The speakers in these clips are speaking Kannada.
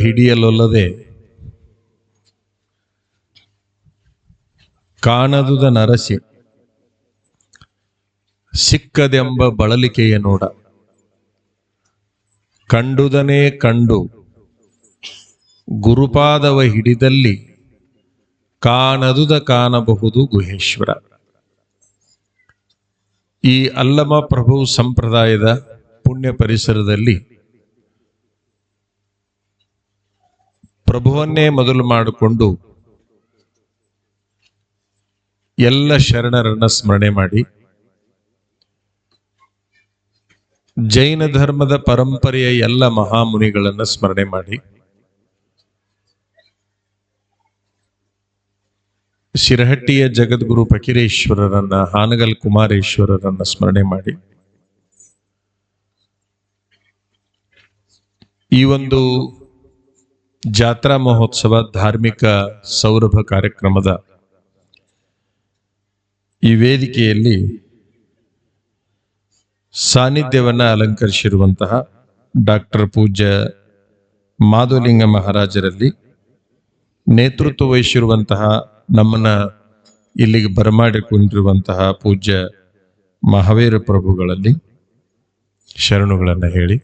ಹಿಡಿಯಲೊಲ್ಲದೆ ಕಾಣದುದ ನರಸಿ ಸಿಕ್ಕದೆಂಬ ಬಳಲಿಕೆಯ ನೋಡ ಕಂಡುದನೇ ಕಂಡು ಗುರುಪಾದವ ಹಿಡಿದಲ್ಲಿ ಕಾಣದುದ ಕಾಣಬಹುದು ಗುಹೇಶ್ವರ. ಈ ಅಲ್ಲಮ ಪ್ರಭು ಸಂಪ್ರದಾಯದ ಪುಣ್ಯ ಪರಿಸರದಲ್ಲಿ ಪ್ರಭುವನ್ನೇ ಮೊದಲು ಮಾಡಿಕೊಂಡು ಎಲ್ಲ ಶರಣರನ್ನ ಸ್ಮರಣೆ ಮಾಡಿ, ಜೈನ ಧರ್ಮದ ಪರಂಪರೆಯ ಎಲ್ಲ ಮಹಾಮುನಿಗಳನ್ನು ಸ್ಮರಣೆ ಮಾಡಿ, ಶಿರಹಟ್ಟಿಯ ಜಗದ್ಗುರು ಫಕೀರೇಶ್ವರರನ್ನ, ಹಾನಗಲ್ ಕುಮಾರೇಶ್ವರರನ್ನ ಸ್ಮರಣೆ ಮಾಡಿ, ಈ ಒಂದು ಜಾತ್ರಾ ಮಹೋತ್ಸವ ಧಾರ್ಮಿಕ ಸೌರಭ ಕಾರ್ಯಕ್ರಮದ ಈ ವೇದಿಕೆಯಲ್ಲಿ ಸಾನ್ನಿಧ್ಯವನ್ನ ಅಲಂಕರಿಸಿರುವಂತಹ ಡಾಕ್ಟರ್ ಪೂಜ್ಯ ಮಾಧುಲಿಂಗ ಮಹಾರಾಜರಲ್ಲಿ, ನೇತೃತ್ವ ವಹಿಸಿರುವಂತಹ ನಮ್ಮನ್ನ ಇಲ್ಲಿಗೆ ಬರಮಾಡಿಕೊಂಡಿರುವಂತಹ ಪೂಜ್ಯ ಮಹಾವೀರ ಪ್ರಭುಗಳಲ್ಲಿ ಶರಣುಗಳನ್ನ ಹೇಳಿ,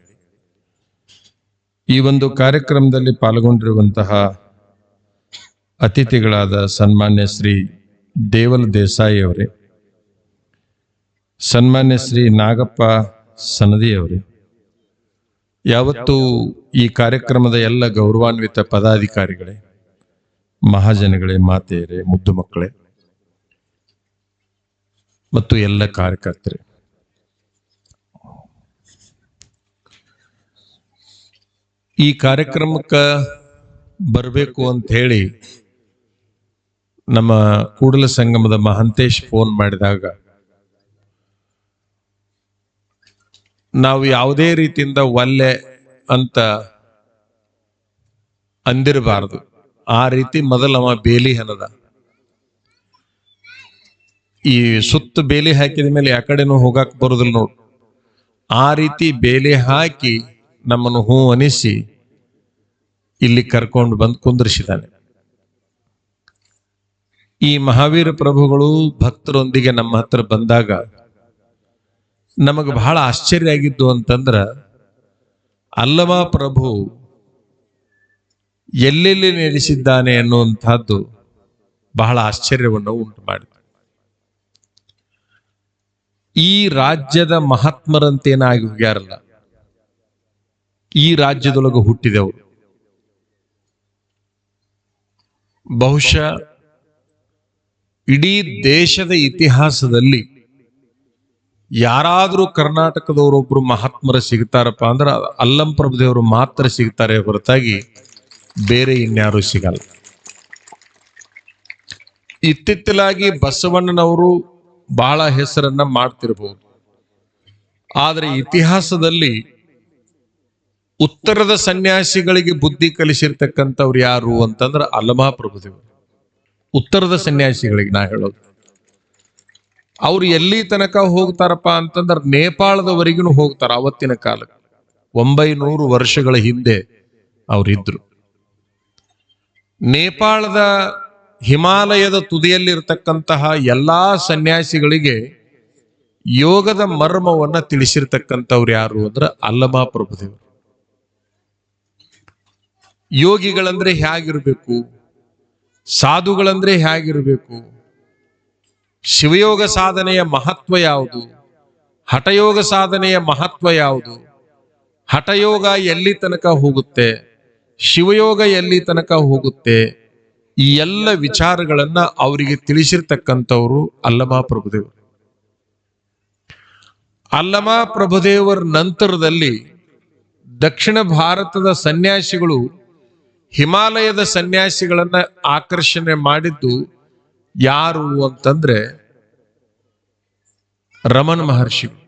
ಈ ಒಂದು ಕಾರ್ಯಕ್ರಮದಲ್ಲಿ ಪಾಲ್ಗೊಂಡಿರುವಂತಹ ಅತಿಥಿಗಳಾದ ಸನ್ಮಾನ್ಯ ಶ್ರೀ ದೇವಲ್ ದೇಸಾಯಿ ಅವರೇ, ಸನ್ಮಾನ್ಯ ಶ್ರೀ ನಾಗಪ್ಪ ಸನದಿಯವರೇ, ಯಾವತ್ತೂ ಈ ಕಾರ್ಯಕ್ರಮದ ಎಲ್ಲ ಗೌರವಾನ್ವಿತ ಪದಾಧಿಕಾರಿಗಳೇ, ಮಹಾಜನಗಳೇ, ಮಾತೆಯರೇ, ಮುದ್ದು ಮಕ್ಕಳೇ ಮತ್ತು ಎಲ್ಲ ಕಾರ್ಯಕರ್ತರೇ, ಈ ಕಾರ್ಯಕ್ರಮಕ್ಕೆ ಬರಬೇಕು ಅಂತ ಹೇಳಿ ನಮ್ಮ ಕೂಡಲ ಸಂಗಮದ ಮಹಂತೇಶ್ ಫೋನ್ ಮಾಡಿದಾಗ ನಾವು ಯಾವುದೇ ರೀತಿಯಿಂದ ಒಲ್ಲೆ ಅಂತ ಅಂದಿರಬಾರದು. ಆ ರೀತಿ ಮೊದಲವ ಬೇಲಿ ಹನದ, ಈ ಸುತ್ತ ಬೇಲಿ ಹಾಕಿದ ಮೇಲೆ ಯಾಕಡೆನೂ ಹೋಗಾಕ್ ಬರುದಿಲ್ಲ ನೋಡು, ಆ ರೀತಿ ಬೇಲಿ ಹಾಕಿ ನಮ್ಮನ್ನು ಹೂ ಅನಿಸಿ ಇಲ್ಲಿ ಕರ್ಕೊಂಡು ಬಂದು ಕುಂದ್ರಿಸಿದ್ದಾನೆ. ಈ ಮಹಾವೀರ ಪ್ರಭುಗಳು ಭಕ್ತರೊಂದಿಗೆ ನಮ್ಮ ಹತ್ರ ಬಂದಾಗ ನಮಗೆ ಬಹಳ ಆಶ್ಚರ್ಯ ಆಗಿದ್ದು ಅಂತಂದ್ರ, ಅಲ್ಲಮ ಪ್ರಭು ಎಲ್ಲೆಲ್ಲಿ ನೆಲೆಸಿದ್ದಾನೆ ಅನ್ನುವಂಥದ್ದು ಬಹಳ ಆಶ್ಚರ್ಯವನ್ನು ಉಂಟು ಮಾಡಿದೆ. ಈ ರಾಜ್ಯದ ಮಹಾತ್ಮರಂತೇನಾಗಿ ಹೋಗ್ಯಾರಲ್ಲ, ಈ ರಾಜ್ಯದೊಳಗೆ ಹುಟ್ಟಿದವರು. ಬಹುಶಃ ಇಡೀ ದೇಶದ ಇತಿಹಾಸದಲ್ಲಿ ಯಾರಾದರೂ ಕರ್ನಾಟಕದವರೊಬ್ರು ಮಹಾತ್ಮರ ಸಿಗ್ತಾರಪ್ಪ ಅಂದ್ರೆ ಅಲ್ಲಂ ಪ್ರಭುದೇವರು ಮಾತ್ರ ಸಿಗ್ತಾರೆ ಹೊರತಾಗಿ ಬೇರೆ ಇನ್ಯಾರು ಸಿಗಲ್ಲ. ಇತ್ತಿತ್ತಲಾಗಿ ಬಸವಣ್ಣನವರು ಬಹಳ ಹೆಸರನ್ನ ಮಾಡ್ತಿರ್ಬೋದು, ಆದರೆ ಇತಿಹಾಸದಲ್ಲಿ ಉತ್ತರದ ಸನ್ಯಾಸಿಗಳಿಗೆ ಬುದ್ಧಿ ಕಲಿಸಿರ್ತಕ್ಕಂಥವ್ರು ಯಾರು ಅಂತಂದ್ರೆ ಅಲ್ಲಮ ಪ್ರಭುದೇವರು. ಉತ್ತರದ ಸನ್ಯಾಸಿಗಳಿಗೆ ನಾ ಹೇಳೋದು, ಅವ್ರು ಎಲ್ಲಿ ತನಕ ಹೋಗ್ತಾರಪ್ಪ ಅಂತಂದ್ರೆ ನೇಪಾಳದವರೆಗೂ ಹೋಗ್ತಾರ. ಅವತ್ತಿನ ಕಾಲಕ್ಕೆ 900 ವರ್ಷಗಳ ಹಿಂದೆ ಅವರಿದ್ರು. ನೇಪಾಳದ ಹಿಮಾಲಯದ ತುದಿಯಲ್ಲಿರ್ತಕ್ಕಂತಹ ಎಲ್ಲಾ ಸನ್ಯಾಸಿಗಳಿಗೆ ಯೋಗದ ಮರ್ಮವನ್ನ ತಿಳಿಸಿರ್ತಕ್ಕಂಥವ್ರು ಯಾರು ಅಂದ್ರೆ ಅಲ್ಲಮ ಪ್ರಭುದೇವರು. ಯೋಗಿಗಳಂದ್ರೆ ಹೇಗಿರ್ಬೇಕು, ಸಾಧುಗಳಂದ್ರೆ ಹೇಗಿರ್ಬೇಕು, ಶಿವಯೋಗ ಸಾಧನೆಯ ಮಹತ್ವ ಯಾವುದು, ಹಠಯೋಗ ಸಾಧನೆಯ ಮಹತ್ವ ಯಾವುದು, ಹಠಯೋಗ ಎಲ್ಲಿ ತನಕ ಹೋಗುತ್ತೆ, ಶಿವಯೋಗ ಎಲ್ಲಿ ತನಕ ಹೋಗುತ್ತೆ, ಈ ಎಲ್ಲ ವಿಚಾರಗಳನ್ನ ಅವರಿಗೆ ತಿಳಿಸಿರ್ತಕ್ಕಂಥವ್ರು ಅಲ್ಲಮ ಪ್ರಭುದೇವರು. ಅಲ್ಲಮ ಪ್ರಭುದೇವರ ನಂತರದಲ್ಲಿ ದಕ್ಷಿಣ ಭಾರತದ ಸನ್ಯಾಸಿಗಳು ಹಿಮಾಲಯದ ಸನ್ಯಾಸಿಗಳನ್ನ ಆಕರ್ಷಣೆ ಮಾಡಿದ್ದು ಯಾರು ಅಂತಂದ್ರೆ ರಮಣ ಮಹರ್ಷಿಗಳು.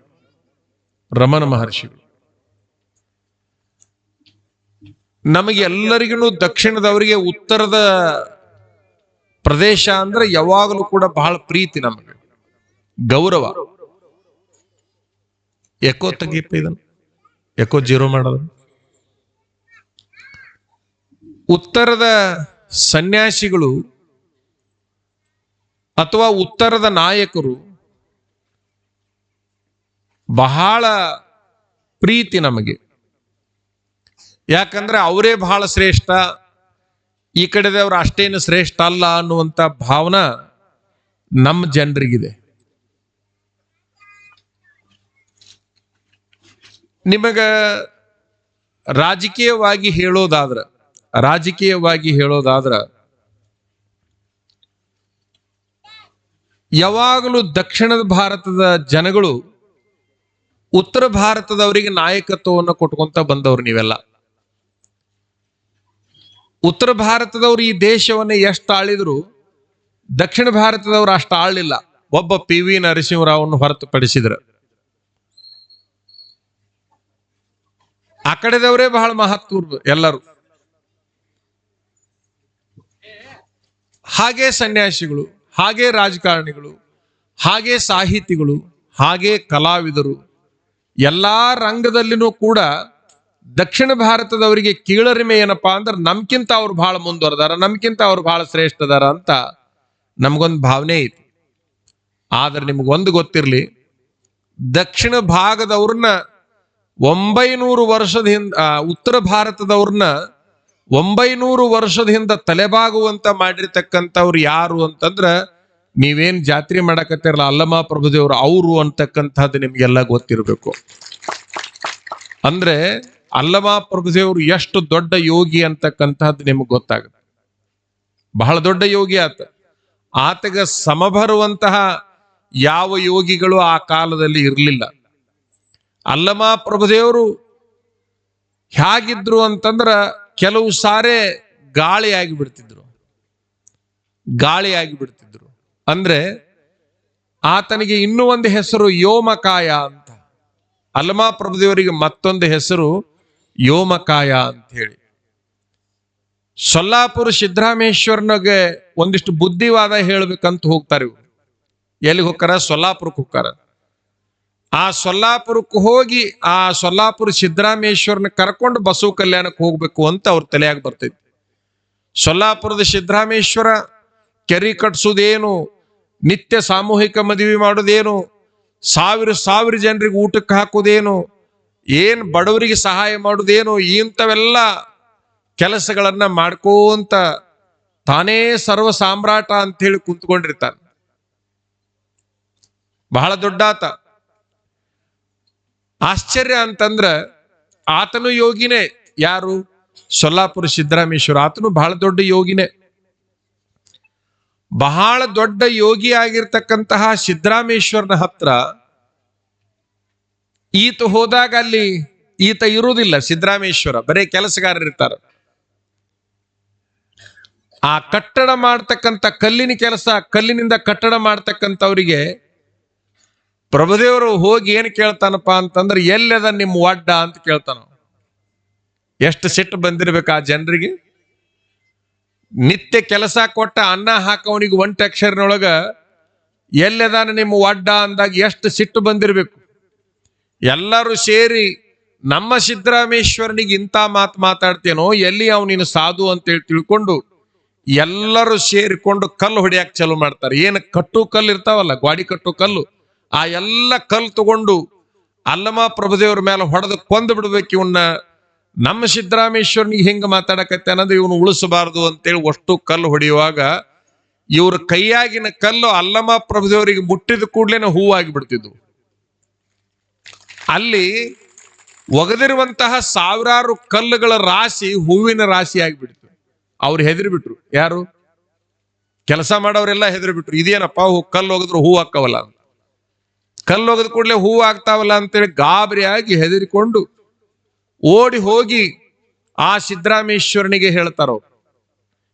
ರಮಣ ಮಹರ್ಷಿಗಳು ನಮಗೆ ಎಲ್ಲರಿಗೂ ದಕ್ಷಿಣದವರಿಗೆ ಉತ್ತರದ ಪ್ರದೇಶ ಅಂದ್ರೆ ಯಾವಾಗಲೂ ಕೂಡ ಬಹಳ ಪ್ರೀತಿ, ನಮಗೆ ಗೌರವ. ಎಕೋ ತೆಗಿಪ್ಪ, ಇದನ್ನು ಎಕೋ ಜೀರೋ ಮಾಡೋದು. ಉತ್ತರದ ಸನ್ಯಾಸಿಗಳು ಅಥವಾ ಉತ್ತರದ ನಾಯಕರು ಬಹಳ ಪ್ರೀತಿ ನಮಗೆ. ಯಾಕಂದ್ರೆ ಅವರೇ ಬಹಳ ಶ್ರೇಷ್ಠ, ಈ ಕಡೆದವರು ಅಷ್ಟೇನು ಶ್ರೇಷ್ಠ ಅಲ್ಲ ಅನ್ನುವಂಥ ಭಾವನಾ ನಮ್ಮ ಜನರಿಗಿದೆ. ನಿಮಗ ರಾಜಕೀಯವಾಗಿ ಹೇಳೋದಾದ್ರ ಯಾವಾಗಲೂ ದಕ್ಷಿಣದ ಭಾರತದ ಜನಗಳು ಉತ್ತರ ಭಾರತದವರಿಗೆ ನಾಯಕತ್ವವನ್ನು ಕೊಟ್ಕೊಂತ ಬಂದವರು. ನೀವೆಲ್ಲ ಉತ್ತರ ಭಾರತದವರು ಈ ದೇಶವನ್ನು ಎಷ್ಟು ಆಳಿದ್ರು ದಕ್ಷಿಣ ಭಾರತದವರು ಅಷ್ಟು ಆಳಲಿಲ್ಲ, ಒಬ್ಬ PV ನರಸಿಂಹರಾವ್ನು ಹೊರತುಪಡಿಸಿದ್ರು. ಆ ಕಡೆದವರೇ ಬಹಳ ಮಹತ್ವ ಎಲ್ಲರೂ. ಹಾಗೆ ಸನ್ಯಾಸಿಗಳು, ಹಾಗೆ ರಾಜಕಾರಣಿಗಳು, ಹಾಗೆ ಸಾಹಿತಿಗಳು, ಹಾಗೆ ಕಲಾವಿದರು, ಎಲ್ಲಾ ರಂಗದಲ್ಲಿನೂ ಕೂಡ ದಕ್ಷಿಣ ಭಾರತದವರಿಗೆ ಕೀಳರಿಮೆ ಏನಪ್ಪಾ ಅಂದ್ರೆ ನಮ್ಕಿಂತ ಅವ್ರು ಬಹಳ ಮುಂದುವರೆದಾರ, ನಮ್ಕಿಂತ ಅವ್ರು ಬಹಳ ಶ್ರೇಷ್ಠದಾರ ಅಂತ ನಮಗೊಂದು ಭಾವನೆ ಐತಿ. ಆದ್ರೆ ನಿಮ್ಗೊಂದು ಗೊತ್ತಿರ್ಲಿ, ದಕ್ಷಿಣ ಭಾಗದವ್ರನ್ನ 900 ವರ್ಷದ ಹಿಂದ, ಉತ್ತರ ಭಾರತದವ್ರನ್ನ 900 ವರ್ಷದ ಹಿಂದ ತಲೆಬಾಗುವಂತ ಮಾಡಿರ್ತಕ್ಕಂಥವ್ರು ಯಾರು ಅಂತಂದ್ರ ನೀವೇನ್ ಜಾತ್ರೆ ಮಾಡಕತ್ತಿರಲ್ಲ ಅಲ್ಲಮ ಪ್ರಭುದೇವರು ಅವರು ಅಂತಕ್ಕಂಥದ್ದು ನಿಮ್ಗೆಲ್ಲ ಗೊತ್ತಿರಬೇಕು. ಅಂದ್ರೆ ಅಲ್ಲಮ ಪ್ರಭುದೇವರು ಎಷ್ಟು ದೊಡ್ಡ ಯೋಗಿ ಅಂತಕ್ಕಂಥದ್ದು ನಿಮ್ಗೆ ಗೊತ್ತಾಗುತ್ತೆ. ಬಹಳ ದೊಡ್ಡ ಯೋಗಿ ಆತಗ ಸಮಬರುವಂತಹ ಯಾವ ಯೋಗಿಗಳು ಆ ಕಾಲದಲ್ಲಿ ಇರಲಿಲ್ಲ. ಅಲ್ಲಮ ಪ್ರಭುದೇವರು ಹೇಗಿದ್ರು ಅಂತಂದ್ರ ಕೆಲವು ಸಾರೆ ಗಾಳಿಯಾಗಿ ಬಿಡ್ತಿದ್ರು. ಅಂದ್ರೆ ಆತನಿಗೆ ಇನ್ನೂ ಒಂದು ಹೆಸರು ಯೋಮಕಾಯ ಅಂತ. ಅಲ್ಲಮ ಪ್ರಭುದೇವರಿಗೆ ಮತ್ತೊಂದು ಹೆಸರು ಯೋಮಕಾಯ ಅಂತ ಹೇಳಿ. ಸೊಲ್ಲಾಪುರ ಸಿದ್ದರಾಮೇಶ್ವರನಿಗೆ ಒಂದಿಷ್ಟು ಬುದ್ಧಿವಾದ ಹೇಳ್ಬೇಕಂತ ಹೋಗ್ತಾರೆ ಇವರು. ಎಲ್ಲಿಗೆ ಹೋಗ್ತಾರ? ಸೊಲ್ಲಾಪುರಕ್ಕೆ ಹೋಗ್ತಾರ. ಆ ಸೊಲ್ಲಾಪುರಕ್ಕೆ ಹೋಗಿ ಆ ಸೊಲ್ಲಾಪುರ ಸಿದ್ದರಾಮೇಶ್ವರನ ಕರ್ಕೊಂಡು ಬಸವ ಕಲ್ಯಾಣಕ್ಕೆ ಹೋಗ್ಬೇಕು ಅಂತ ಅವ್ರ ತಲೆಯಾಗಿ ಬರ್ತೈತಿ. ಸೊಲ್ಲಾಪುರದ ಸಿದ್ದರಾಮೇಶ್ವರ ಕೆರಿ ಕಟ್ಸೋದೇನು, ನಿತ್ಯ ಸಾಮೂಹಿಕ ಮದುವೆ ಮಾಡೋದೇನು, ಸಾವಿರ ಜನರಿಗೆ ಊಟಕ್ಕೆ ಹಾಕೋದೇನು, ಏನ್ ಬಡವರಿಗೆ ಸಹಾಯ ಮಾಡೋದೇನು, ಇಂಥವೆಲ್ಲ ಕೆಲಸಗಳನ್ನ ಮಾಡ್ಕೋಂತ ತಾನೇ ಸರ್ವ ಸಾಮ್ರಾಟ ಅಂತ ಹೇಳಿ ಕುಂತ್ಕೊಂಡಿರ್ತಾನೆ. ಬಹಳ ದೊಡ್ಡ ಆತ. ಆಶ್ಚರ್ಯ ಅಂತಂದ್ರ ಆತನು ಯೋಗಿನೇ. ಯಾರು? ಸೊಲ್ಲಾಪುರ ಸಿದ್ದರಾಮೇಶ್ವರ. ಆತನು ಬಹಳ ದೊಡ್ಡ ಯೋಗಿನೇ. ಬಹಳ ದೊಡ್ಡ ಯೋಗಿ ಆಗಿರ್ತಕ್ಕಂತಹ ಸಿದ್ದರಾಮೇಶ್ವರನ ಹತ್ರ ಈತ ಹೋದಾಗ ಅಲ್ಲಿ ಈತ ಇರುವುದಿಲ್ಲ. ಸಿದ್ದರಾಮೇಶ್ವರ ಬರೇ ಕೆಲಸಗಾರರು ಇರ್ತಾರ. ಆ ಕಟ್ಟಡ ಮಾಡ್ತಕ್ಕಂಥ ಕಲ್ಲಿನ ಕೆಲಸ, ಕಲ್ಲಿನಿಂದ ಕಟ್ಟಡ ಮಾಡ್ತಕ್ಕಂಥವ್ರಿಗೆ ಪ್ರಭುದೇವರು ಹೋಗಿ ಏನ್ ಕೇಳ್ತಾನಪ್ಪ ಅಂತಂದ್ರೆ ಎಲ್ಲದ ನಿಮ್ಮ ಒಡ್ಡ ಅಂತ ಕೇಳ್ತಾನ. ಎಷ್ಟು ಸಿಟ್ಟು ಬಂದಿರ್ಬೇಕು ಆ ಜನರಿಗೆ. ನಿತ್ಯ ಕೆಲಸ ಕೊಟ್ಟ ಅನ್ನ ಹಾಕವನಿಗೆ ಒಂಟ ಅಕ್ಷರನೊಳಗ ಎಲ್ಲದಾನ ನಿಮ್ಮ ಒಡ್ಡ ಅಂದಾಗ ಎಷ್ಟು ಸಿಟ್ಟು ಬಂದಿರ್ಬೇಕು. ಎಲ್ಲರೂ ಸೇರಿ ನಮ್ಮ ಸಿದ್ದರಾಮೇಶ್ವರನಿಗೆ ಇಂಥ ಮಾತು ಮಾತಾಡ್ತೇನೋ, ಎಲ್ಲಿ ಅವನಿನ ಸಾಧು ಅಂತೇಳಿ ತಿಳ್ಕೊಂಡು ಎಲ್ಲರೂ ಸೇರಿಕೊಂಡು ಕಲ್ಲು ಹೊಡಿಯಾಕ ಚಾಲು ಮಾಡ್ತಾರೆ. ಏನು ಕಟ್ಟು ಕಲ್ಲು ಇರ್ತಾವಲ್ಲ, ಗಾಡಿ ಕಟ್ಟು ಕಲ್ಲು, ಆ ಎಲ್ಲ ಕಲ್ಲು ತಗೊಂಡು ಅಲ್ಲಮ ಪ್ರಭುದೇವ್ರ ಮೇಲೆ ಹೊಡೆದು ಕೊಂದು ಬಿಡ್ಬೇಕು ಇವನ್ನ. ನಮ್ಮ ಸಿದ್ದರಾಮೇಶ್ವರನಿಗೆ ಹಿಂಗ ಮಾತಾಡಕತ್ತೆ ಅನ್ನೋದು ಇವನು ಉಳಿಸಬಾರದು ಅಂತೇಳಿ ಅಷ್ಟು ಕಲ್ಲು ಹೊಡೆಯುವಾಗ ಇವ್ರ ಕೈಯಾಗಿನ ಕಲ್ಲು ಅಲ್ಲಮ ಪ್ರಭುದೇವರಿಗೆ ಮುಟ್ಟಿದ ಕೂಡ್ಲೇನೆ ಹೂವಾಗಿ ಬಿಡ್ತಿದ್ವು. ಅಲ್ಲಿ ಒಗದಿರುವಂತಹ ಸಾವಿರಾರು ಕಲ್ಲುಗಳ ರಾಶಿ ಹೂವಿನ ರಾಶಿ ಆಗಿಬಿಡ್ತು. ಅವ್ರು ಹೆದರಿಬಿಟ್ರು. ಯಾರು? ಕೆಲಸ ಮಾಡೋರೆಲ್ಲ ಹೆದರಿಬಿಟ್ರು. ಇದೇನಪ್ಪ ಕಲ್ಲು ಒಗದ್ರು ಹೂ ಹಾಕವಲ್ಲ ಅಂತ. ಕಲ್ಲು ಒಗದ ಕೂಡಲೇ ಹೂ ಆಗ್ತಾವಲ್ಲ ಅಂತೇಳಿ ಗಾಬರಿಯಾಗಿ ಹೆದರಿಕೊಂಡು ಓಡಿ ಹೋಗಿ ಆ ಸಿದ್ದರಾಮೇಶ್ವರನಿಗೆ ಹೇಳ್ತಾರ.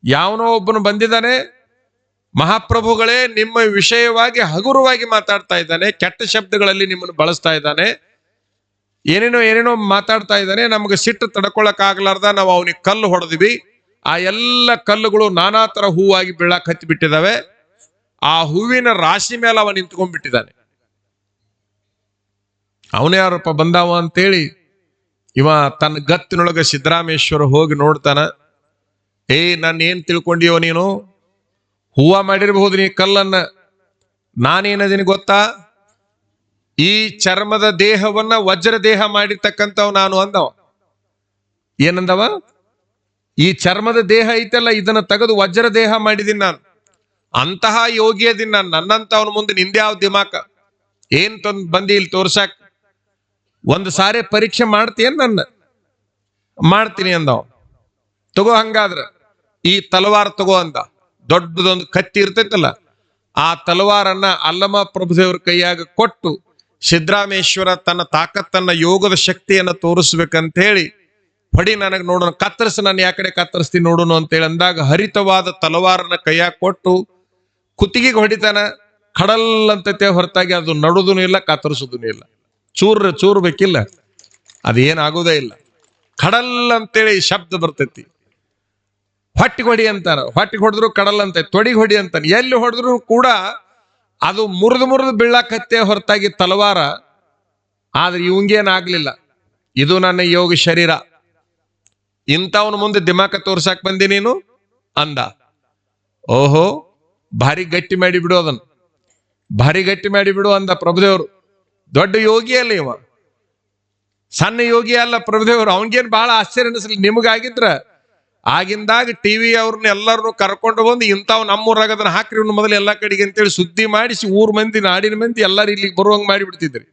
ಯಾವನೋ ಒಬ್ಬನು ಬಂದಿದ್ದಾನೆ, ಮಹಾಪ್ರಭುಗಳೇ ನಿಮ್ಮ ವಿಷಯವಾಗಿ ಹಗುರವಾಗಿ ಮಾತಾಡ್ತಾ ಇದ್ದಾನೆ, ಕೆಟ್ಟ ಶಬ್ದಗಳಲ್ಲಿ ನಿಮ್ಮನ್ನು ಬಳಸ್ತಾ ಇದ್ದಾನೆ, ಏನೇನೋ ಮಾತಾಡ್ತಾ ಇದ್ದಾನೆ. ನಮ್ಗೆ ಸಿಟ್ಟು ತಡ್ಕೊಳಕ್ ಆಗ್ಲಾರ್ದ ನಾವು ಅವನಿಗೆ ಕಲ್ಲು ಹೊಡೆದಿವಿ. ಆ ಎಲ್ಲ ಕಲ್ಲುಗಳು ನಾನಾ ತರ ಹೂವಾಗಿ ಬೀಳಾಕ್ ಹತ್ತಿ ಬಿಟ್ಟಿದಾವೆ. ಆ ಹೂವಿನ ರಾಶಿ ಮೇಲೆ ಅವ ನಿಂತ್ಕೊಂಡ್ಬಿಟ್ಟಿದ್ದಾನೆ. ಅವನೇ ಯಾರಪ್ಪ ಬಂದಾವ ಅಂತೇಳಿ ಇವ ತನ್ನ ಗತ್ತಿನೊಳಗೆ ಸಿದ್ದರಾಮೇಶ್ವರ ಹೋಗಿ ನೋಡ್ತಾನ. ನಾನು ಏನ್ ತಿಳ್ಕೊಂಡಿಯೋ ನೀನು? ಹೂವ ಮಾಡಿರಬಹುದು ನೀ ಕಲ್ಲನ್ನ, ನಾನೇನದೀನಿ ಗೊತ್ತಾ? ಈ ಚರ್ಮದ ದೇಹವನ್ನ ವಜ್ರ ದೇಹ ಮಾಡಿರ್ತಕ್ಕಂಥವ್ ನಾನು ಅಂದವ. ಏನಂದವ? ಈ ಚರ್ಮದ ದೇಹ ಐತಲ್ಲ, ಇದನ್ನ ತೆಗೆದು ವಜ್ರ ದೇಹ ಮಾಡಿದೀನಿ ನಾನು. ಅಂತಹ ಯೋಗಿ ಅದೀನಿ ನಾನು. ನನ್ನಂತವನ ಮುಂದೆ ನಿಂದ್ಯಾವ್ ದಿಮಾಕ? ಏನ್ ಬಂದಿ ಇಲ್ಲಿ ತೋರ್ಸಾಕ್? ಒಂದು ಸಾರಿ ಪರೀಕ್ಷೆ ಮಾಡ್ತೀಯನ್? ನನ್ನ ಮಾಡ್ತೀನಿ ಅಂದವ. ತಗೋ ಹಂಗಾದ್ರ ಈ ತಲವಾರ್ ತಗೋ ಅಂದ. ದೊಡ್ಡದೊಂದು ಕತ್ತಿ ಇರ್ತೈತಲ್ಲ, ಆ ತಲವಾರನ್ನ ಅಲ್ಲಮ ಪ್ರಭುದೇವ್ರ ಕೈಯಾಗ ಕೊಟ್ಟು ಸಿದ್ದರಾಮೇಶ್ವರ ತನ್ನ ತಾಕತ್ತನ್ನ, ಯೋಗದ ಶಕ್ತಿಯನ್ನ ತೋರಿಸ್ಬೇಕಂತ ಹೇಳಿ, ಹೊಡಿ ನನಗೆ ನೋಡೋಣ, ಕತ್ತರಿಸಿ, ನಾನು ಯಾಕಡೆ ಕತ್ತರಿಸ್ತೀನಿ ನೋಡೋಣ ಅಂತೇಳಿ ಅಂದಾಗ ಹರಿತವಾದ ತಲವಾರನ ಕೈಯಾಗ ಕೊಟ್ಟು ಕುತ್ತಿಗೆಗೆ ಹೊಡಿತಾನ. ಕಡಲ್ ಅಂತೈತೆ ಹೊರತಾಗಿ ಅದು ನಡುದೂ ಇಲ್ಲ, ಕತ್ತರಿಸೋದೂ ಇಲ್ಲ. ಚೂರ್ ಬೇಕಿಲ್ಲ, ಅದೇನಾಗೋದೇ ಇಲ್ಲ. ಕಡಲ್ ಅಂತೇಳಿ ಶಬ್ದ ಬರ್ತೈತಿ. ಹೊಟ್ಟಿಗೆ ಹೊಡಿ ಅಂತಾನ, ಹೊಟ್ಟಿಗೆ ಹೊಡೆದ್ರು ಕಡಲ್ ಅಂತ. ತೊಡಿಗೆ ಹೊಡಿ ಅಂತಾನೆ. ಎಲ್ಲಿ ಹೊಡೆದ್ರು ಕೂಡ ಅದು ಮುರಿದು ಬೀಳಾಕತ್ತೆ ಹೊರತಾಗಿ ತಲವಾರ. ಆದ್ರೆ ಇವಂಗೇನಾಗ್ಲಿಲ್ಲ. ಇದು ನನ್ನ ಯೋಗ ಶರೀರ, ಇಂಥವನ ಮುಂದೆ ದಿಮಾಕ ತೋರ್ಸಾಕ್ ಬಂದಿ ನೀನು ಅಂದ. ಓಹೋ, ಭಾರಿ ಗಟ್ಟಿ ಮಾಡಿ ಬಿಡು ಅದನ್ನ, ಭಾರಿ ಗಟ್ಟಿ ಮಾಡಿ ಬಿಡು ಅಂದ ಪ್ರಭುದೇವರು. ದೊಡ್ಡ ಯೋಗಿ ಅಲ್ಲ ಇವ, ಸಣ್ಣ ಯೋಗಿ ಅಲ್ಲ ಪ್ರಭುದೇವರು. ಅವನ್ಗೇನ್ ಬಹಳ ಆಶ್ಚರ್ಯ ಅನಿಸ್ಲಿ. ನಿಮಗಾಗಿದ್ರ ಆಗಿಂದಾಗ ಟಿವಿ ಅವ್ರನ್ನ ಎಲ್ಲರನ್ನು ಕರ್ಕೊಂಡು ಬಂದು ಇಂಥವ್ ನಮ್ಮೂರಾಗ ಅದನ್ನ ಹಾಕ್ರಿ ಇವ್ನ ಮೊದಲು ಎಲ್ಲಾ ಕಡೆಗೆ ಅಂತೇಳಿ ಸುದ್ದಿ ಮಾಡಿಸಿ ಊರ್ ಮಂದಿ, ನಾಡಿನ ಮಂದಿ ಎಲ್ಲರೂ ಇಲ್ಲಿಗೆ ಬರುವಂಗ್ ಮಾಡಿ ಬಿಡ್ತಿದ್ರಿ.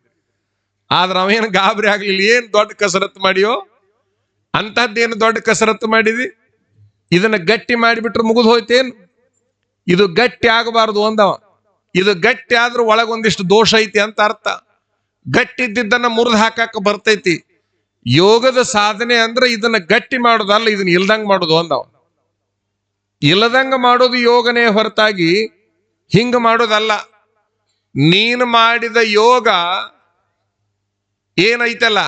ಆದ್ರ ಅವೇನು ಗಾಬರಿ ಆಗ್ಲಿಲ್ಲ. ಏನ್ ದೊಡ್ಡ ಕಸರತ್ತು ಮಾಡಿಯೋ? ಅಂತದ್ದೇನು ದೊಡ್ಡ ಕಸರತ್ತು ಮಾಡಿದಿ? ಇದನ್ನ ಗಟ್ಟಿ ಮಾಡಿಬಿಟ್ರೆ ಮುಗಿದು ಹೋಯ್ತೇನು? ಇದು ಗಟ್ಟಿ ಆಗಬಾರದು ಅಂದವ. ಇದು ಗಟ್ಟಿ ಆದ್ರೂ ಒಳಗೊಂದಿಷ್ಟು ದೋಷ ಐತಿ ಅಂತ ಅರ್ಥ. ಗಟ್ಟಿ ಇದ್ದಿದ್ದನ್ನ ಮುರಿದು ಹಾಕಕ್ಕೆ ಬರ್ತೈತಿ. ಯೋಗದ ಸಾಧನೆ ಅಂದ್ರೆ ಇದನ್ನ ಗಟ್ಟಿ ಮಾಡೋದಲ್ಲ, ಇದನ್ನ ಇಲ್ದಂಗ ಮಾಡೋದು ಅಂದವ. ಇಲ್ಲದಂಗ ಮಾಡೋದು ಯೋಗನೇ ಹೊರತಾಗಿ ಹಿಂಗ ಮಾಡೋದಲ್ಲ. ನೀನು ಮಾಡಿದ ಯೋಗ ಏನೈತಲ್ಲ,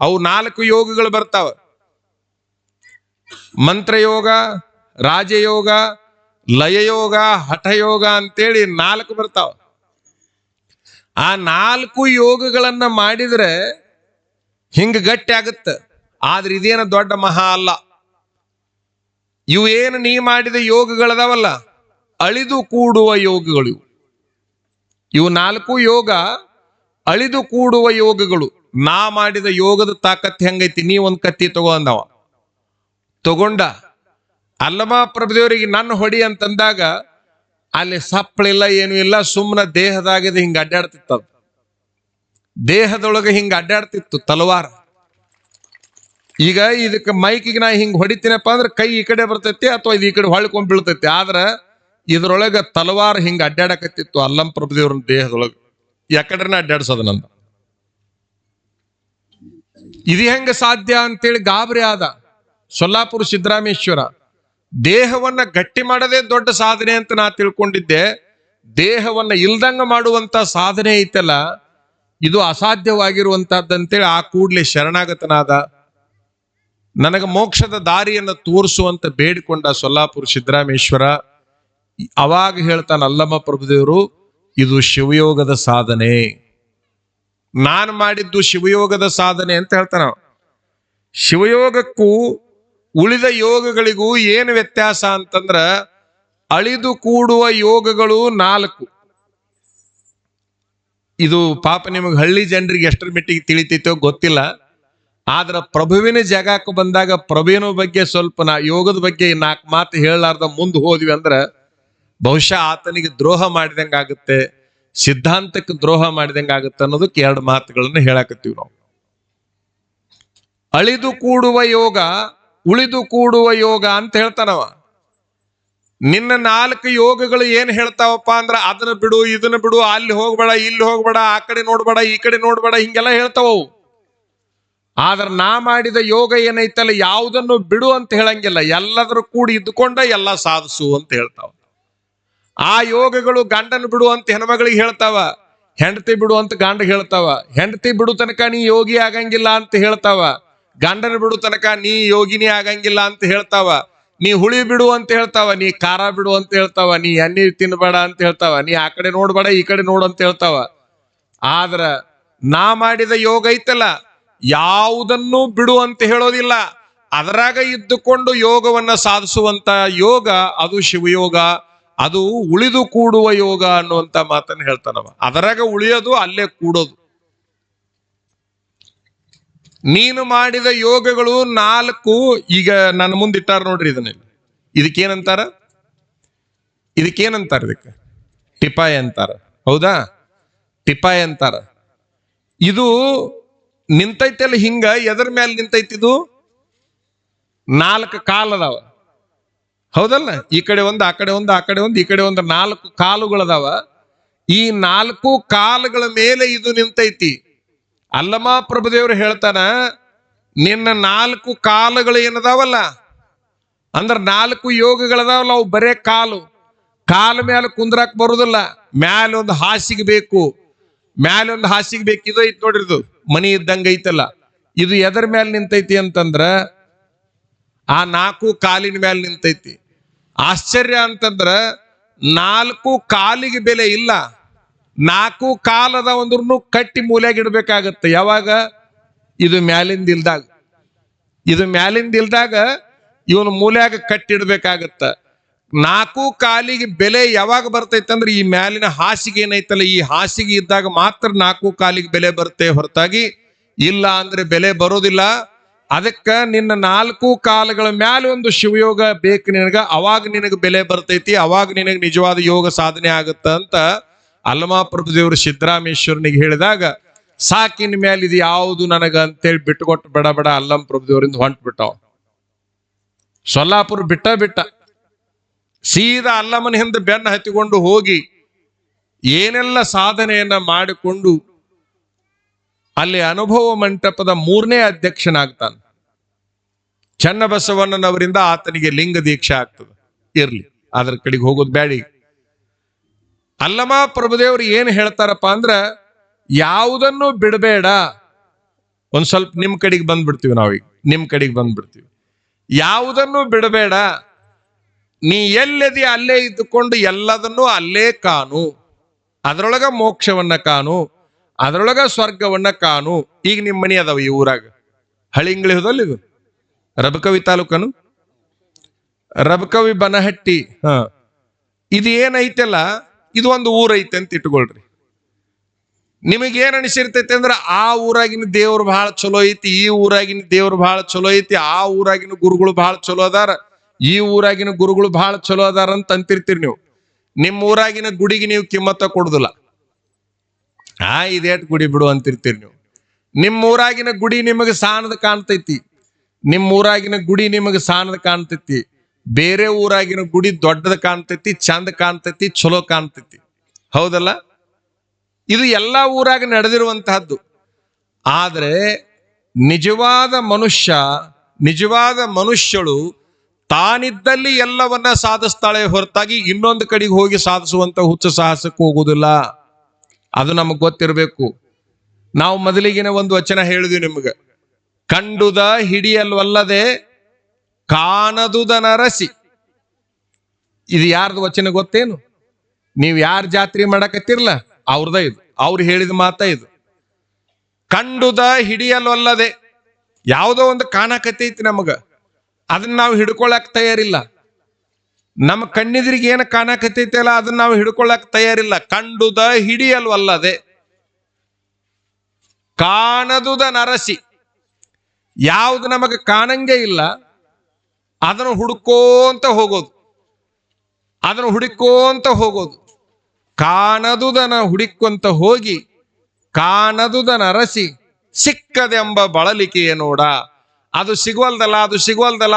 ಅವು 4 ಯೋಗಗಳು ಬರ್ತಾವ. ಮಂತ್ರಯೋಗ, ರಾಜಯೋಗ, ಲಯಯೋಗ, ಹಠಯೋಗ ಅಂತೇಳಿ 4 ಬರ್ತಾವ. ಆ 4 ಯೋಗಗಳನ್ನ ಮಾಡಿದ್ರೆ ಹಿಂಗ ಗಟ್ಟಿ ಆಗುತ್ತೆ. ಆದ್ರೆ ಇದೇನ ದೊಡ್ಡ ಮಹಾ ಅಲ್ಲ. ಇವು ಏನು ನೀ ಮಾಡಿದ ಯೋಗಗಳದಾವಲ್ಲ, ಅಳಿದು ಕೂಡುವ ಯೋಗಗಳು ಇವು 4 ಯೋಗ ಅಳಿದು ಕೂಡುವ ಯೋಗಗಳು. ನಾ ಮಾಡಿದ ಯೋಗದ ತಾಕತ್ ಹೆಂಗೈತಿ? ನೀ ಒಂದ್ ಕತ್ತಿ ತಗೋ ಅಂದವ. ತಗೊಂಡ ಅಲ್ಲಮ ಪ್ರಭುದೇವರಿಗೆ ನನ್ನ ಹೊಡಿ ಅಂತಂದಾಗ ಅಲ್ಲಿ ಸಪ್ಪಳಿಲ್ಲ, ಏನು ಇಲ್ಲ, ಸುಮ್ಮನೆ ದೇಹದಾಗದ ಹಿಂಗ ಅಡ್ಡಾಡ್ತಿತ್ತು. ದೇಹದೊಳಗೆ ಹಿಂಗ ಅಡ್ಡಾಡ್ತಿತ್ತು ತಲವಾರ. ಈಗ ಇದಕ್ಕೆ ಮೈಕಿಗೆ ನಾ ಹಿಂಗ್ ಹೊಡಿತೀನಪ್ಪ ಅಂದ್ರೆ ಕೈ ಈ ಕಡೆ ಬರ್ತೈತಿ ಅಥವಾ ಇದು ಈ ಕಡೆ ಹೊಳ್ಕೊಂಡ್ ಬೀಳ್ತೈತಿ. ಆದ್ರ ಇದ್ರೊಳಗ ತಲವಾರ ಹಿಂಗ ಅಡ್ಡಾಡಕತ್ತಿತ್ತು ಅಲ್ಲಂ ಪ್ರಭುದೇವ್ರ ದೇಹದೊಳಗೆ. ಯಾಕಡ್ರನ್ನ ಅಡ್ಡಾಡ್ಸೋದ ನಂದ. ಇದು ಹೆಂಗ ಸಾಧ್ಯ ಅಂತೇಳಿ ಗಾಬರಿ ಆದ ಸೊಲ್ಲಾಪುರ ಸಿದ್ದರಾಮೇಶ್ವರ. ದೇಹವನ್ನ ಗಟ್ಟಿ ಮಾಡದೇ ದೊಡ್ಡ ಸಾಧನೆ ಅಂತ ನಾ ತಿಳ್ಕೊಂಡಿದ್ದೆ. ದೇಹವನ್ನ ಇಲ್ದಂಗ ಮಾಡುವಂತ ಸಾಧನೆ ಐತಲ್ಲ, ಇದು ಅಸಾಧ್ಯವಾಗಿರುವಂತಹದ್ದಂತೇಳಿ ಆ ಕೂಡ್ಲೆ ಶರಣಾಗತನಾದ. ನನಗ ಮೋಕ್ಷದ ದಾರಿಯನ್ನು ತೋರಿಸುವಂತ ಬೇಡಿಕೊಂಡ ಸೊಲ್ಲಾಪುರ ಸಿದ್ದರಾಮೇಶ್ವರ. ಅವಾಗ ಹೇಳ್ತಾನ ಅಲ್ಲಮ ಪ್ರಭುದೇವರು, ಇದು ಶಿವಯೋಗದ ಸಾಧನೆ, ನಾನು ಮಾಡಿದ್ದು ಶಿವಯೋಗದ ಸಾಧನೆ ಅಂತ ಹೇಳ್ತಾನ. ಶಿವಯೋಗಕ್ಕೂ ಉಳಿದ ಯೋಗಗಳಿಗೂ ಏನು ವ್ಯತ್ಯಾಸ ಅಂತಂದ್ರ, ಅಳಿದು ಕೂಡುವ ಯೋಗಗಳು 4. ಇದು ಪಾಪ ನಿಮಗೆ ಹಳ್ಳಿ ಜನರಿಗೆ ಎಷ್ಟರ ಮಟ್ಟಿಗೆ ತಿಳಿತೈತೋ ಗೊತ್ತಿಲ್ಲ. ಆದ್ರ ಪ್ರಭುವಿನ ಜಾಗಕ್ಕೆ ಬಂದಾಗ ಪ್ರಭುವಿನ ಬಗ್ಗೆ ಸ್ವಲ್ಪ ಯೋಗದ ಬಗ್ಗೆ 4 ಮಾತು ಹೇಳಲಾರ್ದ ಮುಂದೆ ಹೋದ್ವಿ ಅಂದ್ರ ಬಹುಶಃ ಆತನಿಗೆ ದ್ರೋಹ ಮಾಡಿದಂಗ ಆಗುತ್ತೆ, ಸಿದ್ಧಾಂತಕ್ಕೆ ದ್ರೋಹ ಮಾಡಿದಂಗ ಆಗುತ್ತೆ ಅನ್ನೋದಕ್ಕೆ 2 ಮಾತುಗಳನ್ನು ಹೇಳಾಕತ್ತೀವಿ ನಾವು. ಅಳಿದು ಕೂಡುವ ಯೋಗ, ಉಳಿದು ಕೂಡುವ ಯೋಗ ಅಂತ ಹೇಳ್ತಾನವ. ನಿನ್ನ 4 ಯೋಗಗಳು ಏನ್ ಹೇಳ್ತಾವಪ್ಪ ಅಂದ್ರ, ಅದನ್ನ ಬಿಡು, ಇದನ್ನ ಬಿಡು, ಅಲ್ಲಿ ಹೋಗ್ಬೇಡ, ಇಲ್ಲಿ ಹೋಗ್ಬೇಡ, ಆ ಕಡೆ ನೋಡ್ಬೇಡ, ಈ ಕಡೆ ನೋಡ್ಬೇಡ, ಹಿಂಗೆಲ್ಲ ಹೇಳ್ತಾವವು. ಆದ್ರೆ ನಾ ಮಾಡಿದ ಯೋಗ ಏನೈತಲ್ಲ, ಯಾವುದನ್ನು ಬಿಡು ಅಂತ ಹೇಳಂಗಿಲ್ಲ, ಎಲ್ಲದರೂ ಕೂಡಿ ಇದ್ದುಕೊಂಡ ಎಲ್ಲ ಸಾಧಿಸು ಅಂತ ಹೇಳ್ತಾವ. ಆ ಯೋಗಗಳು ಗಂಡನ ಬಿಡು ಅಂತ ಹೆಣ್ಮಗಳಿಗೆ ಹೇಳ್ತಾವ, ಹೆಂಡತಿ ಬಿಡು ಅಂತ ಗಂಡ ಹೇಳ್ತಾವ. ಹೆಂಡತಿ ಬಿಡು ತನಕ ನೀ ಯೋಗಿ ಆಗಂಗಿಲ್ಲ ಅಂತ ಹೇಳ್ತಾವ, ಗಂಡನ ಬಿಡು ತನಕ ನೀ ಯೋಗಿನಿ ಆಗಂಗಿಲ್ಲ ಅಂತ ಹೇಳ್ತಾವ. ನೀ ಹುಳಿ ಬಿಡು ಅಂತ ಹೇಳ್ತಾವ, ನೀ ಖಾರ ಬಿಡು ಅಂತ ಹೇಳ್ತಾವ, ನೀ ಎಣ್ಣೆ ತಿನ್ಬೇಡ ಅಂತ ಹೇಳ್ತಾವ, ನೀ ಆ ಕಡೆ ನೋಡ್ಬೇಡ, ಈ ಕಡೆ ನೋಡು ಅಂತ ಹೇಳ್ತಾವ. ಆದ್ರ ನಾ ಮಾಡಿದ ಯೋಗ ಐತಲ್ಲ, ಯಾವುದನ್ನು ಬಿಡು ಅಂತ ಹೇಳೋದಿಲ್ಲ, ಅದರಾಗ ಇದ್ದುಕೊಂಡು ಯೋಗವನ್ನ ಸಾಧಿಸುವಂತ ಯೋಗ ಅದು ಶಿವಯೋಗ, ಅದು ಉಳಿದು ಕೂಡುವ ಯೋಗ ಅನ್ನುವಂತ ಮಾತನ್ನು ಹೇಳ್ತಾನವ. ಅದರಾಗ ಉಳಿಯೋದು, ಅಲ್ಲೇ ಕೂಡೋದು. ನೀನು ಮಾಡಿದ ಯೋಗಗಳು 4 ಈಗ ನನ್ನ ಮುಂದಿಟ್ಟಾರ ನೋಡ್ರಿ. ಇದಕ್ಕೇನಂತಾರ? ಇದಕ್ಕೆ ಟಿಪಾಯ್ ಅಂತಾರ. ಹೌದಾ? ಟಿಪಾಯ್ ಅಂತಾರ. ಇದು ನಿಂತೈತಲ್ಲ ಹಿಂಗ, ಎದರ ಮೇಲೆ ನಿಂತೈತಿದು? 4 ಕಾಲ್ ಅದಾವ. ಹೌದಲ್ಲ? ಈ ಕಡೆ ಒಂದು, ಆ ಕಡೆ ಒಂದು, ಆ ಕಡೆ ಒಂದು, ಈ ಕಡೆ ಒಂದು, 4 ಕಾಲುಗಳದಾವ. ಈ 4 ಕಾಲುಗಳ ಮೇಲೆ ಇದು ನಿಂತೈತಿ. ಅಲ್ಲಮ ಪ್ರಭುದೇವರು ಹೇಳ್ತಾನ, ನಿನ್ನ 4 ಕಾಲುಗಳು ಏನದಾವಲ್ಲ, ಅಂದ್ರ 4 ಯೋಗಗಳದಾವಲ್ಲ, ಅವು ಬರೇ ಕಾಲು ಮೇಲೆ ಕುಂದ್ರಾಕ್ ಬರುದಿಲ್ಲ. ಮ್ಯಾಲೆ ಒಂದು ಹಾಸಿಗೆ ಬೇಕು, ಇದು ಐತಿ ನೋಡ್ರಿ. ಇದು ಮನಿ ಇದ್ದಂಗ ಐತಲ್ಲ. ಇದು ಎದರ ಮೇಲೆ ನಿಂತೈತಿ ಅಂತಂದ್ರ ಆ 4 ಕಾಲಿನ ಮೇಲೆ ನಿಂತೈತಿ. ಆಶ್ಚರ್ಯ ಅಂತಂದ್ರ 4 ಕಾಲಿಗೆ ಬೆಲೆ ಇಲ್ಲ. 4 ಕಾಲದ ಒಂದ್ರೂ ಕಟ್ಟಿ ಮೂಲೆಯಾಗ ಇಡ್ಬೇಕಾಗತ್ತೆ. ಯಾವಾಗ? ಇದು ಮ್ಯಾಲಿಂದ ಇಲ್ದಾಗ ಇವನು ಮೂಲೆಯಾಗ ಕಟ್ಟಿಡ್ಬೇಕಾಗತ್ತ. 4 ಕಾಲಿಗೆ ಬೆಲೆ ಯಾವಾಗ ಬರ್ತೈತೆ ಅಂದ್ರೆ ಈ ಮ್ಯಾಲಿನ ಹಾಸಿಗೆ ಏನೈತಲ್ಲ, ಈ ಹಾಸಿಗೆ ಇದ್ದಾಗ ಮಾತ್ರ 4 ಕಾಲಿಗೆ ಬೆಲೆ ಬರುತ್ತೆ, ಹೊರತಾಗಿ ಇಲ್ಲ ಅಂದ್ರೆ ಬೆಲೆ ಬರೋದಿಲ್ಲ. ಅದಕ್ಕ ನಿನ್ನ 4 ಕಾಲುಗಳ ಮ್ಯಾಲೆ ಒಂದು ಶಿವಯೋಗ ಬೇಕು ನಿನಗ, ಅವಾಗ ನಿನಗೆ ಬೆಲೆ ಬರ್ತೈತಿ, ಅವಾಗ ನಿನಗೆ ನಿಜವಾದ ಯೋಗ ಸಾಧನೆ ಆಗತ್ತ ಅಂತ ಅಲ್ಲಮ ಪ್ರಭುದೇವರು ಸಿದ್ದರಾಮೇಶ್ವರನಿಗೆ ಹೇಳಿದಾಗ, ಸಾಕಿನ ಮೇಲೆ ಇದು ಯಾವುದು ನನಗ ಅಂತೇಳಿ ಬಿಟ್ಟುಕೊಟ್ಟು ಬಡ ಅಲ್ಲಮ ಪ್ರಭುದೇವರಿಂದ ಹೊಂಟು ಬಿಟ್ಟವ. ಸೊಲ್ಲಾಪುರ ಬಿಟ್ಟ ಸೀದಾ ಅಲ್ಲಮನ ಹಿಂದೆ ಬೆನ್ನ ಹತ್ತಿಕೊಂಡು ಹೋಗಿ ಏನೆಲ್ಲ ಸಾಧನೆಯನ್ನ ಮಾಡಿಕೊಂಡು ಅಲ್ಲಿ ಅನುಭವ ಮಂಟಪದ 3ನೇ ಅಧ್ಯಕ್ಷನಾಗ್ತಾನೆ. ಚನ್ನಬಸವಣ್ಣನವರಿಂದ ಆತನಿಗೆ ಲಿಂಗ ದೀಕ್ಷೆ ಆಗ್ತದೆ. ಇರ್ಲಿ, ಅದ್ರ ಕಡೆಗೆ ಹೋಗೋದು ಬ್ಯಾಡಿ. ಅಲ್ಲಮ ಪ್ರಭುದೇವರು ಏನ್ ಹೇಳ್ತಾರಪ್ಪ ಅಂದ್ರ, ಯಾವುದನ್ನು ಬಿಡಬೇಡ. ಒಂದ್ ಸ್ವಲ್ಪ ನಿಮ್ ಕಡೆಗೆ ಬಂದ್ಬಿಡ್ತೀವಿ ನಾವೀಗ, ಯಾವುದನ್ನು ಬಿಡಬೇಡ. ನೀ ಎಲ್ಲದಿ ಅಲ್ಲೇ ಇದ್ದುಕೊಂಡು ಎಲ್ಲದನ್ನು ಅಲ್ಲೇ ಕಾಣು. ಅದರೊಳಗ ಮೋಕ್ಷವನ್ನ ಕಾಣು, ಅದರೊಳಗ ಸ್ವರ್ಗವನ್ನ ಕಾಣು. ಈಗ ನಿಮ್ ಮನಿ ಅದಾವ ಈ ಊರಾಗ, ಹಳಿಂಗ್ಳಿ ಹೋದಲ್ಲ, ಇದು ರಬಕವಿ ತಾಲೂಕನು, ರಬಕವಿ ಬನಹಟ್ಟಿ. ಇದು ಏನೈತಲ್ಲ, ಇದು ಒಂದು ಊರೈತೆ ಅಂತ ಇಟ್ಕೊಳ್ರಿ. ನಿಮಗೇನ್ ಅನಿಸಿರ್ತೈತೆ ಅಂದ್ರೆ ಆ ಊರಾಗಿನ ದೇವ್ರು ಬಹಳ ಚಲೋ ಐತಿ, ಈ ಊರಾಗಿನ ದೇವ್ರು ಬಹಳ ಚಲೋ ಐತಿ, ಆ ಊರಾಗಿನ ಗುರುಗಳು ಬಹಳ ಚಲೋ ಅದಾರ, ಈ ಊರಾಗಿನ ಗುರುಗಳು ಬಹಳ ಚಲೋ ಅದಾರ ಅಂತ ಅಂತಿರ್ತೀರಿ ನೀವು. ನಿಮ್ಮ ಊರಾಗಿನ ಗುಡಿಗೆ ನೀವು ಕಿಮ್ಮತ್ತ ಕೊಡುದಿಲ್ಲ. ಇದೇಟ್ ಗುಡಿ ಬಿಡು ಅಂತಿರ್ತೀರಿ ನೀವು. ನಿಮ್ಮ ಊರಾಗಿನ ಗುಡಿ ನಿಮಗೆ ಸಾಣದ ಕಾಣ್ತೈತಿ, ಬೇರೆ ಊರಾಗಿನ ಗುಡಿ ದೊಡ್ಡದ ಕಾಣ್ತೈತಿ, ಚಂದ ಕಾಣ್ತೈತಿ, ಚಲೋ ಕಾಣ್ತೈತಿ. ಹೌದಲ್ಲ? ಇದು ಎಲ್ಲಾ ಊರಾಗ ನಡೆದಿರುವಂತಹದ್ದು. ಆದ್ರೆ ನಿಜವಾದ ಮನುಷ್ಯಳು ತಾನಿದ್ದಲ್ಲಿ ಎಲ್ಲವನ್ನ ಸಾಧಿಸ್ತಾಳೆ, ಹೊರತಾಗಿ ಇನ್ನೊಂದು ಕಡೆಗೆ ಹೋಗಿ ಸಾಧಿಸುವಂತ ಹುಚ್ಚ ಸಾಹಸಕ್ಕೆ ಹೋಗುದಿಲ್ಲ. ಅದು ನಮಗ್ ಗೊತ್ತಿರಬೇಕು. ನಾವು ಮೊದಲಿಗಿನ ಒಂದು ವಚನ ಹೇಳಿದ್ವಿ ನಿಮ್ಗೆ, ಕಂಡುದ ಹಿಡಿಯಲ್ವಲ್ಲದೆ ಕಾಣದುದನರಸಿ. ಇದು ಯಾರ್ದು ವಚನ ಗೊತ್ತೇನು? ನೀವು ಯಾರ ಜಾತ್ರೆ ಮಾಡಕತ್ತಿರ್ಲ ಅವ್ರದ ಇದು, ಅವ್ರು ಹೇಳಿದ ಮಾತ ಇದು. ಕಂಡುದ ಹಿಡಿಯಲ್ವಲ್ಲದೆ, ಯಾವುದೋ ಒಂದು ಕಾಣಕತ್ತೈತಿ ನಮಗ, ಅದನ್ನ ನಾವು ಹಿಡ್ಕೊಳಕ್ ತಯಾರಿಲ್ಲ. ನಮ್ಮ ಕಣ್ಣಿದ್ರಿಗೆ ಏನ ಕಾಣಕತ್ತೈತಿ ಅಲ್ಲ, ಅದನ್ನ ನಾವು ಹಿಡ್ಕೊಳಕ್ ತಯಾರಿಲ್ಲ. ಕಂಡುದ ಹಿಡಿಯಲ್ವಲ್ಲದೆ ಕಾಣದುದ ನರಸಿ, ಯಾವ್ದು ನಮಗ ಕಾಣಂಗೆ ಇಲ್ಲ ಅದನ್ನು ಹುಡುಕೋಂತ ಹೋಗೋದು. ಕಾಣದುದನ ಹುಡುಕೊಂತ ಹೋಗಿ ಕಾಣದುದನ ಅರಸಿ ಸಿಕ್ಕದೆಂಬ ಬಳಲಿಕೆಯ ನೋಡ. ಅದು ಸಿಗುವಲ್ದಲ್ಲ,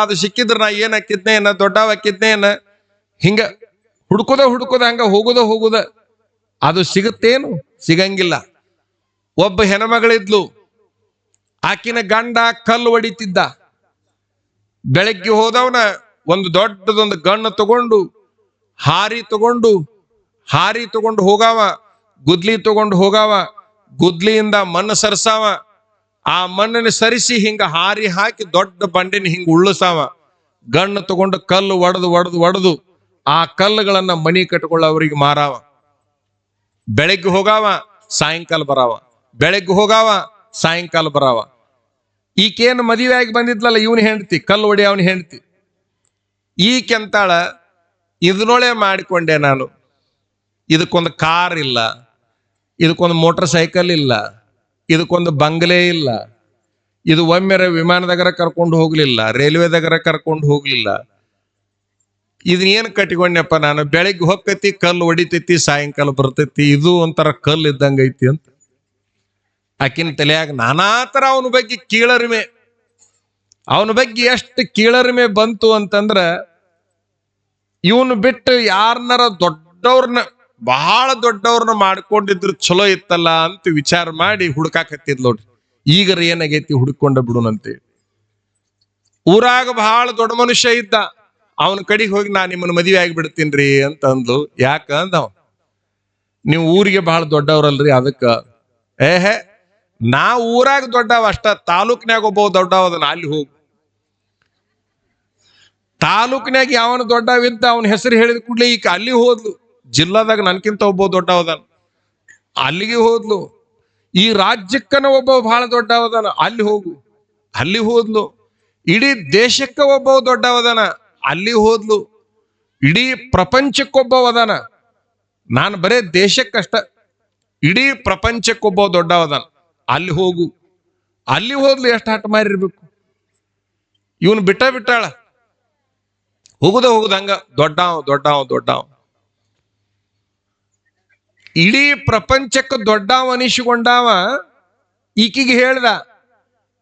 ಅದು ಸಿಕ್ಕಿದ್ರ ನಾ ಏನ್ ಹಾಕಿದ್ನೆ, ದೊಡ್ಡವ ಹಾಕಿದ್ನೇನ, ಹಿಂಗ ಹುಡುಕುದ ಹಂಗ ಹೋಗುದ. ಅದು ಸಿಗುತ್ತೇನು? ಸಿಗಂಗಿಲ್ಲ. ಒಬ್ಬ ಹೆಣ್ಮಗಳಿದ್ಲು, ಆಕಿನ ಗಂಡ ಕಲ್ಲು ಹೊಡಿತಿದ್ದ. ಬೆಳಗ್ಗೆ ಹೋದವನ ಒಂದು ದೊಡ್ಡದೊಂದು ಗಣ್ಣು ತಗೊಂಡು ಹಾರಿ ತಗೊಂಡು ಹೋಗಾವ, ಗುದ್ಲಿ ತಗೊಂಡು ಹೋಗಾವ, ಗುದ್ಲಿಯಿಂದ ಮಣ್ಣು ಸರ್ಸಾವ, ಆ ಮಣ್ಣನ್ನು ಸರಿಸಿ ಹಿಂಗ ಹಾರಿ ಹಾಕಿ ದೊಡ್ಡ ಬಂಡಿನ ಹಿಂಗ ಉಳ್ಳಿಸಾವ. ಗಣ್ಣು ತಗೊಂಡು ಕಲ್ಲು ಒಡೆದು ಆ ಕಲ್ಲುಗಳನ್ನ ಮನಿ ಕಟ್ಕೊಳ್ಳೋವ್ರಿಗೆ ಮಾರಾವ. ಬೆಳಗ್ಗೆ ಹೋಗಾವ, ಸಾಯಂಕಾಲ ಬರಾವ, ಬೆಳಗ್ಗೆ ಹೋಗಾವ, ಸಾಯಂಕಾಲ ಬರಾವ. ಈಕೇನು ಮದುವೆ ಆಗಿ ಬಂದಿದ್ಲಲ್ಲ ಇವನ್ ಹೆಂಡ್ತಿ, ಕಲ್ಲು ಹೊಡಿ ಅವನ ಹೆಂಡ್ತಿ, ಈಕೆಂತಾಳ, ಇದನ್ನೊಳೆ ಮಾಡಿಕೊಂಡೆ ನಾನು, ಇದಕ್ಕೊಂದು ಕಾರ್ ಇಲ್ಲ, ಇದಕ್ಕೊಂದು ಮೋಟರ್ ಸೈಕಲ್ ಇಲ್ಲ, ಇದಕ್ಕೊಂದು ಬಂಗ್ಲೆ ಇಲ್ಲ, ಇದು ಒಮ್ಮೆರೆ ವಿಮಾನದಾಗರ ಕರ್ಕೊಂಡು ಹೋಗ್ಲಿಲ್ಲ, ರೈಲ್ವೆದಾಗರ ಕರ್ಕೊಂಡು ಹೋಗ್ಲಿಲ್ಲ, ಇದನ್ನೇನು ಕಟ್ಟಿಕೊಂಡ್ಯಪ್ಪ ನಾನು, ಬೆಳಿಗ್ಗೆ ಹೊಕ್ಕತಿ ಕಲ್ಲು ಹೊಡಿತೈತಿ, ಸಾಯಂಕಾಲ ಬರ್ತೈತಿ, ಇದು ಒಂಥರ ಕಲ್ಲು ಇದ್ದಂಗ ಐತಿ ಅಂತ ಆಕಿನ ತಲೆಯಾಗ ನಾನಾ ತರ ಅವನ ಬಗ್ಗೆ ಕೀಳರಿಮೆ. ಅವನ ಬಗ್ಗೆ ಎಷ್ಟು ಕೀಳರಿಮೆ ಬಂತು ಅಂತಂದ್ರ, ಇವನು ಬಿಟ್ಟು ಯಾರನ್ನಾರ ದೊಡ್ಡವ್ರನ್ನ, ಬಹಳ ದೊಡ್ಡವ್ರನ್ನ ಮಾಡ್ಕೊಂಡಿದ್ರು ಚಲೋ ಇತ್ತಲ್ಲ ಅಂತ ವಿಚಾರ ಮಾಡಿ ಹುಡ್ಕಾಕತ್ತಿದ್ ನೋಡ್ರಿ. ಈಗರ ಏನಾಗೈತಿ, ಹುಡ್ಕೊಂಡ ಬಿಡುನಂತೇಳಿ. ಊರಾಗ ಬಹಳ ದೊಡ್ಡ ಮನುಷ್ಯ ಇದ್ದ, ಅವನ ಕಡೆಗೆ ಹೋಗಿ ನಾ ನಿಮ್ಮನ್ನ ಮದುವೆ ಆಗಿಬಿಡ್ತೀನ್ರಿ ಅಂತ ಅಂದ್ಲು. ಯಾಕ ಅಂದವ, ನೀವು ಊರಿಗೆ ಬಹಳ ದೊಡ್ಡವ್ರಲ್ರಿ ಅದಕ್ಕ. ಏಹೆ, ನಾ ಊರಾಗ ದೊಡ್ಡವ ಅಷ್ಟ, ತಾಲೂಕ್ನ್ಯಾಗ ಒಬ್ಬ ದೊಡ್ಡವ ಅದನ್ನ, ಅಲ್ಲಿ ಹೋಗು. ತಾಲೂಕ್ನ್ಯಾಗ ಯಾವನ ದೊಡ್ಡವಿದ್ದ ಅವನ ಹೆಸರು ಹೇಳಿದ ಕೂಡಲೇ ಈಗ ಅಲ್ಲಿ ಹೋದ್ಲು. ಜಿಲ್ಲಾದಾಗ ನನ್ಕಿಂತ ಒಬ್ಬ ದೊಡ್ಡವದಾನ, ಅಲ್ಲಿಗೆ ಹೋದ್ಲು. ಈ ರಾಜ್ಯಕ್ಕನ ಒಬ್ಬ ಬಹಳ ದೊಡ್ಡವದಾನ, ಅಲ್ಲಿ ಹೋಗು, ಅಲ್ಲಿ ಹೋದ್ಲು. ಇಡೀ ದೇಶಕ್ಕ ಒಬ್ಬ ದೊಡ್ಡವದಾನ, ಅಲ್ಲಿ ಹೋದ್ಲು. ಇಡೀ ಪ್ರಪಂಚಕ್ಕೊಬ್ಬವದಾನ, ನಾನು ಬರೇ ದೇಶಕ್ಕಷ್ಟ, ಇಡೀ ಪ್ರಪಂಚಕ್ಕೊಬ್ಬ ದೊಡ್ಡವದಾನ, ಅಲ್ಲಿ ಹೋಗು. ಅಲ್ಲಿ ಹೋದ್ಲು. ಎಷ್ಟು ಹಠ ಮಾರಿರ್ಬೇಕು. ಇವನು ಬಿಟ್ಟಾಳ, ಹೋಗುದಂಗ ದೊಡ್ಡವ. ಇಡೀ ಪ್ರಪಂಚಕ್ಕೆ ದೊಡ್ಡವ ಅನಿಸಿಕೊಂಡವ ಈಕಿಗೆ ಹೇಳ್ದ,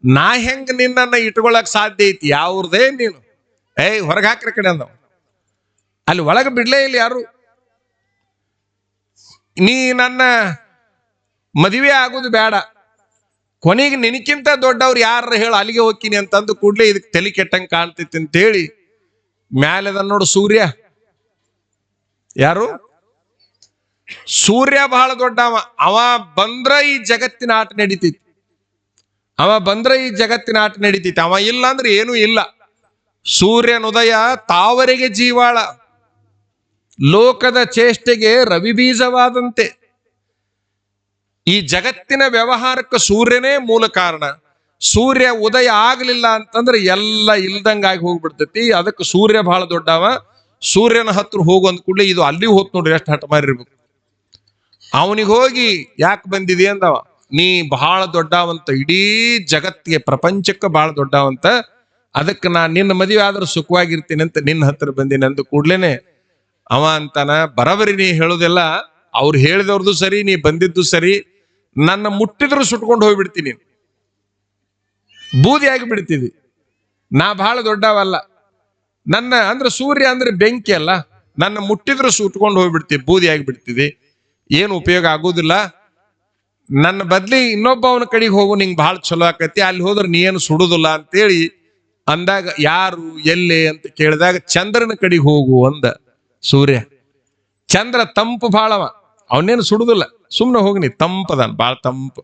ನಾ ಹೆಂಗ ನಿನ್ನನ್ನ ಇಟ್ಕೊಳಕ್ ಸಾಧ್ಯ ಐತಿ, ಯಾವ್ರದೇ ನೀನು, ಹೊರಗೆ ಹಾಕ್ರ ಕಡೆ ಅಂದವ. ಅಲ್ಲಿ ಒಳಗೆ ಬಿಡ್ಲೇ ಇಲ್ಲ ಯಾರು. ನೀ ನನ್ನ ಮದುವೆ ಆಗೋದು ಬೇಡ, ಕೊನೆಗೆ ನಿನಕ್ಕಿಂತ ದೊಡ್ಡವ್ರು ಯಾರ ಹೇಳ, ಅಲ್ಲಿಗೆ ಹೋಗ್ತೀನಿ ಅಂತಂದು ಕೂಡ್ಲೆ ಇದಕ್ಕೆ ತಲೆ ಕೆಟ್ಟಂಗೆ ಕಾಣ್ತೈತಿ ಅಂತ ಹೇಳಿ ಮ್ಯಾಲೆದ ನೋಡು ಸೂರ್ಯ. ಯಾರು? ಸೂರ್ಯ ಬಹಳ ದೊಡ್ಡವ. ಅವ ಬಂದ್ರ ಈ ಜಗತ್ತಿನ ಆಟ ನಡೀತೈತಿ, ಅವ ಬಂದ್ರ ಈ ಜಗತ್ತಿನ ಆಟ ನಡೀತೈತಿ. ಅವ ಇಲ್ಲ ಅಂದ್ರೆ ಏನೂ ಇಲ್ಲ. ಸೂರ್ಯನುದಯ ತಾವರೆಗೆ ಜೀವಾಳ, ಲೋಕದ ಚೇಷ್ಟೆಗೆ ರವಿ ಬೀಜವಾದಂತೆ. ಈ ಜಗತ್ತಿನ ವ್ಯವಹಾರಕ್ಕೆ ಸೂರ್ಯನೇ ಮೂಲ ಕಾರಣ. ಸೂರ್ಯ ಉದಯ ಆಗ್ಲಿಲ್ಲ ಅಂತಂದ್ರೆ ಎಲ್ಲ ಇಲ್ದಂಗಾಗಿ ಹೋಗ್ಬಿಡ್ತೈತಿ. ಅದಕ್ಕೆ ಸೂರ್ಯ ಬಹಳ ದೊಡ್ಡವ. ಸೂರ್ಯನ ಹತ್ರ ಹೋಗು ಅಂದ ಕೂಡಲೇ ಇದು ಅಲ್ಲಿ ಹೋತ್ ನೋಡ್ರಿ, ಎಷ್ಟು ಹಠ ಮಾರಿರ್ಬೇಕು. ಅವನಿಗೆ ಹೋಗಿ ಯಾಕೆ ಬಂದಿದೆ ಅಂದವ, ನೀ ಬಹಳ ದೊಡ್ಡವಂತ, ಇಡೀ ಜಗತ್ತಿಗೆ ಪ್ರಪಂಚಕ್ಕೆ ಬಹಳ ದೊಡ್ಡವಂತ, ಅದಕ್ಕೆ ನಾ ನಿನ್ನ ಮದುವೆ ಆದ್ರೂ ಸುಖವಾಗಿರ್ತೀನಿ ಅಂತ ನಿನ್ನ ಹತ್ರ ಬಂದೀನಿ ಅಂದ ಕೂಡ್ಲೇನೆ ಅವ ಅಂತಾನ, ಬರಬರಿ ನೀ ಹೇಳುದೆಲ್ಲ ಅವ್ರು ಹೇಳಿದವ್ರದ್ದು ಸರಿ, ನೀ ಬಂದಿದ್ದು ಸರಿ, ನನ್ನ ಮುಟ್ಟಿದ್ರು ಸುಟ್ಕೊಂಡು ಹೋಗ್ಬಿಡ್ತೀನಿ, ಬೂದಿ ಆಗಿ ಬಿಡ್ತೀವಿ. ನಾ ಬಹಳ ದೊಡ್ಡವಲ್ಲ, ನನ್ನ ಅಂದ್ರೆ ಸೂರ್ಯ ಅಂದ್ರೆ ಬೆಂಕಿ ಅಲ್ಲ, ನನ್ನ ಮುಟ್ಟಿದ್ರು ಸುಟ್ಕೊಂಡು ಹೋಗ್ಬಿಡ್ತೀವಿ, ಬೂದಿ ಆಗಿ ಬಿಡ್ತಿದಿ, ಏನು ಉಪಯೋಗ ಆಗೋದಿಲ್ಲ. ನನ್ನ ಬದ್ಲಿ ಇನ್ನೊಬ್ಬ ಅವನ ಕಡೆಗೆ ಹೋಗು, ನಿಂಗೆ ಬಹಳ ಚಲೋ ಆಕತಿ, ಅಲ್ಲಿ ಹೋದ್ರೆ ನೀ ಏನು ಸುಡುದಿಲ್ಲ ಅಂತೇಳಿ ಅಂದಾಗ, ಯಾರು ಎಲ್ಲೇ ಅಂತ ಕೇಳಿದಾಗ ಚಂದ್ರನ ಕಡೆಗೆ ಹೋಗು ಅಂದ ಸೂರ್ಯ. ಚಂದ್ರ ತಂಪು ಬಹಳವ, ಅವನೇನು ಸುಡುದಿಲ್ಲ, ಸುಮ್ನೆ ಹೋಗಿ ನೀ, ತಂಪದಾನ, ಬಾಳ ತಂಪು.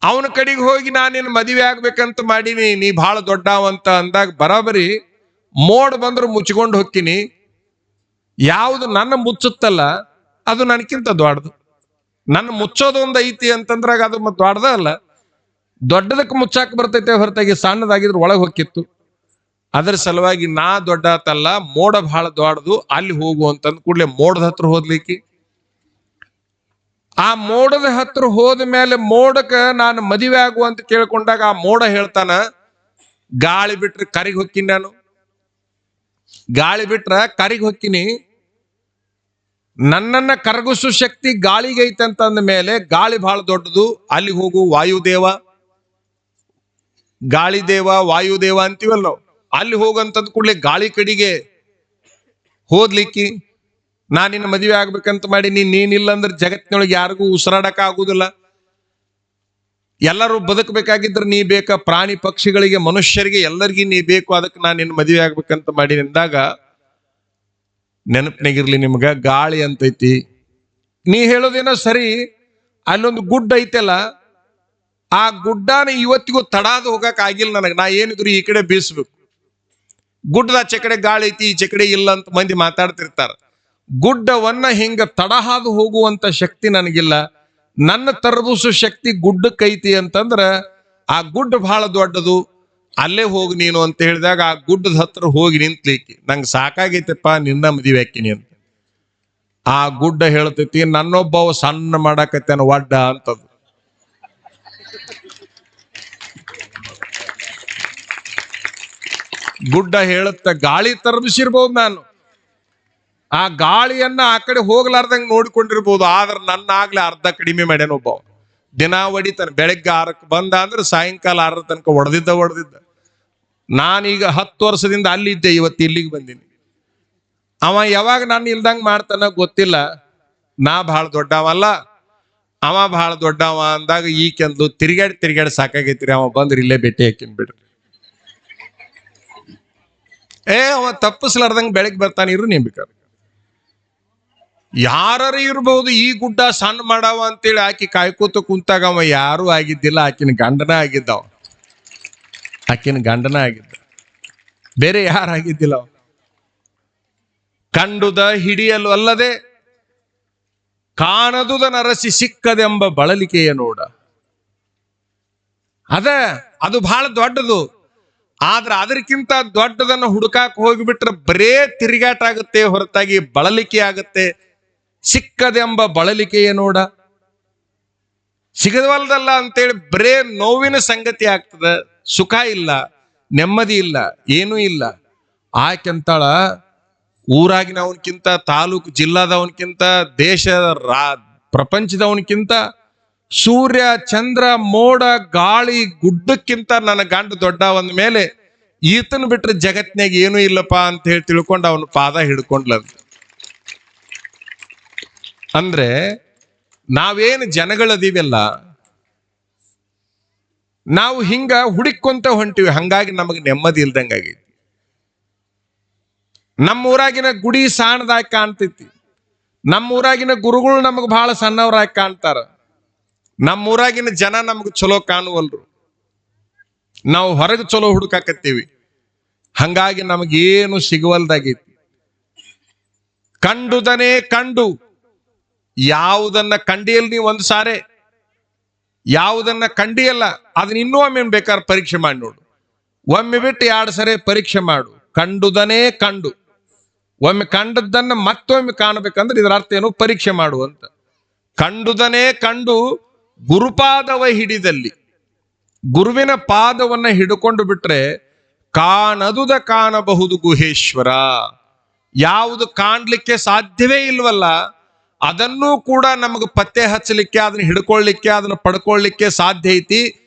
ಅವನ ಕಡೆಗೆ ಹೋಗಿ ನಾನೇನು ಮದುವೆ ಆಗ್ಬೇಕಂತ ಮಾಡೀನಿ, ನೀ ಬಹಳ ದೊಡ್ಡವಂತ ಅಂದಾಗ ಬರಾಬರಿ ಮೋಡ ಬಂದ್ರು ಮುಚ್ಕೊಂಡು ಹೋಗ್ತೀನಿ. ಯಾವುದು ನನ್ನ ಮುಚ್ಚುತ್ತಲ್ಲ ಅದು ನನಗಿಂತ ದೊಡ್ಡದು. ನನ್ನ ಮುಚ್ಚೋದು ಒಂದು ಐತಿ ಅಂತಂದ್ರಾಗ ಅದು ಮತ್ತೆ ದೊಡ್ಡದ ಅಲ್ಲ, ದೊಡ್ಡದಕ್ಕೆ ಮುಚ್ಚಾಕ ಬರ್ತೈತೆ ಹೊರತಾಗಿ ಸಣ್ಣದಾಗಿದ್ರು ಒಳಗೆ ಹೊಕ್ಕಿತ್ತು. ಅದ್ರ ಸಲುವಾಗಿ ನಾ ದೊಡ್ಡತಲ್ಲ, ಮೋಡ ಬಹಳ ದೊಡ್ಡದು, ಅಲ್ಲಿ ಹೋಗು ಅಂತಂದ್ ಕೂಡ್ಲೆ ಮೋಡದ ಹತ್ರ ಹೋದ್ಲಿಕ್ಕೆ. ಆ ಮೋಡದ ಹತ್ರ ಹೋದ ಮೇಲೆ ಮೋಡಕ್ಕ ನಾನು ಮದುವೆ ಆಗುವ ಅಂತ ಕೇಳ್ಕೊಂಡಾಗ ಆ ಮೋಡ ಹೇಳ್ತಾನ, ಗಾಳಿ ಬಿಟ್ರೆ ಕರಿಗೆ ಹೊಕ್ಕಿನಿ, ನಾನು ಗಾಳಿ ಬಿಟ್ರ ಕರಿಗೆ ಹೊಕ್ಕಿನಿ, ನನ್ನನ್ನ ಕರಗಿಸೋ ಶಕ್ತಿ ಗಾಳಿಗೆ ಐತೆ ಅಂತಂದ ಮೇಲೆ ಗಾಳಿ ಬಹಳ ದೊಡ್ಡದು, ಅಲ್ಲಿ ಹೋಗು ವಾಯುದೇವ. ಗಾಳಿ ದೇವ ವಾಯುದೇವ ಅಂತೀವಲ್ಲ ನಾವು, ಅಲ್ಲಿ ಹೋಗಂತಂದ್ ಕೂಡಲೇ ಗಾಳಿ ಕಡೆಗೆ ಹೋದ್ಲಿಕ್ಕಿ, ನಾನಿನ್ನ ಮದುವೆ ಆಗ್ಬೇಕಂತ ಮಾಡಿ ನೀನಿಲ್ಲ ಅಂದ್ರೆ ಜಗತ್ತಿನೊಳಗೆ ಯಾರಿಗೂ ಉಸಿರಾಡಕ ಆಗುದಿಲ್ಲ. ಎಲ್ಲರೂ ಬದುಕಬೇಕಾಗಿದ್ರೆ ನೀ ಬೇಕ, ಪ್ರಾಣಿ ಪಕ್ಷಿಗಳಿಗೆ ಮನುಷ್ಯರಿಗೆ ಎಲ್ಲರಿಗೂ ನೀ ಬೇಕು, ಅದಕ್ಕೆ ನಾನು ನಿನ್ನ ಮದುವೆ ಆಗ್ಬೇಕಂತ ಮಾಡಿ ನಿಂದಾಗ ನೆನಪಿನಾಗಿರ್ಲಿ ನಿಮ್ಗ, ಗಾಳಿ ಅಂತೈತಿ. ನೀ ಹೇಳೋದೇನೋ ಸರಿ, ಅಲ್ಲೊಂದು ಗುಡ್ಡ ಐತಲ್ಲ, ಆ ಗುಡ್ಡನ ಇವತ್ತಿಗೂ ತಡಾದ ಹೋಗಕ್ ಆಗಿಲ್ಲ ನನಗೆ. ನಾ ಏನಿದ್ರು ಈ ಕಡೆ ಬೀಸ್ಬೇಕು, ಗುಡ್ಡದ ಆಚೆ ಕಡೆ ಗಾಳಿ ಐತಿ, ಈಚೆ ಕಡೆ ಇಲ್ಲ ಅಂತ ಮಂದಿ ಮಾತಾಡ್ತಿರ್ತಾರ. ಗುಡ್ಡವನ್ನ ಹಿಂಗ ತಡಹಾದು ಹೋಗುವಂತ ಶಕ್ತಿ ನನಗಿಲ್ಲ. ನನ್ನ ತರಬುಸು ಶಕ್ತಿ ಗುಡ್ಡಕ್ಕೈತಿ ಅಂತಂದ್ರ ಆ ಗುಡ್ಡ ಬಹಳ ದೊಡ್ಡದು, ಅಲ್ಲೇ ಹೋಗಿ ನೀನು ಅಂತ ಹೇಳಿದಾಗ ಆ ಗುಡ್ಡದ ಹತ್ರ ಹೋಗಿ ನಿಂತ್ಲಿಕ್ಕೆ ನಂಗೆ ಸಾಕಾಗೈತಪ್ಪ, ನಿನ್ನ ಮದುವೆ ಹಾಕಿನಿ ಅಂತ. ಆ ಗುಡ್ಡ ಹೇಳ್ತೈತಿ, ನನ್ನೊಬ್ಬವ ಸಣ್ಣ ಮಾಡಾಕತ್ತೇನ ಒಡ್ಡ ಅಂತದು. ಗುಡ್ಡ ಹೇಳುತ್ತ, ಗಾಳಿ ತರಬಿಸಿರ್ಬೋದು ನಾನು, ಆ ಗಾಳಿಯನ್ನ ಆ ಕಡೆ ಹೋಗ್ಲಾರ್ದಂಗೆ ನೋಡಿಕೊಂಡಿರ್ಬೋದು, ಆದ್ರೆ ನನ್ನ ಆಗ್ಲೇ ಅರ್ಧ ಕಡಿಮೆ ಮಾಡ್ಯಾನ ಒಬ್ಬವ. ದಿನ ಹೊಡಿತಾನೆ, ಬೆಳಗ್ಗೆ 6ಕ್ಕೆ ಬಂದ ಅಂದ್ರೆ ಸಾಯಂಕಾಲ 6 ತನಕ ಹೊಡೆದಿದ್ದ. ನಾನೀಗ 10 ವರ್ಷದಿಂದ ಅಲ್ಲಿದ್ದೆ, ಇವತ್ತು ಇಲ್ಲಿಗೆ ಬಂದೀನಿ. ಅವ ಯಾವಾಗ ನಾನು ಇಲ್ದಂಗ್ ಮಾಡ್ತಾನ ಗೊತ್ತಿಲ್ಲ. ನಾ ಬಹಳ ದೊಡ್ಡವಲ್ಲ, ಅವ ಬಹಳ ದೊಡ್ಡವ ಅಂದಾಗ ಈಕೆಂದ್ಲು, ತಿರ್ಗಾಡಿ ಸಾಕಾಗೈತಿರಿ, ಅವ ಬಂದ್ರಿ ಇಲ್ಲೇ ಭೇಟಿ ಹಾಕಿನ್ ಬಿಡ್ರಿ. ಅವ ತಪ್ಪಿಸ್ಲಾರ್ದಂಗ್ ಬೆಳಗ್ಗೆ ಬರ್ತಾನೆ, ಇರು ನೀ ಬೇಕಾದ್ರೆ. ಯಾರು ಇರ್ಬಹುದು, ಈ ಗುಡ್ಡ ಸಣ್ಣ ಮಾಡವ ಅಂತೇಳಿ ಆಕಿ ಕಾಯ್ಕೋತ ಕುಂತಾಗ ಅವ ಯಾರು ಆಗಿದ್ದಿಲ್ಲ, ಆಕಿನ ಗಂಡನ ಆಗಿದ್ದ, ಬೇರೆ ಯಾರಾಗಿದ್ದಿಲ್ಲ. ಕಂಡುದ ಹಿಡಿಯಲು ಅಲ್ಲದೆ ಕಾಣದುದ ನರಸಿ ಸಿಕ್ಕದೆಂಬ ಬಳಲಿಕೆಯ ನೋಡ. ಅದು ಬಹಳ ದೊಡ್ಡದು. ಆದ್ರೆ ಅದಕ್ಕಿಂತ ದೊಡ್ಡದನ್ನು ಹುಡುಕಾಕ್ ಹೋಗಿಬಿಟ್ರೆ ಬರೇ ತಿರುಗಾಟ ಆಗುತ್ತೆ ಹೊರತಾಗಿ ಬಳಲಿಕೆ ಆಗುತ್ತೆ. ಸಿಕ್ಕದೆಂಬ ಬಳಲಿಕೆಯ ನೋಡ, ಸಿಗದವಲ್ದಲ್ಲ ಅಂತೇಳಿ ಬರೇ ನೋವಿನ ಸಂಗತಿ ಆಗ್ತದ. ಸುಖ ಇಲ್ಲ, ನೆಮ್ಮದಿ ಇಲ್ಲ, ಏನೂ ಇಲ್ಲ. ಆಕೆಂತಾಳ, ಊರಾಗಿನವನ್ಕಿಂತ, ತಾಲೂಕು ಜಿಲ್ಲಾದವನ್ಕಿಂತ, ದೇಶ ಪ್ರಪಂಚದವನ್ಕಿಂತ, ಸೂರ್ಯ ಚಂದ್ರ ಮೋಡ ಗಾಳಿ ಗುಡ್ಡಕ್ಕಿಂತ ನನ್ನ ಗಂಡ ದೊಡ್ಡ ಒಂದ ಮೇಲೆ ಈತನ ಬಿಟ್ರೆ ಜಗತ್ನಾಗ ಏನೂ ಇಲ್ಲಪ್ಪ ಅಂತ ಹೇಳಿ ತಿಳ್ಕೊಂಡು ಅವನ ಪಾದ ಹಿಡ್ಕೊಂಡ್ಲಂತ. ಅಂದ್ರೆ ನಾವೇನು ಜನಗಳದೀವಲ್ಲ, ನಾವು ಹಿಂಗ ಹುಡುಕೊಂತ ಹೊಂಟಿವಿ, ಹಂಗಾಗಿ ನಮಗೆ ನೆಮ್ಮದಿ ಇಲ್ದಂಗಾಗೈತಿ. ನಮ್ಮೂರಾಗಿನ ಗುಡಿ ಸಾಣದಾಗಿ ಕಾಣ್ತೈತಿ, ನಮ್ಮೂರಾಗಿನ ಗುರುಗಳು ನಮಗ್ ಬಹಳ ಸಣ್ಣವರಾಗಿ ಕಾಣ್ತಾರ, ನಮ್ಮೂರಾಗಿನ ಜನ ನಮಗ್ ಚಲೋ ಕಾಣುವಲ್ರು, ನಾವು ಹೊರಗೆ ಚಲೋ ಹುಡುಕಾಕತ್ತೀವಿ, ಹಂಗಾಗಿ ನಮಗೇನು ಸಿಗುವಲ್ದಾಗೈತಿ. ಕಂಡುದನೇ ಕಂಡು, ಯಾವುದನ್ನ ಕಂಡಿಯಲ್ ನೀವು ಒಂದು ಸಾರೆ, ಯಾವುದನ್ನ ಕಂಡಿಯಲ್ಲ ಅದನ್ನ ಇನ್ನೂ ಒಮ್ಮೆ ಬೇಕಾದ್ರೆ ಪರೀಕ್ಷೆ ಮಾಡಿ ನೋಡು. ಒಮ್ಮೆ ಬಿಟ್ಟು 2 ಸರಿ ಪರೀಕ್ಷೆ ಮಾಡು. ಕಂಡುದನೇ ಕಂಡು, ಒಮ್ಮೆ ಕಂಡದ್ದನ್ನ ಮತ್ತೊಮ್ಮೆ ಕಾಣಬೇಕಂದ್ರೆ ಇದರ ಅರ್ಥ ಏನು? ಪರೀಕ್ಷೆ ಮಾಡುವಂತ. ಕಂಡುದನೇ ಕಂಡು ಗುರುಪಾದವ ಹಿಡಿದಲ್ಲಿ, ಗುರುವಿನ ಪಾದವನ್ನ ಹಿಡ್ಕೊಂಡು ಬಿಟ್ರೆ ಕಾಣದುದ ಕಾಣಬಹುದು ಗುಹೇಶ್ವರ. ಯಾವುದು ಕಾಣ್ಲಿಕ್ಕೆ ಸಾಧ್ಯವೇ ಇಲ್ವಲ್ಲ ಅದನ್ನೂ ಕೂಡ ನಮಗೆ ಪತ್ತೆ ಹಚ್ಚಲಿಕ್ಕೆ, ಅದನ್ನ ಹಿಡ್ಕೊಳ್ಳಿಕ್ಕೆ, ಅದನ್ನ ಪಡ್ಕೊಳ್ಳಿಕ್ಕೆ ಸಾಧ್ಯ ಐತಿ.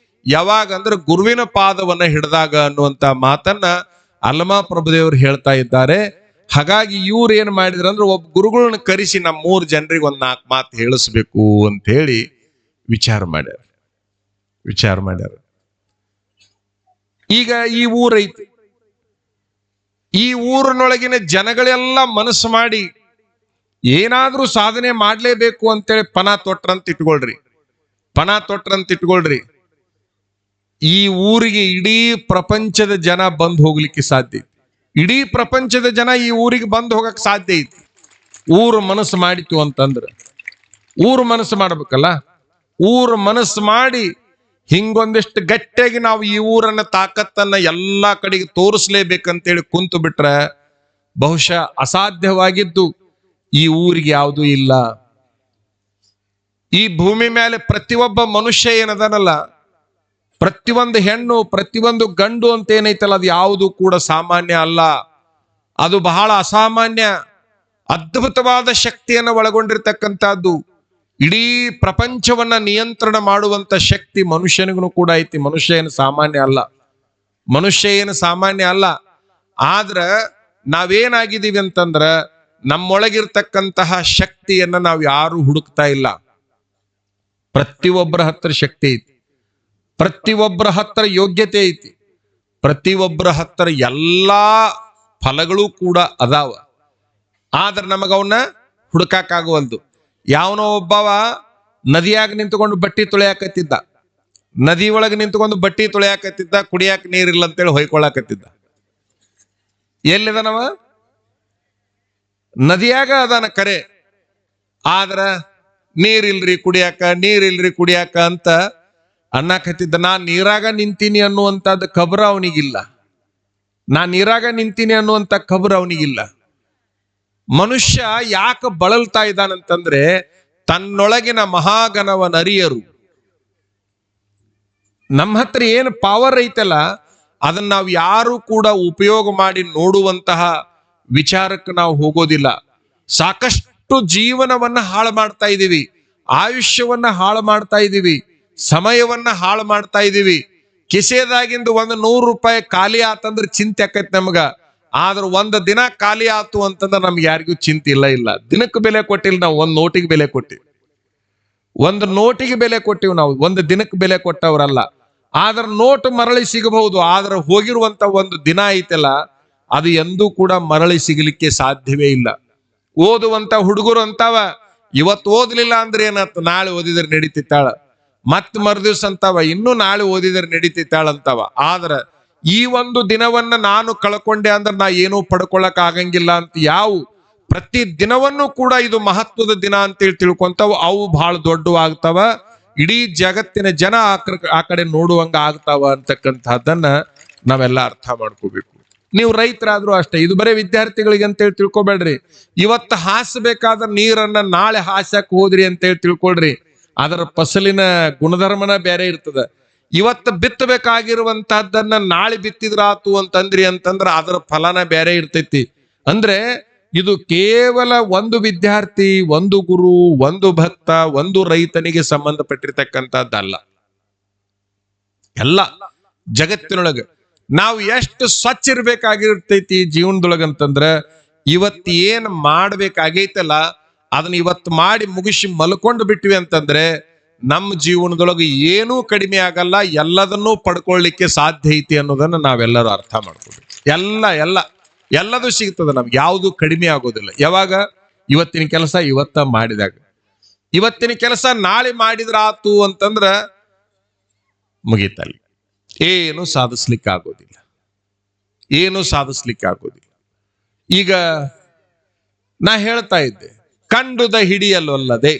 ಯಾವಾಗ ಅಂದ್ರೆ ಗುರುವಿನ ಪಾದವನ್ನ ಹಿಡಿದಾಗ ಅನ್ನುವಂತ ಮಾತನ್ನ ಅಲ್ಲಮಾ ಪ್ರಭುದೇವರು ಹೇಳ್ತಾ ಇದ್ದಾರೆ. ಹಾಗಾಗಿ ಇವ್ರು ಏನ್ ಮಾಡಿದ್ರು ಅಂದ್ರೆ, ಒಬ್ಬ ಗುರುಗಳನ್ನ ಕರೆಸಿ ನಮ್ಮ 3 ಜನರಿಗೆ 1-4 ಮಾತು ಹೇಳಿಸ್ಬೇಕು ಅಂತ ಹೇಳಿ ವಿಚಾರ ಮಾಡ್ಯಾರ. ಈಗ ಈ ಊರೈತಿ, ಈ ಊರಿನೊಳಗಿನ ಜನಗಳೆಲ್ಲ ಮನಸ್ಸು ಮಾಡಿ ಏನಾದ್ರೂ ಸಾಧನೆ ಮಾಡ್ಲೇಬೇಕು ಅಂತೇಳಿ ಪಣ ತೊಟ್ರಂತ ಇಟ್ಕೊಳ್ರಿ. ಈ ಊರಿಗೆ ಇಡೀ ಪ್ರಪಂಚದ ಜನ ಬಂದು ಹೋಗ್ಲಿಕ್ಕೆ ಸಾಧ್ಯ ಐತಿ. ಇಡೀ ಪ್ರಪಂಚದ ಜನ ಈ ಊರಿಗೆ ಬಂದು ಹೋಗಕ್ ಸಾಧ್ಯ ಐತಿ. ಊರು ಮನಸ್ಸು ಮಾಡಿತು ಅಂತಂದ್ರೆ, ಊರು ಮನಸ್ಸು ಮಾಡ್ಬೇಕಲ್ಲ. ಊರು ಮನಸ್ಸು ಮಾಡಿ ಹಿಂಗೊಂದಿಷ್ಟು ಗಟ್ಟಿಯಾಗಿ ನಾವು ಈ ಊರನ್ನ ತಾಕತ್ತನ್ನ ಎಲ್ಲಾ ಕಡೆಗೆ ತೋರಿಸ್ಲೇಬೇಕಂತೇಳಿ ಕುಂತು ಬಿಟ್ರೆ ಬಹುಶಃ ಅಸಾಧ್ಯವಾಗಿದ್ದು ಈ ಊರಿಗೆ ಯಾವುದೂ ಇಲ್ಲ. ಈ ಭೂಮಿ ಮೇಲೆ ಪ್ರತಿಯೊಬ್ಬ ಮನುಷ್ಯ ಏನದನಲ್ಲ, ಪ್ರತಿಯೊಂದು ಹೆಣ್ಣು, ಪ್ರತಿಯೊಂದು ಗಂಡು ಅಂತ ಏನೈತಲ್ಲ, ಅದು ಯಾವುದು ಕೂಡ ಸಾಮಾನ್ಯ ಅಲ್ಲ. ಅದು ಬಹಳ ಅಸಾಮಾನ್ಯ, ಅದ್ಭುತವಾದ ಶಕ್ತಿಯನ್ನು ಒಳಗೊಂಡಿರ್ತಕ್ಕಂಥದ್ದು. ಇಡೀ ಪ್ರಪಂಚವನ್ನ ನಿಯಂತ್ರಣ ಮಾಡುವಂತ ಶಕ್ತಿ ಮನುಷ್ಯನಿಗೂ ಕೂಡ ಐತಿ. ಮನುಷ್ಯ ಏನು ಸಾಮಾನ್ಯ ಅಲ್ಲ. ಆದ್ರ ನಾವೇನಾಗಿದ್ದೀವಿ ಅಂತಂದ್ರ, ನಮ್ಮೊಳಗಿರ್ತಕ್ಕಂತಹ ಶಕ್ತಿಯನ್ನ ನಾವು ಯಾರು ಹುಡುಕ್ತಾ ಇಲ್ಲ. ಪ್ರತಿಯೊಬ್ಬರ ಹತ್ರ ಶಕ್ತಿ ಐತಿ, ಪ್ರತಿಯೊಬ್ಬರ ಹತ್ರ ಯೋಗ್ಯತೆ ಐತಿ, ಪ್ರತಿಯೊಬ್ಬರ ಹತ್ರ ಎಲ್ಲಾ ಫಲಗಳು ಕೂಡ ಅದಾವ. ಆದ್ರೆ ನಮಗವನ್ನ ಹುಡುಕಾಕಾಗುವಲ್ದು. ಯಾವನೋ ಒಬ್ಬವ ನದಿಯಾಗ ನಿಂತ್ಕೊಂಡು ಬಟ್ಟಿ ತೊಳೆಯಾಕತ್ತಿದ್ದ, ನದಿ ಒಳಗೆ ನಿಂತ್ಕೊಂಡು ಬಟ್ಟಿ ತೊಳೆಯಾಕತ್ತಿದ್ದ, ಕುಡಿಯಾಕ ನೀರಿಲ್ಲ ಅಂತೇಳಿ ಹೊಯ್ಕೊಳಕತ್ತಿದ್ದ. ಎಲ್ಲಿದನವ? ನದಿಯಾಗ ಅದಾನ ಕರೆ, ಆದ್ರ ನೀರಿಲ್ರಿ ಕುಡಿಯಾಕ ಅಂತ ಅನ್ನಕತ್ತಿದ್ದ. ನಾ ನೀರಾಗ ನಿಂತೀನಿ ಅನ್ನುವಂಥದ್ದು ಖಬರ ಅವನಿಗಿಲ್ಲ. ನಾ ನೀರಾಗ ನಿಂತೀನಿ ಅನ್ನುವಂಥ ಖಬರ್ ಅವನಿಗಿಲ್ಲ. ಮನುಷ್ಯ ಯಾಕೆ ಬಳಲ್ತಾ ಇದ್ದಾನಂತಂದ್ರೆ ತನ್ನೊಳಗಿನ ಮಹಾಗಣವನರಿಯರು. ನಮ್ಮ ಹತ್ರ ಏನು ಪವರ್ ಐತಲ್ಲ ಅದನ್ನ ನಾವು ಯಾರು ಕೂಡ ಉಪಯೋಗ ಮಾಡಿ ನೋಡುವಂತಹ ವಿಚಾರಕ್ಕೆ ನಾವು ಹೋಗೋದಿಲ್ಲ. ಸಾಕಷ್ಟು ಜೀವನವನ್ನ ಹಾಳು ಮಾಡ್ತಾ ಇದ್ದೀವಿ, ಆಯುಷ್ಯವನ್ನ ಹಾಳು ಮಾಡ್ತಾ ಇದ್ದೀವಿ, ಸಮಯವನ್ನ ಹಾಳು ಮಾಡ್ತಾ ಇದ್ದೀವಿ. ಕಿಸೆದಾಗಿಂದ ₹100 ಖಾಲಿ ಆತಂದ್ರೆ ಚಿಂತೆ ಆಕೈತಿ ನಮ್ಗ. ಆದ್ರೆ ಒಂದು ದಿನ ಖಾಲಿ ಆತು ಅಂತಂದ್ರೆ ನಮ್ಗೆ ಯಾರಿಗೂ ಚಿಂತೆ ಇಲ್ಲ. ದಿನಕ್ಕೆ ಬೆಲೆ ಕೊಟ್ಟಿಲ್ಲ ನಾವು, ಒಂದು ನೋಟಿಗೆ ಬೆಲೆ ಕೊಟ್ಟಿವಿ. ಒಂದು ನೋಟಿಗೆ ಬೆಲೆ ಕೊಟ್ಟಿವಿ ನಾವು, ಒಂದು ದಿನಕ್ಕೆ ಬೆಲೆ ಕೊಟ್ಟವ್ರಲ್ಲ. ಆದ್ರೆ ನೋಟ್ ಮರಳಿ ಸಿಗಬಹುದು, ಆದ್ರೆ ಹೋಗಿರುವಂತ ಒಂದು ದಿನ ಐತಲ್ಲ ಅದು ಎಂದೂ ಕೂಡ ಮರಳಿ ಸಿಗಲಿಕ್ಕೆ ಸಾಧ್ಯವೇ ಇಲ್ಲ. ಓದುವಂತ ಹುಡುಗರು ಅಂತಾವ, ಇವತ್ತು ಓದ್ಲಿಲ್ಲ ಅಂದ್ರೆ ಏನತ್ತ, ನಾಳೆ ಓದಿದ್ರೆ ನಡೀತಿತ್ತಾಳ. ಮತ್ ಮರುದಿವ್ಸ ಅಂತಾವ, ಇನ್ನೂ ನಾಳೆ ಓದಿದ್ರೆ ನಡೀತಿತ್ತಾಳ ಅಂತಾವ. ಆದ್ರೆ ಈ ಒಂದು ದಿನವನ್ನ ನಾನು ಕಳ್ಕೊಂಡೆ ಅಂದ್ರೆ ನಾ ಏನೂ ಪಡ್ಕೊಳಕ್ ಆಗಂಗಿಲ್ಲ ಅಂತ ಯಾವ ಪ್ರತಿ ದಿನವನ್ನು ಕೂಡ ಇದು ಮಹತ್ವದ ದಿನ ಅಂತೇಳಿ ತಿಳ್ಕೊಂತಾವ. ಅವು ಬಹಳ ದೊಡ್ಡವು ಆಗ್ತಾವ, ಇಡೀ ಜಗತ್ತಿನ ಜನ ಆ ಕಡೆ ನೋಡುವಂಗ ಆಗ್ತಾವ ಅಂತಕ್ಕಂಥದ್ದನ್ನ ನಾವೆಲ್ಲ ಅರ್ಥ ಮಾಡ್ಕೋಬೇಕು. ನೀವು ರೈತರಾದ್ರೂ ಅಷ್ಟೇ, ಇದು ಬರೀ ವಿದ್ಯಾರ್ಥಿಗಳಿಗೆ ಅಂತೇಳಿ ತಿಳ್ಕೊಬೇಡ್ರಿ. ಇವತ್ತು ಹಾಸಬೇಕಾದ ನೀರನ್ನ ನಾಳೆ ಹಾಸಕ್ ಹೋದ್ರಿ ಅಂತೇಳಿ ತಿಳ್ಕೊಳ್ರಿ, ಅದರ ಫಸಲಿನ ಗುಣಧರ್ಮನ ಬೇರೆ ಇರ್ತದ. ಇವತ್ತು ಬಿತ್ತಬೇಕಾಗಿರುವಂತಹದ್ದನ್ನ ನಾಳೆ ಬಿತ್ತಿದ್ರಾತು ಅಂತಂದ್ರಿ ಅಂತಂದ್ರ ಅದರ ಫಲನ ಬೇರೆ ಇರ್ತೈತಿ. ಅಂದ್ರೆ ಇದು ಕೇವಲ ಒಂದು ವಿದ್ಯಾರ್ಥಿ, ಒಂದು ಗುರು, ಒಂದು ಭಕ್ತ, ಒಂದು ರೈತನಿಗೆ ಸಂಬಂಧಪಟ್ಟಿರ್ತಕ್ಕಂಥದ್ದಲ್ಲ. ಎಲ್ಲ ಜಗತ್ತಿನೊಳಗೆ ನಾವು ಎಷ್ಟು ಸ್ವಚ್ಛ ಇರ್ಬೇಕಾಗಿರ್ತೈತಿ ಜೀವನದೊಳಗಂತಂದ್ರ ಇವತ್ತು ಏನ್ ಮಾಡ್ಬೇಕಾಗೈತಲ್ಲ ಅದನ್ನ ಇವತ್ತು ಮಾಡಿ ಮುಗಿಸಿ ಮಲ್ಕೊಂಡು ಬಿಟ್ವಿ ಅಂತಂದ್ರೆ ನಮ್ಮ ಜೀವನದೊಳಗೆ ಏನೂ ಕಡಿಮೆ ಆಗಲ್ಲ, ಎಲ್ಲದನ್ನೂ ಪಡ್ಕೊಳ್ಳಿಕ್ಕೆ ಸಾಧ್ಯ ಐತಿ ಅನ್ನೋದನ್ನ ನಾವೆಲ್ಲರೂ ಅರ್ಥ ಮಾಡ್ಕೋಬೇಕು. ಎಲ್ಲದೂ ಸಿಗ್ತದೆ ನಮ್ಗೆ, ಯಾವುದು ಕಡಿಮೆ ಆಗೋದಿಲ್ಲ. ಯಾವಾಗ? ಇವತ್ತಿನ ಕೆಲಸ ಇವತ್ತ ಮಾಡಿದಾಗ. ಇವತ್ತಿನ ಕೆಲಸ ನಾಳೆ ಮಾಡಿದ್ರ ಆತು ಅಂತಂದ್ರ ಮುಗೀತಲ್ಲಿ, ಏನು ಸಾಧಿಸ್ಲಿಕ್ಕೆ ಆಗೋದಿಲ್ಲ. ಈಗ ನಾ ಹೇಳ್ತಾ ಇದ್ದೆ, ಕಂಡುದ ಹಿಡಿಯಲೊಲ್ಲದೆ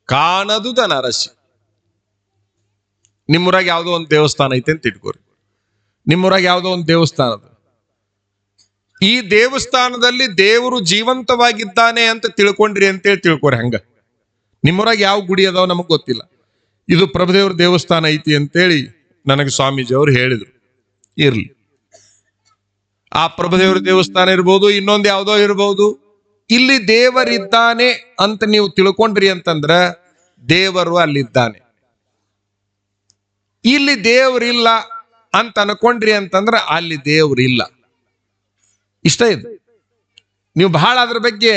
ಕಾಣದುದ ನರಸಿ. ನಿಮ್ಮೂರಾಗ ಯಾವುದೋ ಒಂದು ದೇವಸ್ಥಾನ ಐತೆ ಅಂತ ಇಟ್ಕೋರಿ. ನಿಮ್ಮೂರಾಗ ಯಾವುದೋ ಒಂದು ದೇವಸ್ಥಾನ ಅದ. ಈ ದೇವಸ್ಥಾನದಲ್ಲಿ ದೇವರು ಜೀವಂತವಾಗಿದ್ದಾನೆ ಅಂತ ತಿಳ್ಕೊಂಡ್ರಿ ಅಂತೇಳಿ ತಿಳ್ಕೊರಿ. ಹಂಗ ನಿಮ್ಮೂರಾಗ ಯಾವ ಗುಡಿ ಅದಾವ ನಮಗ್ ಗೊತ್ತಿಲ್ಲ. ಇದು ಪ್ರಭುದೇವ್ರ ದೇವಸ್ಥಾನ ಐತಿ ಅಂತೇಳಿ ನನಗೆ ಸ್ವಾಮೀಜಿ ಅವರು ಹೇಳಿದ್ರು. ಇರ್ಲಿ, ಆ ಪ್ರಭುದೇವ್ರ ದೇವಸ್ಥಾನ ಇರ್ಬೋದು, ಇನ್ನೊಂದು ಯಾವುದೋ ಇರ್ಬೋದು. ಇಲ್ಲಿ ದೇವರಿದ್ದಾನೆ ಅಂತ ನೀವು ತಿಳ್ಕೊಂಡ್ರಿ ಅಂತಂದ್ರ ದೇವರು ಅಲ್ಲಿದ್ದಾನೆ. ಇಲ್ಲಿ ದೇವರಿಲ್ಲ ಅಂತ ಅನ್ಕೊಂಡ್ರಿ ಅಂತಂದ್ರ ಅಲ್ಲಿ ದೇವ್ರಿಲ್ಲ. ಇಷ್ಟ ಇದೆ. ನೀವು ಬಹಳ ಅದ್ರ ಬಗ್ಗೆ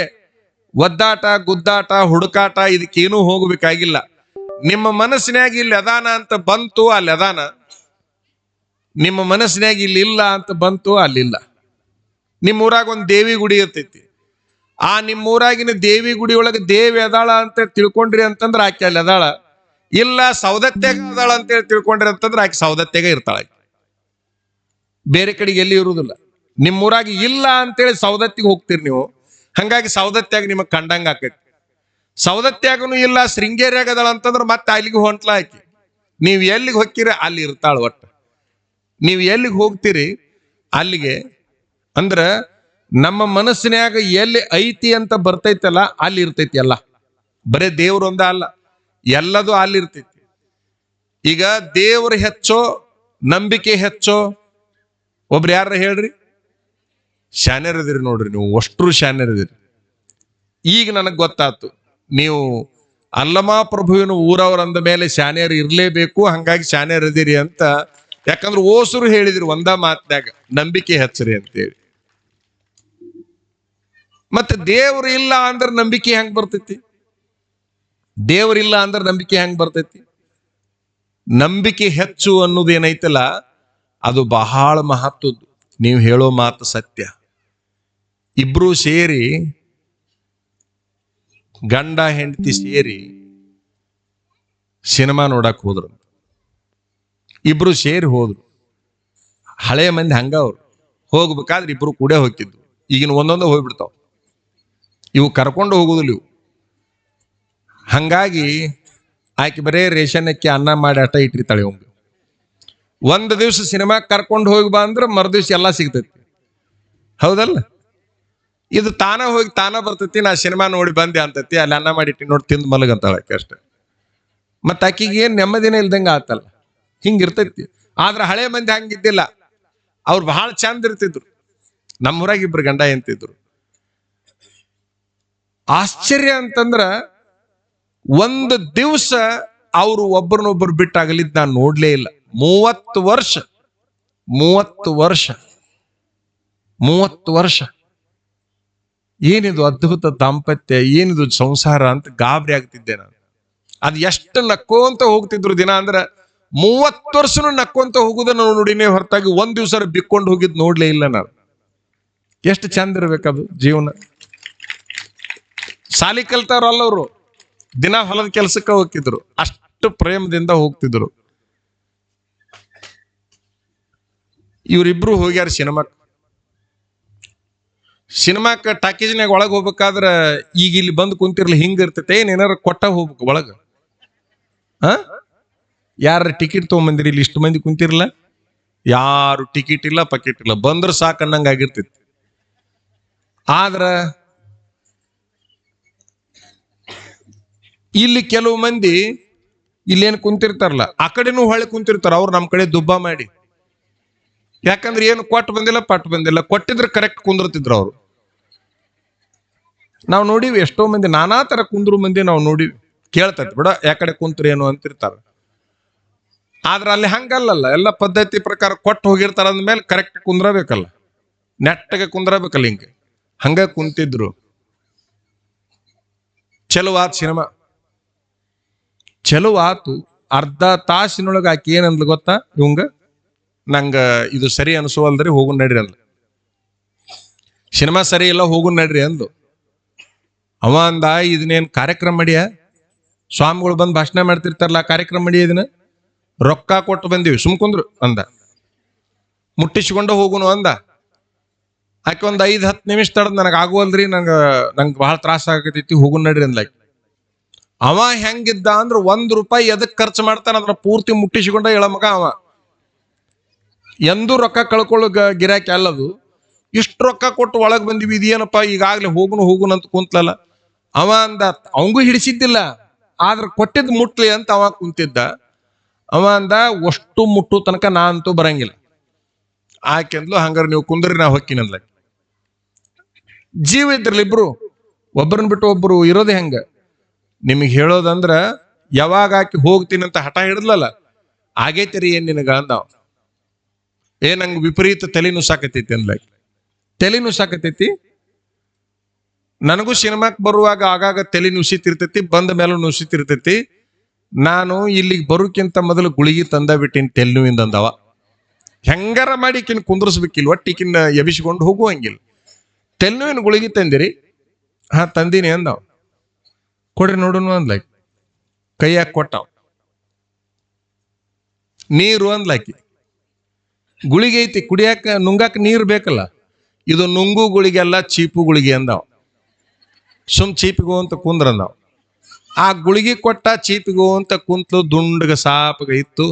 ಒದ್ದಾಟ, ಗುದ್ದಾಟ, ಹುಡುಕಾಟ ಇದಕ್ಕೇನೂ ಹೋಗ್ಬೇಕಾಗಿಲ್ಲ. ನಿಮ್ಮ ಮನಸ್ಸಿನಾಗ ಇಲ್ಲಿ ಅದಾನ ಅಂತ ಬಂತು, ಅಲ್ಲಿ ಅದಾನ. ನಿಮ್ಮ ಮನಸ್ಸಿನಾಗ ಇಲ್ಲಿ ಇಲ್ಲ ಅಂತ ಬಂತು, ಅಲ್ಲಿಲ್ಲ. ನಿಮ್ಮ ಊರಾಗ ಒಂದು ದೇವಿ ಗುಡಿ ಇರ್ತೈತಿ. ಆ ನಿಮ್ಮ ಊರಾಗಿನ ದೇವಿ ಗುಡಿ ಒಳಗೆ ದೇವಿ ಅದಾಳ ಅಂತ ತಿಳ್ಕೊಂಡ್ರಿ ಅಂತಂದ್ರ ಆಕೆ ಅಲ್ಲಿ ಅದಾಳ. ಇಲ್ಲ ಸೌದತ್ಯಾಗ ಅದಾಳ ಅಂತೇಳಿ ತಿಳ್ಕೊಂಡ್ರಿ ಅಂತಂದ್ರ ಆಕೆ ಸೌದತ್ಯಾಗ ಇರ್ತಾಳ. ಬೇರೆ ಕಡೆಗೆ ಎಲ್ಲಿ ಇರುವುದಿಲ್ಲ. ನಿಮ್ಮೂರಾಗ ಇಲ್ಲ ಅಂತೇಳಿ ಸೌದತ್ತಿಗೆ ಹೋಗ್ತೀರಿ ನೀವು, ಹಂಗಾಗಿ ಸೌದತ್ಯಾಗ ನಿಮಗ್ ಕಂಡಂಗ ಆಕೈತಿ. ಸೌದತ್ಯಾಗನು ಇಲ್ಲ, ಶೃಂಗೇರಿಯಾಗ ಅದಾಳ ಅಂತಂದ್ರ ಮತ್ತೆ ಅಲ್ಲಿಗೆ ಹೊಂಟ್ಲ ಆಕಿ. ನೀವ್ ಎಲ್ಲಿಗೆ ಹೋಗ್ತೀರಿ ಅಲ್ಲಿ ಇರ್ತಾಳ. ಒಟ್ಟು ನೀವು ಎಲ್ಲಿಗೆ ಹೋಗ್ತೀರಿ ಅಲ್ಲಿಗೆ. ಅಂದ್ರ ನಮ್ಮ ಮನಸ್ಸಿನ್ಯಾಗ ಎಲ್ಲಿ ಐತಿ ಅಂತ ಬರ್ತೈತಲ್ಲ ಅಲ್ಲಿ ಇರ್ತೈತಿ ಎಲ್ಲ. ಬರೇ ದೇವ್ರು ಒಂದ ಅಲ್ಲ, ಎಲ್ಲದೂ ಅಲ್ಲಿ ಇರ್ತೈತಿ. ಈಗ ದೇವ್ರ ಹೆಚ್ಚೋ ನಂಬಿಕೆ ಹೆಚ್ಚೋ? ಒಬ್ರು ಯಾರ ಹೇಳ್ರಿ? ಶಾನ್ಯರದಿರಿ ನೋಡ್ರಿ, ನೀವು ಅಷ್ಟ್ರು ಶಾನ್ಯರದಿರಿ. ಈಗ ನನಗ್ ಗೊತ್ತಾತು, ನೀವು ಅಲ್ಲಮಾ ಪ್ರಭುವಿನ ಊರವ್ರಂದ ಮೇಲೆ ಶಾನ್ಯರು ಇರ್ಲೇಬೇಕು, ಹಂಗಾಗಿ ಶಾನ್ಯರದಿರಿ ಅಂತ. ಯಾಕಂದ್ರೆ ಓಸರು ಹೇಳಿದ್ರು ಒಂದ ಮಾತ್ನಾಗ, ನಂಬಿಕೆ ಹೆಚ್ಚರಿ ಅಂತೇಳಿ. ಮತ್ತೆ ದೇವ್ರು ಇಲ್ಲ ಅಂದ್ರೆ ನಂಬಿಕೆ ಹೆಂಗ್ ಬರ್ತೈತಿ? ದೇವ್ರಿಲ್ಲ ಅಂದ್ರೆ ನಂಬಿಕೆ ಹೆಂಗ್ ಬರ್ತೈತಿ? ನಂಬಿಕೆ ಹೆಚ್ಚು ಅನ್ನೋದು ಏನೈತಲ್ಲ ಅದು ಬಹಳ ಮಹತ್ವದ್ದು. ನೀವು ಹೇಳೋ ಮಾತು ಸತ್ಯ. ಇಬ್ರು ಸೇರಿ, ಗಂಡ ಹೆಂಡತಿ ಸೇರಿ ಸಿನಿಮಾ ನೋಡಕ್ ಹೋದ್ರು. ಇಬ್ರು ಸೇರಿ ಹೋದ್ರು. ಹಳೆಯ ಮಂದಿ ಹಂಗ ಅವ್ರು ಹೋಗ್ಬೇಕಾದ್ರೆ ಇಬ್ರು ಕೂಡ ಹೋಗ್ತಿದ್ರು. ಈಗಿನ ಒಂದೊಂದು ಹೋಗ್ಬಿಡ್ತಾವ, ಇವು ಕರ್ಕೊಂಡು ಹೋಗುದಿಲ್ಲ ಇವು. ಹಂಗಾಗಿ ಆಕೆ ಬರೇ ರೇಷನ್ ಅಕ್ಕಿ ಅನ್ನ ಮಾಡಿ ಆಟ ಇಟ್ಟಿರ್ತಾಳೆ ಅವಂಗ. ಒಂದು ದಿವ್ಸ ಸಿನಿಮಾ ಕರ್ಕೊಂಡು ಹೋಗಿ ಬಾ ಅಂದ್ರೆ ಮರುದಿವ್ಸ ಎಲ್ಲ ಸಿಗ್ತೈತಿ. ಹೌದಲ್ಲ? ಇದು ತಾನ ಹೋಗಿ ತಾನ ಬರ್ತೈತಿ, ನಾ ಸಿನಿಮಾ ನೋಡಿ ಬಂದೆ ಅಂತೈತಿ, ಅಲ್ಲಿ ಅನ್ನ ಮಾಡಿಟ್ಟಿ ನೋಡಿ ತಿಂದು ಮಲಗಂತಾಳ ಆಕೆ ಅಷ್ಟೆ. ಮತ್ತ ಆಕಿಗೆ ಏನ್ ನೆಮ್ಮದಿನ ಇಲ್ದಂಗ ಆತಲ್ಲ, ಹಿಂಗಿರ್ತೈತಿ. ಆದ್ರ ಹಳೆ ಮಂದಿ ಹಂಗಿದ್ದಿಲ್ಲ, ಅವ್ರು ಬಹಳ ಚಂದ ಇರ್ತಿದ್ರು. ನಮ್ಮೂರಾಗ ಇಬ್ರು ಗಂಡ ಎಂತಿದ್ರು. ಆಶ್ಚರ್ಯ ಅಂತಂದ್ರ ಒಂದು ದಿವ್ಸ ಅವರು ಒಬ್ಬರನ್ನೊಬ್ಬರು ಬಿಟ್ಟಾಗಲಿದ್ ನಾನು ನೋಡ್ಲೇ ಇಲ್ಲ. 30 ವರ್ಷ ಏನಿದು ಅದ್ಭುತ ದಾಂಪತ್ಯ, ಏನಿದು ಸಂಸಾರ ಅಂತ ಗಾಬರಿ ಆಗ್ತಿದ್ದೆ ನಾನು. ಅದ್ ಎಷ್ಟು ನಕ್ಕೋಂತ ಹೋಗ್ತಿದ್ರು ದಿನ ಅಂದ್ರ 30 ವರ್ಷನು ನಕ್ಕೊಂತ ಹೋಗುದನ್ನ ನೋಡಿನೇ ಹೊರತಾಗಿ ಒಂದ್ ದಿವ್ಸ ಬಿಕ್ಕೊಂಡು ಹೋಗಿದ್ ನೋಡ್ಲೇ ಇಲ್ಲ ನಾನು. ಎಷ್ಟು ಚಂದ ಇರ್ಬೇಕದು ಜೀವನ. ಸಾಲಿ ಕಲ್ತಾವ್ರಲ್ಲ ಅವರು, ದಿನ ಹೊಲದ ಕೆಲ್ಸಕ್ಕೆ ಹೋಗ್ತಿದ್ರು, ಅಷ್ಟು ಪ್ರೇಮದಿಂದ ಹೋಗ್ತಿದ್ರು. ಇವರಿಬ್ರು ಹೋಗ್ಯಾರ ಸಿನಿಮಾಕ್ ಟಾಕೀಸ್ನಾಗ ಒಳಗ್ ಹೋಗ್ಬೇಕಾದ್ರ ಈಗ ಇಲ್ಲಿ ಬಂದು ಕುಂತಿರ್ಲಿ ಹಿಂಗ ಇರ್ತೈತೆ, ಏನಾರ ಕೊಟ್ಟ ಹೋಗ್ಬೇಕು ಒಳಗ. ಯಾರ ಟಿಕೆಟ್ ತಗೊಂಬಂದಿರಿ? ಇಲ್ಲಿ ಇಷ್ಟು ಮಂದಿ ಕುಂತಿರ್ಲ, ಯಾರು ಟಿಕೆಟ್ ಇಲ್ಲ ಪಕೆಟ್ ಇಲ್ಲ, ಬಂದ್ರ ಸಾಕನ್ನಂಗ ಆಗಿರ್ತೈತಿ. ಆದ್ರ ಇಲ್ಲಿ ಕೆಲವು ಮಂದಿ ಇಲ್ಲೇನ್ ಕುಂತಿರ್ತಾರಲ್ಲ, ಆ ಕಡೆನೂ ಹೊಳೆ ಕುಂತಿರ್ತಾರ, ಅವ್ರು ನಮ್ ಕಡೆ ದುಬ್ಬ ಮಾಡಿ. ಯಾಕಂದ್ರೆ ಏನು ಕೊಟ್ಟು ಬಂದಿಲ್ಲ, ಪಟ್ಟು ಬಂದಿಲ್ಲ. ಕೊಟ್ಟಿದ್ರೆ ಕರೆಕ್ಟ್ ಕುಂದಿರ್ತಿದ್ರು ಅವ್ರು. ನಾವು ನೋಡಿವಿ ಎಷ್ಟೋ ಮಂದಿ, ನಾನಾ ತರ ಕುಂದ್ರು ಮಂದಿ ನಾವು ನೋಡಿವಿ. ಕೇಳ್ತೈತಿ ಬಿಡ ಯಾಕಡೆ ಕುಂತ್ರಿ ಏನು ಅಂತಿರ್ತಾರ. ಆದ್ರ ಅಲ್ಲಿ ಹಂಗಲ್ಲಲ್ಲ, ಎಲ್ಲ ಪದ್ಧತಿ ಪ್ರಕಾರ ಕೊಟ್ಟು ಹೋಗಿರ್ತಾರ ಅಂದ್ಮೇಲೆ ಕರೆಕ್ಟ್ ಕುಂದ್ರಬೇಕಲ್ಲ, ನೆಟ್ಟಗೆ ಕುಂದ್ರಬೇಕಲ್ಲ. ಹಿಂಗೆ ಹಂಗ ಕುಂತಿದ್ರು. ಚಲೋ ಆತ್ ಸಿನಿಮಾ, ಚಲೋ ಆತು. ಅರ್ಧ ತಾಸಿನೊಳಗೆ ಆಕೆ ಏನಂದ್ಲು ಗೊತ್ತಾ? ಇವಂಗ ನಂಗ ಇದು ಸರಿ ಅನ್ಸುವಲ್ದ್ರಿ, ಹೋಗು ನಡ್ರಿ ಅಂದ್ಲು. ಸಿನಿಮಾ ಸರಿ ಇಲ್ಲ, ಹೋಗು ನಡ್ರಿ ಅಂದ್ಲು. ಅವ ಅಂದ, ಇದನ್ನೇನ್ ಕಾರ್ಯಕ್ರಮ ಮಾಡಿಯ? ಸ್ವಾಮಿಗಳು ಬಂದು ಭಾಷಣ ಮಾಡ್ತಿರ್ತಾರಲ್ಲ, ಕಾರ್ಯಕ್ರಮ ಮಾಡಿ, ಇದನ್ನ ರೊಕ್ಕ ಕೊಟ್ಟು ಬಂದಿವಿ, ಸುಮ್ಕುಂದ್ರು ಅಂದ. ಮುಟ್ಟಿಸ್ಕೊಂಡು ಹೋಗುನು ಅಂದ. ಆಕೆ ಒಂದ್ 5-10 ನಿಮಿಷ ತಡದ್, ನನಗೆ ಆಗುವಲ್ರಿ, ನಂಗೆ ಬಹಳ ತ್ರಾಸ ಆಗತೈತಿ, ಹೋಗು ನಡ್ರಿ ಅಂದ್ಲಾಕಿ. ಅವ ಹೆಂಗಿದ್ದ ಅಂದ್ರ ₹1 ಎದಕ್ ಖರ್ಚು ಮಾಡ್ತಾನ ಅದ್ರ ಪೂರ್ತಿ ಮುಟ್ಟಿಸಿಕೊಂಡ ಹೇಳಮಗ ಅವ. ಎಂದೂ ರೊಕ್ಕ ಕಳ್ಕೊಳ್ಳೋ ಗಿರಾಕಿ ಅಲ್ಲದು. ಇಷ್ಟು ರೊಕ್ಕ ಕೊಟ್ಟು ಒಳಗ್ ಬಂದಿವಿ, ಇದೇನಪ್ಪ ಈಗಾಗ್ಲೇ ಹೋಗುನು ಅಂತ ಕುಂತ್ಲಲ್ಲ. ಅವ ಅಂದ, ಅವಂಗೂ ಹಿಡಿಸಿದ್ದಿಲ್ಲ, ಆದ್ರ ಕೊಟ್ಟಿದ್ ಮುಟ್ಲಿ ಅಂತ ಅವ ಕುಂತಿದ್ದ. ಅವ ಅಂದ, ಅಷ್ಟು ಮುಟ್ಟು ತನಕ ನಾ ಅಂತೂ ಬರಂಗಿಲ್ಲ. ಆಕೆಂದ್ಲು, ಹಂಗಾರ ನೀವು ಕುಂದ್ರಿ, ನಾ ಹೊಕ್ಕಿನ ಅಂದ್ಲಾಕಿ. ಜೀವ ಇದ್ರಲ್ಲ ಇಬ್ರು, ಒಬ್ಬರನ್ನ ಬಿಟ್ಟು ಒಬ್ರು ಇರೋದೇ ಹೆಂಗ. ನಿಮಗ್ ಹೇಳೋದಂದ್ರ, ಯಾವಾಗ ಆಕಿ ಹೋಗ್ತೀನಿ ಅಂತ ಹಠ ಹಿಡಿದ್ಲಲ್ಲ, ಆಗೈತರಿ ಏನ್ ನಿನಗ ಅಂದಾವ. ನಂಗೆ ವಿಪರೀತ ತಲೆ ನುಸಾಕತೈತಿ ಅಂದ್ಲಾಕಿ. ತಲೆ ನುಸಾಕತೈತಿ? ನನಗೂ ಸಿನಿಮಾಕ್ ಬರುವಾಗ ಆಗಾಗ ತಲೆ ನುಸಿತಿರ್ತೈತಿ, ಬಂದ ಮೇಲೂ ನುಸಿತಿರ್ತೈತಿ. ನಾನು ಇಲ್ಲಿಗೆ ಬರೋಕ್ಕಿಂತ ಮೊದಲು ಗುಳಿಗೆ ತಂದ ಬಿಟ್ಟಿನಿ ತೆಲ್ನುವಿಂದ ಅಂದವ. ಹೆಂಗಾರ ಮಾಡಿ ಈಕಿನ ಕುಂದ್ರಸ್ಬೇಕಿಲ್ಲ, ಒಟ್ಟು ಈಕಿನ ಎಬಿಸಿಕೊಂಡು ಹೋಗುವಂಗಿಲ್ಲ. ತೆಲ್ನುವಿನ ಗುಳಿಗೆ ತಂದಿರಿ? ಹಾ ತಂದಿನಿ ಅಂದವ. ಕೊಡ್ರಿ ನೋಡುನು ಅಂದ್ಲಾಕಿ. ಕೈಯಾಗ ಕೊಟ್ಟವ. ನೀರು ಅಂದ್ಲಾಕಿ. ಗುಳಿಗೆ ಐತಿ, ಕುಡಿಯಾಕ ನುಂಗಾಕ ನೀರು ಬೇಕಲ್ಲ. ಇದು ನುಂಗು ಗುಳಿಗೆಲ್ಲ, ಚೀಪು ಗುಳಿಗೆ ಅಂದವ. ಚೀಪಿಗೋ ಅಂತ ಕುಂದ್ರ ಅಂದವ. ಆ ಗುಳಿಗೆ ಕೊಟ್ಟ, ಚೀಪಿಗೋ ಅಂತ ಕುಂತ್ಲು, ದುಂಡಗ ಸಾಪಗ ಇತ್ತು.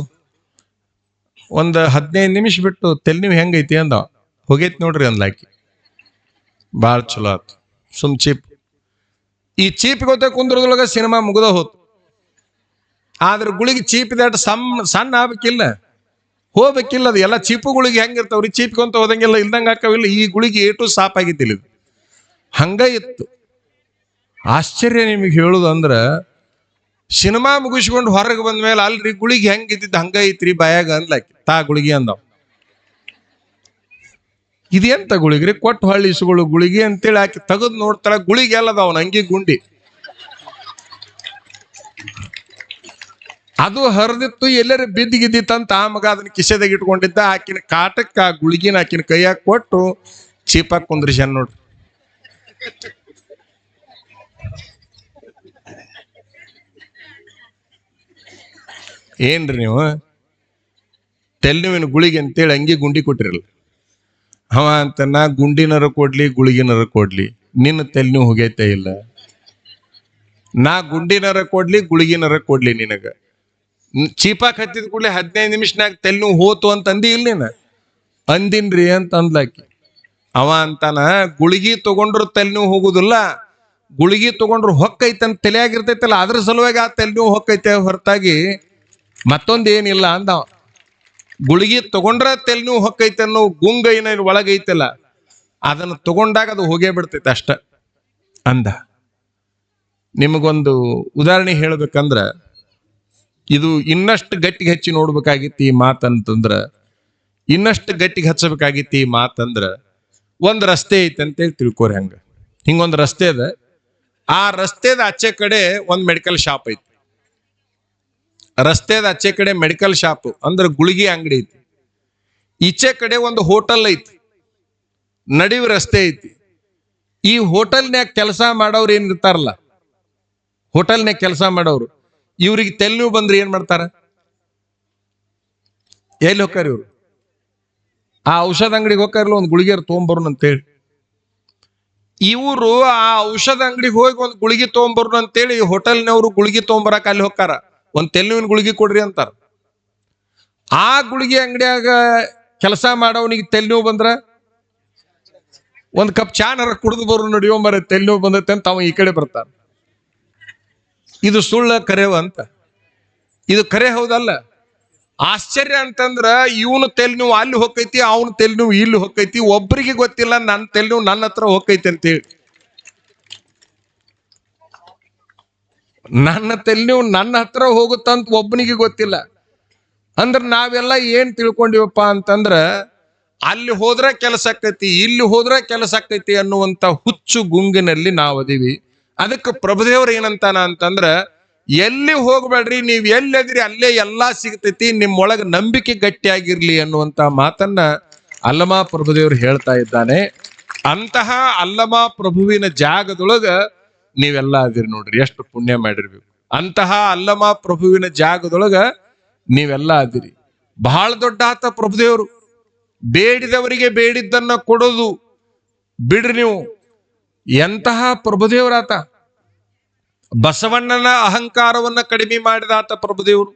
ಒಂದ್ 15 ನಿಮಿಷ ಬಿಟ್ಟು, ತೆಲ್ನಿವ್ ಹೆಂಗೈತಿ ಅಂದವ. ಹೋಗೈತಿ ನೋಡ್ರಿ ಅಂದ್ಲಾಕಿ. ಬಾಳ ಚಲೋ ಆತು. ಚೀಪ್. ಈ ಚೀಪಿಗೋತ ಕುಂದ್ರದೊಳಗ ಸಿನಿಮಾ ಮುಗ್ದ ಹೋತು. ಆದ್ರ ಗುಳಿಗೆ ಚೀಪಿದಾಟ ಸಣ್ಣ ಆಗ್ಬೇಕಿಲ್ಲ, ಹೋಗ್ಬೇಕಿಲ್ಲ. ಅದು ಎಲ್ಲ ಚೀಪುಗಳಿಗೆ ಹೆಂಗಿರ್ತಾವ್ರಿ, ಚೀಪ್ಕೊಂತ ಹೋದಂಗೆಲ್ಲ ಇಲ್ದಂಗ ಹಾಕವಿಲ್ಲ. ಈ ಗುಳಿಗೆ ಏಟು ಸಾಪ್ ಆಗಿದ್ದಿಲ್ಲ, ಇದು ಹಂಗ ಇತ್ತು. ಆಶ್ಚರ್ಯ ನಿಮಗೆ ಹೇಳುದು ಅಂದ್ರ, ಸಿನಿಮಾ ಮುಗಿಸ್ಕೊಂಡು ಹೊರಗೆ ಬಂದ್ಮೇಲೆ, ಅಲ್ರಿ ಗುಳಿಗೆ ಹೆಂಗಿದ್ದಿದ್ದು ಹಂಗ ಐತ್ರಿ ಬಾಯಾಗ ಅಂದ್ಲಾಕಿ. ತಾ ಗುಳಿಗೆ ಅಂದವ್. ಇದೆಂತ ಗುಳಿಗ್ರಿ? ಕೊಟ್ಟು ಹಳ್ಳಿ ಇಸುಗಳು ಗುಳಿಗೆ ಅಂತೇಳಿ ಆಕಿ ತೆಗೆದು ನೋಡ್ತಾಳ, ಗುಳಿಗೆ ಎಲ್ಲದವನ ಅಂಗಿ ಗುಂಡಿ. ಅದು ಹರಿದಿತ್ತು, ಎಲ್ಲರ ಬಿದ್ದಿಗಿದ್ದಿತ್ತಂತ ಆ ಮಗ ಅದನ್ನ ಕಿಸೆದಾಗ ಇಟ್ಕೊಂಡಿದ್ದ. ಆಕಿನ ಕಾಟಕ್ಕ ಆ ಗುಳಿಗಿನ ಆಕಿನ ಕೈಯಾಗ ಕೊಟ್ಟು ಚೀಪಾಗಿ ಕುಂದ್ರಿಸ್ಯಾನ ನೋಡ್ರಿ. ಏನ್ರಿ ನೀವು ತೆಲ್ನುವಿನ ಗುಳಿಗೆ ಅಂತೇಳಿ ಅಂಗಿ ಗುಂಡಿ ಕೊಟ್ಟಿರಲ್ಲ. ಅವ ಅಂತ, ನಾ ಗುಂಡಿನರ ಕೊಡ್ಲಿ ಗುಳಿಗಿನರ ಕೊಡ್ಲಿ, ನಿನ್ನ ತೆಲ್ನು ಹೋಗೈತೆ ಇಲ್ಲ. ನಾ ಗುಂಡಿನರ ಕೊಡ್ಲಿ ಗುಳಿಗಿನರ ಕೊಡ್ಲಿ ನಿನಗ ಚೀಪಾಕ್ ಹತ್ತಿದ ಕೂಡಲೇ 15 ನಿಮಿಷನಾಗ ತೆಲ್ ನೀವು ಹೋತು ಅಂತ ಅಂದಿ ಇಲ್ಲ ನೀನ ಅಂದಿನ್ರಿ ಅಂತ ಅಂದ್ಲಾಕಿ. ಅವ ಅಂತಾನ ಗುಳಿಗಿ ತಗೊಂಡ್ರು ತೆಲ್ ನೀವು ಹೋಗುದಿಲ್ಲ, ಗುಳಿಗಿ ತಗೊಂಡ್ರು ಹೊಕ್ಕೈತೆ ಅಂತ ತಲೆಯಾಗಿರ್ತೈತಲ್ಲ ಅದ್ರ ಸಲುವಾಗಿ ಆ ತೆಲ್ ನೀವು ಹೊಕ್ಕೈತೆ ಹೊರತಾಗಿ ಮತ್ತೊಂದ್ ಏನಿಲ್ಲ ಅಂದ. ಗುಳಿಗಿ ತಗೊಂಡ್ರ ತೆಲ್ ನೀವು ಹೊಕ್ಕೈತೆ ಅನ್ನೋ ಗುಂಗ ಏನ ಒಳಗೈತಲ್ಲ ಅದನ್ನು ತಗೊಂಡಾಗ ಅದು ಹೋಗೇ ಬಿಡ್ತೈತೆ ಅಷ್ಟ ಅಂದ. ನಿಮಗೊಂದು ಉದಾಹರಣೆ ಹೇಳ್ಬೇಕಂದ್ರ ಇದು ಇನ್ನಷ್ಟು ಗಟ್ಟಿಗೆ ಹಚ್ಚಿ ನೋಡ್ಬೇಕಾಗಿತ್ತು ಈ ಮಾತಂತಂದ್ರ, ಇನ್ನಷ್ಟು ಗಟ್ಟಿಗೆ ಹಚ್ಚಬೇಕಾಗಿತ್ತು ಈ ಮಾತಂದ್ರ, ಒಂದ್ ರಸ್ತೆ ಐತೆ ಅಂತೇಳಿ ತಿಳ್ಕೊರಿ. ಹಿಂಗೊಂದು ರಸ್ತೆ ಅದ, ಆ ರಸ್ತೆದ ಆಚೆ ಕಡೆ ಒಂದ್ ಮೆಡಿಕಲ್ ಶಾಪ್ ಐತಿ. ರಸ್ತೆದ ಆಚೆ ಕಡೆ ಮೆಡಿಕಲ್ ಶಾಪ್ ಅಂದ್ರೆ ಗುಳಿಗೆ ಅಂಗಡಿ ಐತಿ. ಈಚೆ ಕಡೆ ಒಂದು ಹೋಟೆಲ್ ಐತಿ, ನಡಿವ್ ರಸ್ತೆ ಐತಿ. ಈ ಹೋಟೆಲ್ನ್ಯಾಗ ಕೆಲಸ ಮಾಡೋರು ಏನಿರ್ತಾರಲ್ಲ, ಹೋಟೆಲ್ನ್ಯಾಗ ಕೆಲಸ ಮಾಡೋರು ಇವ್ರಿಗೆ ತೆಲ್ಲು ಬಂದ್ರೆ ಏನ್ ಮಾಡ್ತಾರ? ಎಲ್ಲಿ ಹೋಗ್ತಾರ ಇವ್ರು? ಆ ಔಷಧ ಅಂಗಡಿಗೆ ಹೋಗ್ತಾರಲ್ಲ, ಒಂದು ಗುಳಿಗೆರ್ ತೊಗೊಂಬರ್ನು ಅಂತೇಳಿ. ಇವರು ಆ ಔಷಧ ಅಂಗಡಿಗೆ ಹೋಗಿ ಒಂದು ಗುಳಿಗೆ ತೊಗೊಂಬರ್ನು ಅಂತೇಳಿ ಹೋಟೆಲ್ನವರು ಗುಳಿಗೆ ತೊಗೊಂಬರಕ್ ಅಲ್ಲಿ ಹೋಗ್ತಾರ. ಒಂದ್ ತೆಲ್ಲುವಿನ ಗುಳಿಗೆ ಕೊಡ್ರಿ ಅಂತಾರ. ಆ ಗುಳಿಗೆ ಅಂಗಡಿಯಾಗ ಕೆಲಸ ಮಾಡೋವನಿಗೆ ತೆಲ್ನೋವು ಬಂದ್ರ ಒಂದ್ ಕಪ್ ಚಾನರ ಕುಡಿದು ಬರು ನಡಿಯೋಂಬರ ತೆಲ್ನೋವು ಬಂದೈತೆ ಅಂತ ಅವ ಈ ಕಡೆ ಬರ್ತಾನ. ಇದು ಸುಳ್ಳ ಕರೆವ ಅಂತ? ಇದು ಕರೆ ಹೌದಲ್ಲ? ಆಶ್ಚರ್ಯ ಅಂತಂದ್ರ ಇವನು ತೆಲ್ ನೋವು ಅಲ್ಲಿ ಹೋಗೈತಿ, ಅವನು ತೆಲ್ ನೋವು ಇಲ್ಲಿ ಹೋಗೈತಿ. ಒಬ್ಬರಿಗೆ ಗೊತ್ತಿಲ್ಲ ನನ್ನ ತೆಲ್ ನೋವು ನನ್ನ ಹತ್ರ ಹೋಗೈತಿ ಅಂತೇಳಿ. ನನ್ನ ತೆಲ್ ನೋವು ನನ್ನ ಹತ್ರ ಹೋಗುತ್ತಂತ ಒಬ್ಬನಿಗೆ ಗೊತ್ತಿಲ್ಲ. ಅಂದ್ರ ನಾವೆಲ್ಲ ಏನ್ ತಿಳ್ಕೊಂಡಿವಪ್ಪ ಅಂತಂದ್ರ ಅಲ್ಲಿ ಹೋದ್ರೆ ಕೆಲಸ ಆಕೈತಿ, ಇಲ್ಲಿ ಹೋದ್ರೆ ಕೆಲಸ ಆಕೈತಿ ಅನ್ನುವಂತ ಹುಚ್ಚು ಗುಂಗಿನಲ್ಲಿ ನಾವು ಅದೀವಿ. ಅದಕ್ಕೆ ಪ್ರಭುದೇವ್ರು ಏನಂತಾನ ಅಂತಂದ್ರ ಎಲ್ಲಿ ಹೋಗ್ಬೇಡ್ರಿ, ನೀವ್ ಎಲ್ಲಿದ್ರಿ ಅಲ್ಲೇ ಎಲ್ಲಾ ಸಿಗ್ತೈತಿ, ನಿಮ್ಮೊಳಗ ನಂಬಿಕೆ ಗಟ್ಟಿಯಾಗಿರ್ಲಿ ಅನ್ನುವಂತ ಮಾತನ್ನ ಅಲ್ಲಮ ಪ್ರಭುದೇವ್ರು ಹೇಳ್ತಾ ಇದ್ದಾನೆ. ಅಂತಹ ಅಲ್ಲಮ ಪ್ರಭುವಿನ ಜಾಗದೊಳಗ ನೀವೆಲ್ಲ ಅದಿರಿ ನೋಡ್ರಿ, ಎಷ್ಟು ಪುಣ್ಯ ಮಾಡಿರ್ಬೇಕು. ಅಂತಹ ಅಲ್ಲಮ ಪ್ರಭುವಿನ ಜಾಗದೊಳಗ ನೀವೆಲ್ಲ ಅದಿರಿ. ಬಹಳ ದೊಡ್ಡ ಆತ ಪ್ರಭುದೇವರು. ಬೇಡಿದವರಿಗೆ ಬೇಡಿದ್ದನ್ನ ಕೊಡೋದು ಬಿಡ್ರಿ ನೀವು. ಎಂತಹ ಪ್ರಭುದೇವರಾತ! ಬಸವಣ್ಣನ ಅಹಂಕಾರವನ್ನ ಕಡಿಮೆ ಮಾಡಿದಾತ ಪ್ರಭುದೇವರು.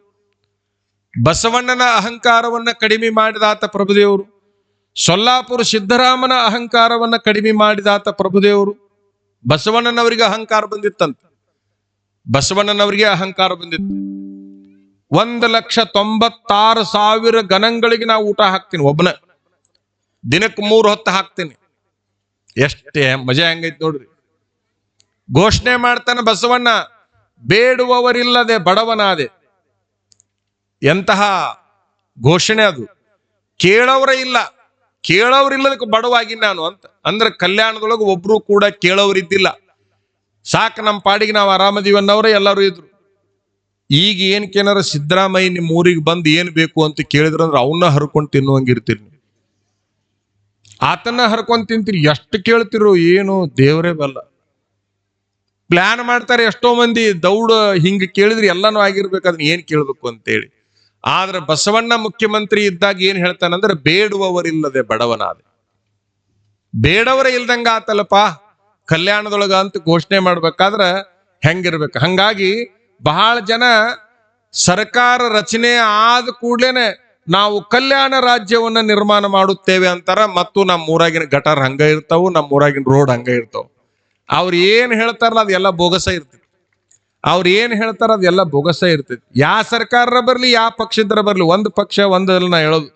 ಬಸವಣ್ಣನ ಅಹಂಕಾರವನ್ನ ಕಡಿಮೆ ಮಾಡಿದಾತ ಪ್ರಭುದೇವರು. ಸೊಲ್ಲಾಪುರ ಸಿದ್ದರಾಮನ ಅಹಂಕಾರವನ್ನ ಕಡಿಮೆ ಮಾಡಿದಾತ ಪ್ರಭುದೇವರು. ಬಸವಣ್ಣನವರಿಗೆ ಅಹಂಕಾರ ಬಂದಿತ್ತಂತ. ಬಸವಣ್ಣನವರಿಗೆ ಅಹಂಕಾರ ಬಂದಿತ್ತು. 1,96,000 ಗಣಗಳಿಗೆ ನಾವು ಊಟ ಹಾಕ್ತೀನಿ, ಒಬ್ಬನ ದಿನಕ್ಕೆ 3 ಹೊತ್ತು ಹಾಕ್ತೀನಿ. ಎಷ್ಟೇ ಮಜಾ ಹೆಂಗೈತಿ ನೋಡ್ರಿ. ಘೋಷಣೆ ಮಾಡ್ತಾನೆ ಬಸವಣ್ಣ, ಬೇಡುವವರಿಲ್ಲದೆ ಬಡವನಾದೆ. ಎಂತಹ ಘೋಷಣೆ ಅದು! ಕೇಳೋರೇ ಇಲ್ಲ, ಕೇಳೋರಿಲ್ಲದಕ್ಕೆ ಬಡವಾಗಿ ನಾನು ಅಂತ. ಅಂದ್ರೆ ಕಲ್ಯಾಣದೊಳಗೆ ಒಬ್ರು ಕೂಡ ಕೇಳೋರಿದ್ದಿಲ್ಲ. ಸಾಕು ನಮ್ಮ ಪಾಡಿಗೆ ನಾವು ಆರಾಮದೀವನ್ನವ್ರೆ ಎಲ್ಲರೂ ಇದ್ರು. ಈಗ ಏನಕ್ಕೇನಾರ ಸಿದ್ದರಾಮಯ್ಯ ನಿಮ್ಮ ಊರಿಗೆ ಬಂದು ಏನ್ ಬೇಕು ಅಂತ ಕೇಳಿದ್ರಂದ್ರೆ ಅವನ್ನ ಹರ್ಕೊಂಡು ತಿನ್ನುವಂಗಿರ್ತೀರಿ. ಆತನ್ನ ಹರ್ಕೊಂಡ್ ತಿಂತೀರಿ. ಎಷ್ಟು ಕೇಳ್ತಿರೋ ಏನು ದೇವರೇ ಬಲ್ಲ. ಪ್ಲಾನ್ ಮಾಡ್ತಾರೆ ಎಷ್ಟೋ ಮಂದಿ, ದೌಡ ಹಿಂಗ ಕೇಳಿದ್ರೆ ಎಲ್ಲಾನು ಆಗಿರ್ಬೇಕು, ಅದನ್ನ ಏನ್ ಕೇಳ್ಬೇಕು ಅಂತೇಳಿ. ಆದ್ರೆ ಬಸವಣ್ಣ ಮುಖ್ಯಮಂತ್ರಿ ಇದ್ದಾಗ ಏನ್ ಹೇಳ್ತಾನಂದ್ರೆ ಬೇಡುವವರಿಲ್ಲದೆ ಬಡವನಾದೆ. ಬೇಡವರೇ ಇಲ್ದಂಗ ಆತಲ್ಲಪ್ಪ ಕಲ್ಯಾಣದೊಳಗ ಅಂತ ಘೋಷಣೆ ಮಾಡ್ಬೇಕಾದ್ರ ಹೆಂಗಿರ್ಬೇಕು. ಹಂಗಾಗಿ ಬಹಳ ಜನ ಸರ್ಕಾರ ರಚನೆ ಆದ ಕೂಡ್ಲೇನೆ ನಾವು ಕಲ್ಯಾಣ ರಾಜ್ಯವನ್ನ ನಿರ್ಮಾಣ ಮಾಡುತ್ತೇವೆ ಅಂತಾರ. ಮತ್ತು ನಮ್ಮ ಊರಾಗಿನ ಗಟಾರ್ ಹಂಗ ಇರ್ತಾವು, ನಮ್ಮ ಊರಾಗಿನ ರೋಡ್ ಹಂಗ ಇರ್ತಾವ. ಅವ್ರು ಏನ್ ಹೇಳ್ತಾರಲ್ಲ ಅದೆಲ್ಲ ಬೋಗಸ ಇರ್ತೈತಿ. ಅವ್ರು ಏನ್ ಹೇಳ್ತಾರ ಅದೆಲ್ಲ ಬೋಗಸ ಇರ್ತೈತಿ. ಯಾವ ಸರ್ಕಾರ ಬರ್ಲಿ, ಯಾವ ಪಕ್ಷದ್ರ ಬರ್ಲಿ, ಒಂದು ಪಕ್ಷ ಒಂದಲ್ಲ ನಾ ಹೇಳೋದು.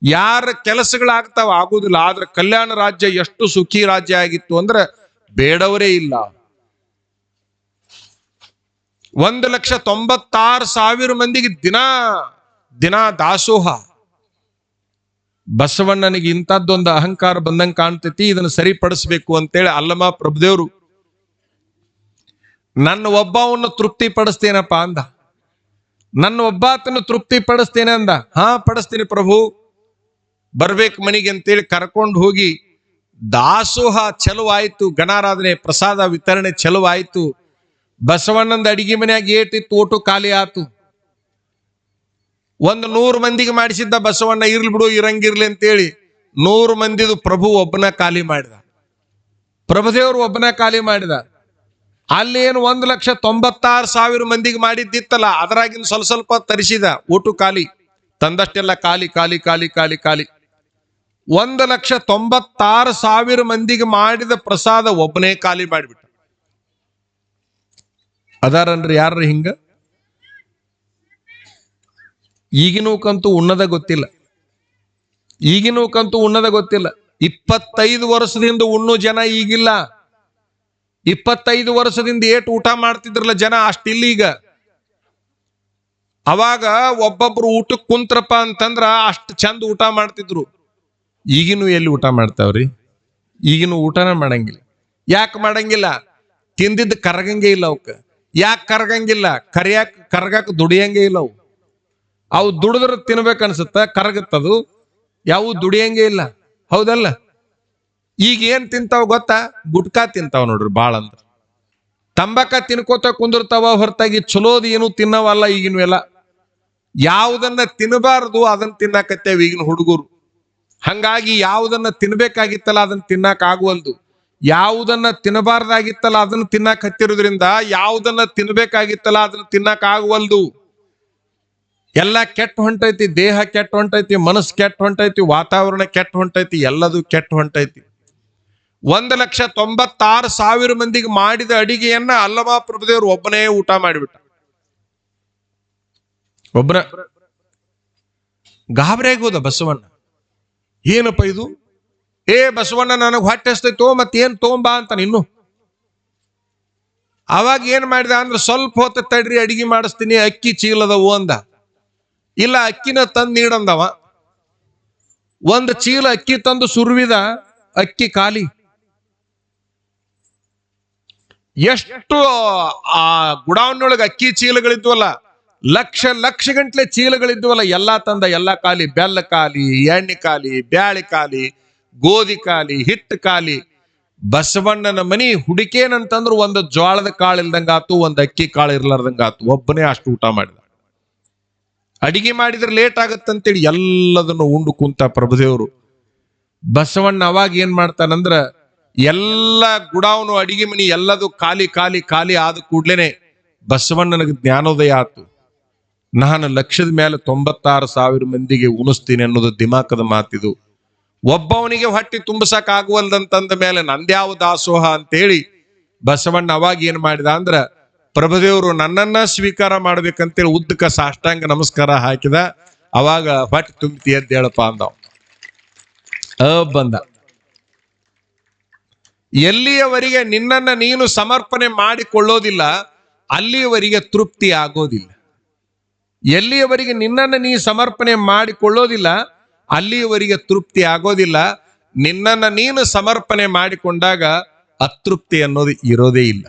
ಯಾರ ಕೆಲಸಗಳಾಗ್ತಾವ ಆಗುದಿಲ್ಲ. ಆದ್ರೆ ಕಲ್ಯಾಣ ರಾಜ್ಯ ಎಷ್ಟು ಸುಖಿ ರಾಜ್ಯ ಆಗಿತ್ತು ಅಂದ್ರೆ ಬೇಡವರೇ ಇಲ್ಲ. 1,96,000 ಮಂದಿಗೆ ದಿನ ದಾಸೋಹ. ಬಸವಣ್ಣನಿಗೆ ಇಂಥದ್ದೊಂದು ಅಹಂಕಾರ ಬಂದಂಗೆ ಕಾಣ್ತೈತಿ. ಇದನ್ನು ಸರಿಪಡಿಸ್ಬೇಕು ಅಂತೇಳಿ ಅಲ್ಲಮ ಪ್ರಭುದೇವರು ನನ್ನ ಒಬ್ಬವನ್ನು ತೃಪ್ತಿ ಪಡಿಸ್ತೇನಪ್ಪ ಅಂದ. ನನ್ನ ಒಬ್ಬಾತನ ತೃಪ್ತಿ ಪಡಿಸ್ತೇನೆ ಅಂದ. ಹಾ ಪಡಿಸ್ತೀನಿ ಪ್ರಭು, ಬರ್ಬೇಕು ಮನೆಗೆ ಅಂತೇಳಿ ಕರ್ಕೊಂಡು ಹೋಗಿ ದಾಸೋಹ ಚಲುವಾಯ್ತು. ಗಣಾರಾಧನೆ ಪ್ರಸಾದ ವಿತರಣೆ ಚಲುವಾಯ್ತು. ಬಸವಣ್ಣಂದ ಅಡಿಗೆ ಮನೆಯಾಗ ಏಟಿತ್ತು ಓಟು ಖಾಲಿ ಆತು. 100 ಮಂದಿಗೆ ಮಾಡಿಸಿದ್ದ ಬಸವಣ್ಣ, ಇರ್ಲಿ ಬಿಡು ಇರಂಗಿರ್ಲಿ ಅಂತೇಳಿ 100 ಮಂದಿದು ಪ್ರಭು ಒಬ್ಬನ ಖಾಲಿ ಮಾಡಿದ. ಪ್ರಭುದೇವರು ಒಬ್ಬನ ಖಾಲಿ ಮಾಡಿದ. ಅಲ್ಲೇನು 1,96,000 ಮಂದಿಗೆ ಮಾಡಿದ್ದಿತ್ತಲ್ಲ, ಅದರಾಗಿನ ಸ್ವಲ್ಪ ಸ್ವಲ್ಪ ತರಿಸಿದ, ಊಟ ಖಾಲಿ ತಂದಷ್ಟೆಲ್ಲ ಖಾಲಿ ಖಾಲಿ ಖಾಲಿ ಖಾಲಿ ಖಾಲಿ. 1,96,000 ಮಂದಿಗೆ ಮಾಡಿದ ಪ್ರಸಾದ ಒಬ್ಬನೇ ಖಾಲಿ ಮಾಡಿಬಿಟ್ಟ. ಅದಾರನ್ರಿ ಯಾರ ಹಿಂಗ? ಈಗಿನೂಕಂತೂ ಉಣ್ಣದ ಗೊತ್ತಿಲ್ಲ, ಈಗಿನೂಕಂತೂ ಉಣ್ಣದ ಗೊತ್ತಿಲ್ಲ. 25 ವರ್ಷದಿಂದ ಉಣ್ಣು ಜನ ಈಗಿಲ್ಲ. 25 ವರ್ಷದಿಂದ ಏಟು ಊಟ ಮಾಡ್ತಿದ್ರಲ್ಲ ಜನ, ಅಷ್ಟಿಲ್ಲ ಈಗ. ಅವಾಗ ಒಬ್ಬೊಬ್ರು ಊಟಕ್ಕೆ ಕುಂತ್ರಪ್ಪ ಅಂತಂದ್ರ ಅಷ್ಟು ಚಂದ ಊಟ ಮಾಡ್ತಿದ್ರು. ಈಗಿನೂ ಎಲ್ಲಿ ಊಟ ಮಾಡ್ತಾವ್ರಿ? ಈಗಿನೂ ಊಟನ ಮಾಡಂಗಿಲ್ಲ. ಯಾಕೆ ಮಾಡಂಗಿಲ್ಲ? ತಿಂದಿದ್ದು ಕರಗಂಗೆ ಇಲ್ಲ ಅವಕ್ಕೆ. ಯಾಕೆ ಕರಗಂಗಿಲ್ಲ? ಕರಗಾಕ ದುಡಿಯಂಗೆ ಇಲ್ಲ ಅವು. ಅವು ದುಡಿದ್ರೆ ತಿನ್ಬೇಕನ್ಸುತ್ತ, ಕರಗತ್ತದು. ಯಾವ ದುಡಿಯಂಗೆ ಇಲ್ಲ, ಹೌದಲ್ಲ? ಈಗ ಏನ್ ತಿಂತಾವ ಗೊತ್ತಾ? ಗುಟ್ಕಾ ತಿಂತಾವ ನೋಡ್ರಿ ಬಾಳ ಅಂದ್ರ. ತಂಬಾಕ ತಿನ್ಕೋತ ಕುಂದಿರ್ತಾವ ಹೊರತಾಗಿ ಚಲೋದು ಏನು ತಿನ್ನವಲ್ಲ ಈಗಿನ ಎಲ್ಲ. ಯಾವುದನ್ನ ತಿನ್ನಬಾರದು ಅದನ್ನ ತಿನ್ನಾಕತ್ತೇವ ಈಗಿನ ಹುಡುಗರು. ಹಂಗಾಗಿ ಯಾವುದನ್ನ ತಿನ್ಬೇಕಾಗಿತ್ತಲ್ಲ ಅದನ್ನ ತಿನ್ನಾಕ ಆಗುವಲ್ದು, ಯಾವುದನ್ನ ತಿನ್ನಬಾರ್ದಾಗಿತ್ತಲ್ಲ ಅದನ್ನ ತಿನ್ನಾಕ ಹತ್ತಿರೋದ್ರಿಂದ ಯಾವುದನ್ನ ತಿನ್ಬೇಕಾಗಿತ್ತಲ್ಲ ಅದನ್ನ ತಿನ್ನಾಕ ಆಗುವಲ್ದು. ಎಲ್ಲ ಕೆಟ್ಟ ಹೊಂಟೈತಿ, ದೇಹ ಕೆಟ್ಟ ಹೊಂಟೈತಿ, ಮನಸ್ಸು ಕೆಟ್ಟ ಹೊಂಟೈತಿ, ವಾತಾವರಣ ಕೆಟ್ಟ ಹೊಂಟೈತಿ, ಎಲ್ಲದೂ ಕೆಟ್ಟ ಹೊಂಟೈತಿ. 1,96,000 ಮಂದಿಗೆ ಮಾಡಿದ ಅಡಿಗೆಯನ್ನ ಅಲ್ಲಮ ಪ್ರಭುದೇವರು ಒಬ್ಬನೇ ಊಟ ಮಾಡಿಬಿಟ್ಟ. ಒಬ್ಬರ ಗಾಬರಿಯಾಗಿ ಹೋದ ಬಸವಣ್ಣ. ಏನಪ್ಪ ಇದು? ಬಸವಣ್ಣ ನನಗೆ ಹೊಟ್ಟೆ ಹಸ್ತೈತೋ, ಮತ್ತೇನ್ ತಗೊಂಬಾ ಅಂತ ಇನ್ನು. ಅವಾಗ ಏನ್ ಮಾಡಿದ ಅಂದ್ರೆ, ಸ್ವಲ್ಪ ಹೊತ್ತ ತಡ್ರಿ ಅಡಿಗೆ ಮಾಡಿಸ್ತೀನಿ, ಅಕ್ಕಿ ಚೀಲದವು ಅಂದ. ಇಲ್ಲ, ಅಕ್ಕಿನ ತಂದು ನೀಡಂದವ. ಒಂದು ಚೀಲ ಅಕ್ಕಿ ತಂದು ಸುರುವಿದ, ಅಕ್ಕಿ ಖಾಲಿ. ಎಷ್ಟು ಆ ಗುಡಾವಣೆಯೊಳಗೆ ಅಕ್ಕಿ ಚೀಲಗಳಿದ್ವಲ್ಲ, ಲಕ್ಷ ಲಕ್ಷ ಗಂಟ್ಲೆ ಚೀಲಗಳಿದ್ವಲ್ಲ, ಎಲ್ಲಾ ತಂದ, ಎಲ್ಲಾ ಖಾಲಿ. ಬೆಲ್ಲ ಖಾಲಿ, ಎಣ್ಣೆ ಖಾಲಿ, ಬ್ಯಾಳಿ ಖಾಲಿ, ಗೋಧಿ ಖಾಲಿ, ಹಿಟ್ಟು ಖಾಲಿ. ಬಸವಣ್ಣನ ಮನಿ ಹುಡುಕೇನಂತಂದ್ರು ಒಂದು ಜ್ವಾಳದ ಕಾಳು ಇಲ್ದಂಗಾತು, ಒಂದು ಅಕ್ಕಿ ಕಾಳು ಇರ್ಲಾರ್ದಂಗಾತು. ಒಬ್ಬನೇ ಅಷ್ಟು ಊಟ ಮಾಡಿದ. ಅಡಿಗೆ ಮಾಡಿದ್ರೆ ಲೇಟ್ ಆಗತ್ತಂತೇಳಿ ಎಲ್ಲದನ್ನು ಉಂಡು ಕುಂತ ಪ್ರಭುದೇವರು. ಬಸವಣ್ಣ ಅವಾಗ ಏನ್ ಮಾಡ್ತಾನಂದ್ರ, ಎಲ್ಲ ಗುಡಾವನು ಅಡಿಗೆ ಮನಿ ಎಲ್ಲದು ಖಾಲಿ ಖಾಲಿ ಖಾಲಿ ಆದ ಕೂಡ್ಲೇನೆ ಬಸವಣ್ಣನಿಗೆ ಜ್ಞಾನೋದಯ ಆತು. ನಾನು ಲಕ್ಷದ ಮೇಲೆ 96,000 ಮಂದಿಗೆ ಉಣಿಸ್ತೀನಿ ಅನ್ನೋದು ದಿಮಾಕದ ಮಾತಿದು. ಒಬ್ಬವನಿಗೆ ಹೊಟ್ಟಿ ತುಂಬಸಕ್ ಆಗುವಲ್ದಂತಂದ ಮೇಲೆ ನಂದ್ಯಾವ ದಾಸೋಹ ಅಂತೇಳಿ ಬಸವಣ್ಣ ಅವಾಗ ಏನ್ ಮಾಡಿದ ಅಂದ್ರ, ಪ್ರಭುದೇವರು ನನ್ನನ್ನ ಸ್ವೀಕಾರ ಮಾಡ್ಬೇಕಂತೇಳಿ ಉದ್ದಕ ಸಾಷ್ಟಾಂಗ ನಮಸ್ಕಾರ ಹಾಕಿದ. ಅವಾಗ ಹೊಟ್ಟೆ ತುಂಬಿ ಎದ್ದೇಳಪ್ಪ ಅಂದವ. ಬಂದ. ಎಲ್ಲಿಯವರೆಗೆ ನಿನ್ನನ್ನ ನೀನು ಸಮರ್ಪಣೆ ಮಾಡಿಕೊಳ್ಳೋದಿಲ್ಲ ಅಲ್ಲಿಯವರೆಗೆ ತೃಪ್ತಿ ಆಗೋದಿಲ್ಲ. ಎಲ್ಲಿಯವರೆಗೆ ನಿನ್ನನ್ನು ನೀ ಸಮರ್ಪಣೆ ಮಾಡಿಕೊಳ್ಳೋದಿಲ್ಲ ಅಲ್ಲಿಯವರೆಗೆ ತೃಪ್ತಿ ಆಗೋದಿಲ್ಲ. ನಿನ್ನನ್ನು ನೀನು ಸಮರ್ಪಣೆ ಮಾಡಿಕೊಂಡಾಗ ಅತೃಪ್ತಿ ಅನ್ನೋದು ಇರೋದೇ ಇಲ್ಲ.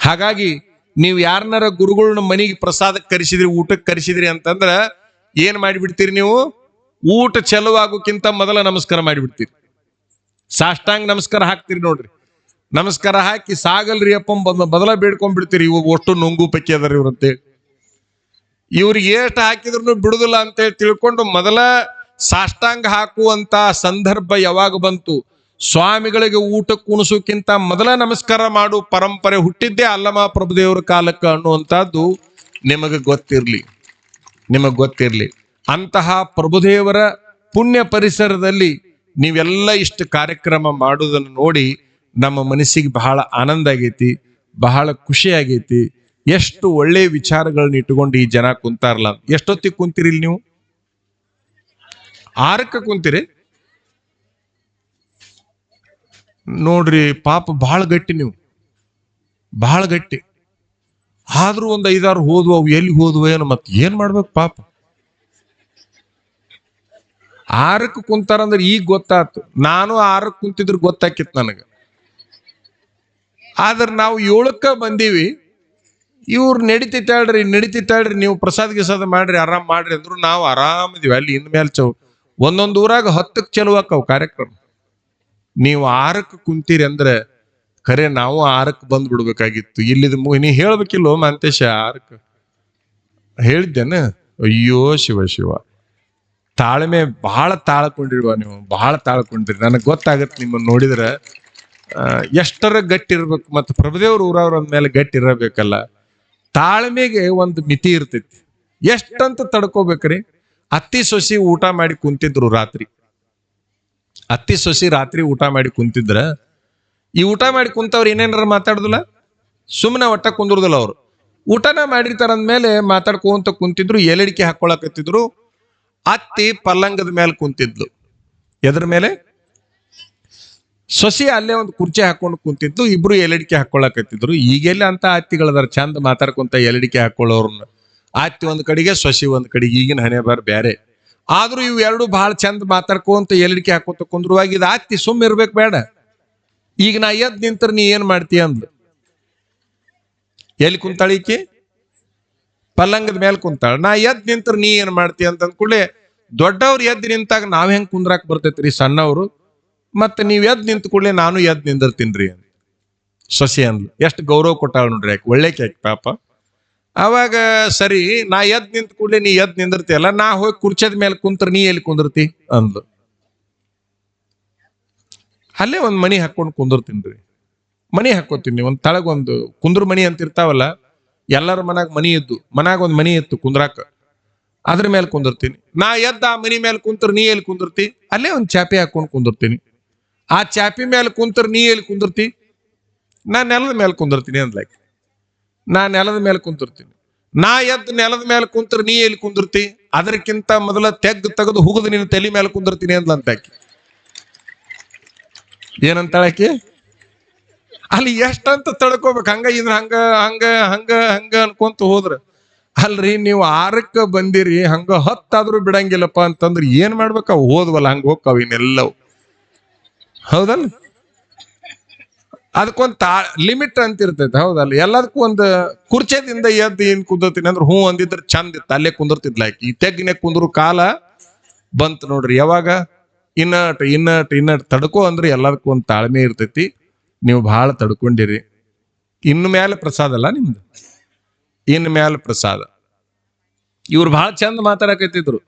ಹಾಗಾಗಿ ನೀವು ಯಾರನ್ನಾರ ಗುರುಗಳನ್ನ ಮನೆಗೆ ಪ್ರಸಾದಕ್ಕೆ ಕರೆಸಿದ್ರಿ, ಊಟಕ್ಕೆ ಕರೆಸಿದ್ರಿ ಅಂತಂದ್ರ ಏನ್ ಮಾಡಿಬಿಡ್ತೀರಿ ನೀವು? ಊಟ ಚೆಲುವಾಗೋಕ್ಕಿಂತ ಮೊದಲ ನಮಸ್ಕಾರ ಮಾಡಿಬಿಡ್ತೀರಿ. ಸಾಷ್ಟಾಂಗ ನಮಸ್ಕಾರ ಹಾಕ್ತಿರಿ ನೋಡ್ರಿ. ನಮಸ್ಕಾರ ಹಾಕಿ ಸಾಗಲ್ರಿ ಅಪ್ಪ ಮೊದಲ ಬೇಡ್ಕೊಂಡ್ಬಿಡ್ತೀರಿ. ಇವು ಒಟ್ಟು ನುಂಗು ಪಕ್ಕಿ ಅದಾರ ಇವ್ರಂತೇಳಿ. ಇವ್ರಿಗೆ ಎಷ್ಟು ಹಾಕಿದ್ರು ಬಿಡುದಿಲ್ಲ ಅಂತೇಳಿ ತಿಳ್ಕೊಂಡು ಮೊದಲ ಸಾಷ್ಟಾಂಗ ಹಾಕುವಂತ ಸಂದರ್ಭ ಯಾವಾಗ ಬಂತು? ಸ್ವಾಮಿಗಳಿಗೆ ಊಟಕ್ಕೆ ಉಣಿಸೋಕ್ಕಿಂತ ಮೊದಲ ನಮಸ್ಕಾರ ಮಾಡು ಪರಂಪರೆ ಹುಟ್ಟಿದ್ದೇ ಅಲ್ಲಮ ಪ್ರಭುದೇವರ ಕಾಲಕ್ಕೆ ಅನ್ನುವಂಥದ್ದು ನಿಮಗೆ ಗೊತ್ತಿರ್ಲಿ. ಅಂತಹ ಪ್ರಭುದೇವರ ಪುಣ್ಯ ಪರಿಸರದಲ್ಲಿ ನೀವೆಲ್ಲ ಇಷ್ಟು ಕಾರ್ಯಕ್ರಮ ಮಾಡುವುದನ್ನು ನೋಡಿ ನಮ್ಮ ಮನಸ್ಸಿಗೆ ಬಹಳ ಆನಂದ ಆಗೈತಿ, ಬಹಳ ಖುಷಿ ಆಗೈತಿ. ಎಷ್ಟು ಒಳ್ಳೆ ವಿಚಾರಗಳನ್ನ ಇಟ್ಟುಕೊಂಡು ಈ ಜನ ಕುಂತಾರಲ್ಲ. ಎಷ್ಟೊತ್ತಿಗೆ ಕುಂತೀರಿ ಇಲ್ಲಿ ನೀವು? 6ಕ್ಕೆ ಕುಂತೀರಿ ನೋಡ್ರಿ. ಪಾಪ ಬಹಳ ಗಟ್ಟಿ, ನೀವು ಬಹಳ ಗಟ್ಟಿ. ಆದ್ರೂ ಒಂದು 5-6 ಹೋದ್ವು. ಅವು ಎಲ್ಲಿ ಹೋದ್ವು ಏನೋ, ಮತ್ತೆ ಏನ್ ಮಾಡ್ಬೇಕು ಪಾಪ. 6ಕ್ಕೆ ಕುಂತಾರಂದ್ರೆ ಈಗ ಗೊತ್ತಾಯ್ತು. ನಾನು 6ಕ್ಕೆ ಕುಂತಿದ್ರು ಗೊತ್ತಾಕಿತ್ತು ನನಗೆ. ಆದ್ರೆ ನಾವು 7ಕ್ಕೆ ಬಂದೀವಿ. ಇವ್ರು ನಡಿತಿತ್ತಾಳ್ರಿ ನೀವು ಪ್ರಸಾದ ಗಿಸಾದ ಮಾಡ್ರಿ, ಆರಾಮ್ ಮಾಡ್ರಿ ಅಂದ್ರು ನಾವು ಆರಾಮಿದೀವಿ. ಅಲ್ಲಿ ಇನ್ಮೇಲೆ ಒಂದೊಂದು ಊರಾಗ 10ಕ್ಕೆ ಚಲುವಾಕವು ಕಾರ್ಯಕ್ರಮ. ನೀವು 6ಕ್ಕೆ ಕುಂತೀರಿ ಅಂದ್ರೆ ಖರೆ ನಾವು 6ಕ್ಕೆ ಬಂದ್ ಬಿಡ್ಬೇಕಾಗಿತ್ತು. ಇಲ್ಲಿದ್ ನೀ ಹೇಳ್ಬೇಕಿಲ್ಲೋ ಮಾಂತೇಶ, 6ಕ್ಕೆ ಹೇಳಿದ್ದೇನೆ. ಅಯ್ಯೋ ಶಿವ ತಾಳ್ಮೆ ಬಹಳ ತಾಳ್ಕೊಂಡಿರುವ ನೀವು, ಬಹಳ ತಾಳ್ಕೊಂಡಿರಿ. ನನಗೆ ಗೊತ್ತಾಗತ್ತೆ ನಿಮ್ಮನ್ನು ನೋಡಿದ್ರೆ. ಎಷ್ಟರ ಗಟ್ಟಿ ಇರ್ಬೇಕು, ಮತ್ತು ಪ್ರಭುದೇವ್ರ ಊರವ್ರ ಮೇಲೆ ಗಟ್ಟಿ ಇರಬೇಕಲ್ಲ. ತಾಳ್ಮೆಗೆ ಒಂದು ಮಿತಿ ಇರ್ತೈತಿ. ಎಷ್ಟಂತ ತಡ್ಕೋಬೇಕ್ರಿ. ಅತ್ತಿ ಸೊಸಿ ಊಟ ಮಾಡಿ ಕುಂತಿದ್ರು ರಾತ್ರಿ. ಅತ್ತಿ ಸೊಸಿ ರಾತ್ರಿ ಊಟ ಮಾಡಿ ಕುಂತಿದ್ರ, ಈ ಊಟ ಮಾಡಿ ಕುಂತವ್ರು ಏನೇನಾರ ಮಾತಾಡುದಿಲ್ಲ, ಸುಮ್ಮನೆ ಒಟ್ಟ ಕುಂದ್ರದಿಲ್ಲ. ಅವ್ರು ಊಟನ ಮಾಡಿರ್ತಾರ ಅಂದ್ಮೇಲೆ ಮಾತಾಡ್ಕೊಂತ ಕುಂತಿದ್ರು. ಎಲಡಿಕೆ ಹಾಕೊಳಕತ್ತಿದ್ರು. ಅತ್ತಿ ಪಲ್ಲಂಗದ ಮೇಲೆ ಕುಂತಿದ್ಲು. ಎದ್ರ ಮೇಲೆ? ಸೊಸಿ ಅಲ್ಲೇ ಒಂದು ಕುರ್ಚಿ ಹಾಕೊಂಡು ಕುಂತಿದ್ಲು. ಇಬ್ರು ಎಲಡಿಕೆ ಹಾಕೊಳಕತ್ತಿದ್ರು. ಈಗೆಲ್ಲ ಅಂತ ಅತ್ತಿಗಳದಾರ ಚಂದ ಮಾತಾಡ್ಕೊಂತ ಎಲಡಿಕೆ ಹಾಕೊಳ್ಳೋರ್ನ. ಅತ್ತಿ ಒಂದ್ ಕಡೆಗೆ, ಸೊಸಿ ಒಂದ್ ಕಡೆಗೆ. ಈಗಿನ ಹಣೆ ಬಾರ್ ಬ್ಯಾರೆ. ಆದ್ರೂ ಇವ್ ಎರಡು ಬಹಳ ಚಂದ ಮಾತಾಡ್ಕೊಂತ ಎಲಡಿಕೆ ಹಾಕೋತ ಕುಂದ್ರುವಾಗ ಇದು ಅತ್ತಿ ಸುಮ್ಮ ಇರ್ಬೇಕು ಬೇಡ. ಈಗ ನಾ ಎದ್ ನಿಂತರ ನೀ ಏನ್ ಮಾಡ್ತೀಯ ಅಂದ್ಲು. ಎಲ್ಲಿ ಕುಂತಾಳಿಕಿ? ಪಲ್ಲಂಗದ ಮೇಲೆ ಕುಂತಾಳ. ನಾ ಎದ್ ನಿಂತರ ನೀ ಏನ್ ಮಾಡ್ತೀಯ ಅಂತ ಅಂದ್ಕೂಡ್ಲೆ, ದೊಡ್ಡವ್ರು ಎದ್ದು ನಿಂತಾಗ ನಾವ್ ಹೆಂಗ್ ಕುಂದ್ರಾಕ್ ಬರ್ತೈತ್ರಿ ಸಣ್ಣವ್ರು, ಮತ್ತೆ ನೀವ್ ಎದ್ ನಿಂತ ಕೂಡಲೇ ನಾನು ಎದ್ ನಿಂದಿರ್ತೀನ್ರಿ ಅಂತ ಸೊಸಿ ಅಂದ್ಲು. ಎಷ್ಟು ಗೌರವ ಕೊಟ್ಟಾಳ ನೋಡ್ರಿ ಯಾಕೆ, ಒಳ್ಳೆ ಕ್ಯಾಕ್ ಪಾಪ. ಅವಾಗ ಸರಿ, ನಾ ಎದ್ ನಿಂತ ಕೂಡಲೇ ನೀ ಎದ್ ನಿಂದಿರ್ತೀಯಲ್ಲ, ನಾ ಹೋಗಿ ಕುರ್ಚದ ಮೇಲೆ ಕುಂತ್ರ ನೀ ಎಲ್ಲಿ ಕುಂದಿರ್ತಿ ಅಂದ್ಲು. ಅಲ್ಲೇ ಒಂದ್ ಮಣಿ ಹಾಕೊಂಡು ಕುಂದಿರ್ತೀನ್ರಿ. ಮಣಿ ಹಾಕೋತೀನಿ, ಒಂದ್ ತಳಗೊಂದು ಕುಂದ್ರ ಮಣಿ ಅಂತ ಇರ್ತಾವಲ್ಲ, ಎಲ್ಲರ ಮನಾಗ ಮನಿ ಇದ್ದು, ಮನಾಗ ಒಂದ್ ಮನಿ ಇತ್ತು ಕುಂದ್ರಾಕ, ಅದ್ರ ಮೇಲೆ ಕುಂದಿರ್ತೀನಿ. ನಾ ಎದ್ದ ಆ ಮನಿ ಮೇಲೆ ಕುಂತ್ರ ನೀ ಎಲ್ಲಿ ಕುಂದಿರ್ತಿ? ಅಲ್ಲೇ ಒಂದ್ ಚಾಪಿ ಹಾಕೊಂಡು ಕುಂದಿರ್ತೀನಿ. ಆ ಚಾಪಿ ಮೇಲೆ ಕುಂತ್ರ ನೀ ಎಲ್ಲಿ ಕುಂದಿರ್ತಿ? ನಾ ನೆಲದ ಮೇಲೆ ಕುಂದಿರ್ತೀನಿ ಅಂದ್ಲಾಕಿ. ನಾ ನೆಲದ ಮೇಲೆ ಕುಂತಿರ್ತೀನಿ. ನಾ ಎದ್ದು ನೆಲದ ಮೇಲೆ ಕುಂತ್ರ ನೀ ಎಲ್ಲಿ ಕುಂದಿರ್ತಿ? ಅದಕ್ಕಿಂತ ಮೊದಲ ತೆಗೆದು ಹುಗದು ನಿನ್ನ ತಲೆ ಮೇಲೆ ಕುಂದಿರ್ತೀನಿ ಅಂದ್ಲಂತಾಕಿ. ಏನಂತಾಳಕಿ? ಅಲ್ಲಿ ಎಷ್ಟಂತ ತಡ್ಕೋಬೇಕು. ಹಂಗ ಇದ್ರ ಹಂಗ ಹಂಗ ಹಂಗ ಹಂಗ ಅನ್ಕೊಂತ ಹೋದ್ರ, ಅಲ್ರಿ ನೀವು 6ಕ್ಕೆ ಬಂದಿರಿ, ಹಂಗ 10 ಆದ್ರೂ ಬಿಡಂಗಿಲ್ಲಪ್ಪ ಅಂತಂದ್ರೆ ಏನ್ ಮಾಡ್ಬೇಕ? ಹೋದ್ವಲ್ಲ ಹಂಗ ಹೋಗ್ತಾವ ಇನ್ನೆಲ್ಲವು. ಹೌದಲ್ಲ? ಅದಕ್ಕೊಂದು ಲಿಮಿಟ್ ಅಂತ ಇರ್ತೈತೆ. ಹೌದಲ್ಲ? ಎಲ್ಲದಕ್ಕೂ ಒಂದು ಕುರ್ಚದಿಂದ ಎದ್ದು ಏನ್ ಕುಂದಿರ್ತೀನಿ ಅಂದ್ರೆ ಹ್ಞೂ ಅಂದಿದ್ರೆ ಚಂದ ಇತ್ತು, ಅಲ್ಲೇ ಕುಂದಿರ್ತಿದ್ಲ ಆಕಿ. ಈ ತೆಗ್ಗಿನ ಕುಂದ್ರು ಕಾಲ ಬಂತು ನೋಡ್ರಿ. ಯಾವಾಗ? ಇನ್ನಟ್ ತಡ್ಕೋ ಅಂದ್ರೆ ಎಲ್ಲದಕ್ಕೂ ಒಂದು ತಾಳ್ಮೆ ಇರ್ತೈತಿ. ನೀವು ಬಹಳ ತಡ್ಕೊಂಡಿರಿ. ಇನ್ನು ಮೇಲೆ ಪ್ರಸಾದ ಅಲ್ಲ ನಿಮ್ದು, ಇನ್ನು ಮೇಲೆ ಪ್ರಸಾದ. ಇವ್ರು ಬಹಳ ಚಂದ ಮಾತಾಡಕತ್ತಿದ್ರು.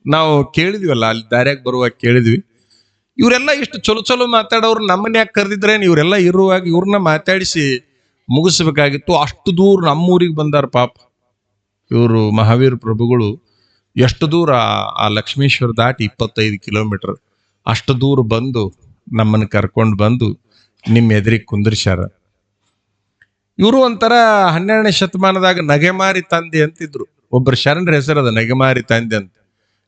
ನಾವು ಕೇಳಿದ್ವಲ್ಲ, ಅಲ್ಲಿ ದಾರ್ಯಾಗ ಬರುವಾಗ ಕೇಳಿದ್ವಿ. ಇವರೆಲ್ಲ ಇಷ್ಟು ಚಲೋ ಚಲೋ ಮಾತಾಡೋರು ನಮ್ಮನ್ನ ಯಾಕೆ ಕರೆದಿದ್ರೇನು? ಇವರೆಲ್ಲ ಇರುವಾಗ ಇವ್ರನ್ನ ಮಾತಾಡಿಸಿ ಮುಗಿಸ್ಬೇಕಾಗಿತ್ತು. ಅಷ್ಟು ದೂರ ನಮ್ಮೂರಿಗೆ ಬಂದಾರ ಪಾಪ. ಇವರು ಮಹಾವೀರ ಪ್ರಭುಗಳು ಎಷ್ಟು ದೂರ, ಆ ಲಕ್ಷ್ಮೇಶ್ವರ ದಾಟಿ 25 ಕಿಲೋಮೀಟರ್ ಅಷ್ಟು ದೂರ ಬಂದು ನಮ್ಮನ್ನು ಕರ್ಕೊಂಡು ಬಂದು ನಿಮ್ಮ ಎದುರಿಗೆ ಕುಂದಿರ್ಸ್ಯಾರ. ಇವರು ಒಂಥರ 12ನೇ ಶತಮಾನದಾಗ ನಗೆಮಾರಿ ತಂದೆ ಅಂತಿದ್ರು. ಒಬ್ಬರು ಶರಣರ ಹೆಸರದ ನಗೆಮಾರಿ ತಂದೆ ಅಂತ.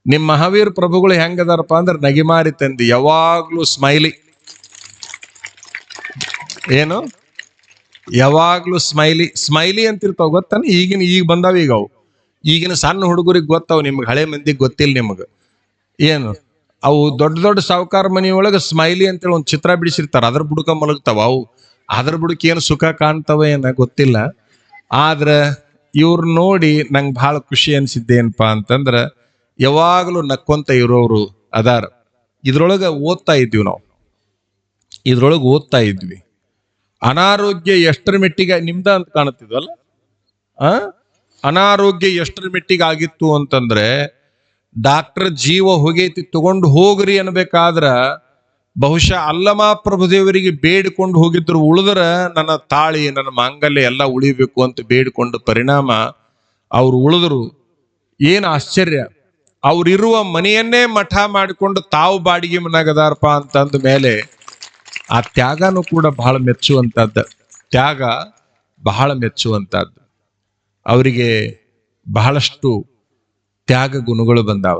ನಿಮ್ಮ ಮಹಾವೀರ ಪ್ರಭುಗಳು ಹೆಂಗದಾರಪ್ಪ ಅಂದ್ರೆ ನಗೆಮಾರಿ ತಂದೆ, ಯಾವಾಗ್ಲೂ ಸ್ಮೈಲಿ. ಏನು? ಯಾವಾಗ್ಲೂ ಸ್ಮೈಲಿ ಅಂತಿರ್ತಾವ. ಗೊತ್ತಾನ? ಈಗ ಬಂದಾವ. ಈಗ ಅವು ಈಗಿನ ಸಣ್ಣ ಹುಡುಗರಿಗೆ ಗೊತ್ತಾವ, ನಿಮ್ಗೆ ಹಳೆ ಮಂದಿಗೆ ಗೊತ್ತಿಲ್ಲ. ನಿಮ್ಗೆ ಏನು ಅವು ದೊಡ್ಡ ಸಾವುಕಾರ ಮನೆಯೊಳಗೆ ಸ್ಮೈಲಿ ಅಂತೇಳಿ ಒಂದು ಚಿತ್ರ ಬಿಡಿಸಿರ್ತಾರ, ಅದ್ರ ಬುಡಕ ಮಲಗ್ತಾವ. ಅವು ಅದ್ರ ಬುಡಕ ಏನು ಸುಖ ಕಾಣ್ತಾವ ಏನ ಗೊತ್ತಿಲ್ಲ. ಆದ್ರ ಇವ್ರ ನೋಡಿ ನಂಗೆ ಬಹಳ ಖುಷಿ ಅನ್ಸಿದ್ದೇನಪ್ಪ ಅಂತಂದ್ರ, ಯಾವಾಗಲೂ ನಕ್ಕೊಂತ ಇರೋರು ಅದಾರ. ಇದ್ರೊಳಗೆ ಓದ್ತಾ ಇದ್ವಿ. ಅನಾರೋಗ್ಯ ಎಷ್ಟರ ಮೆಟ್ಟಿಗೆ ನಿಮ್ದ ಅಂತ ಕಾಣುತ್ತಿದ್ವಲ್ಲ. ಅನಾರೋಗ್ಯ ಎಷ್ಟರ ಮೆಟ್ಟಿಗೆ ಆಗಿತ್ತು ಅಂತಂದ್ರೆ, ಡಾಕ್ಟರ್ ಜೀವ ಹೋಗೈತಿ ತಗೊಂಡು ಹೋಗ್ರಿ ಅನ್ಬೇಕಾದ್ರ ಬಹುಶಃ ಅಲ್ಲಮ ಪ್ರಭುದೇವರಿಗೆ ಬೇಡಿಕೊಂಡು ಹೋಗಿದ್ರು. ಉಳಿದ್ರ ನನ್ನ ತಾಳಿ ನನ್ನ ಮಾಂಗಲ್ಯ ಎಲ್ಲ ಉಳಿಬೇಕು ಅಂತ ಬೇಡಿಕೊಂಡು ಪರಿಣಾಮ ಅವ್ರು ಉಳಿದ್ರು. ಏನ್ ಆಶ್ಚರ್ಯ! ಅವ್ರಿರುವ ಮನೆಯನ್ನೇ ಮಠ ಮಾಡಿಕೊಂಡು ತಾವು ಬಾಡಿಗೆ ಮನಾಗದಾರಪ್ಪ ಅಂತಂದ ಮೇಲೆ ಆ ತ್ಯಾಗನೂ ಕೂಡ ಬಹಳ ಮೆಚ್ಚುವಂತಹದ್ದು. ತ್ಯಾಗ ಬಹಳ ಮೆಚ್ಚುವಂತಹದ್ದು. ಅವರಿಗೆ ಬಹಳಷ್ಟು ತ್ಯಾಗ ಗುಣಗಳು ಬಂದಾವ.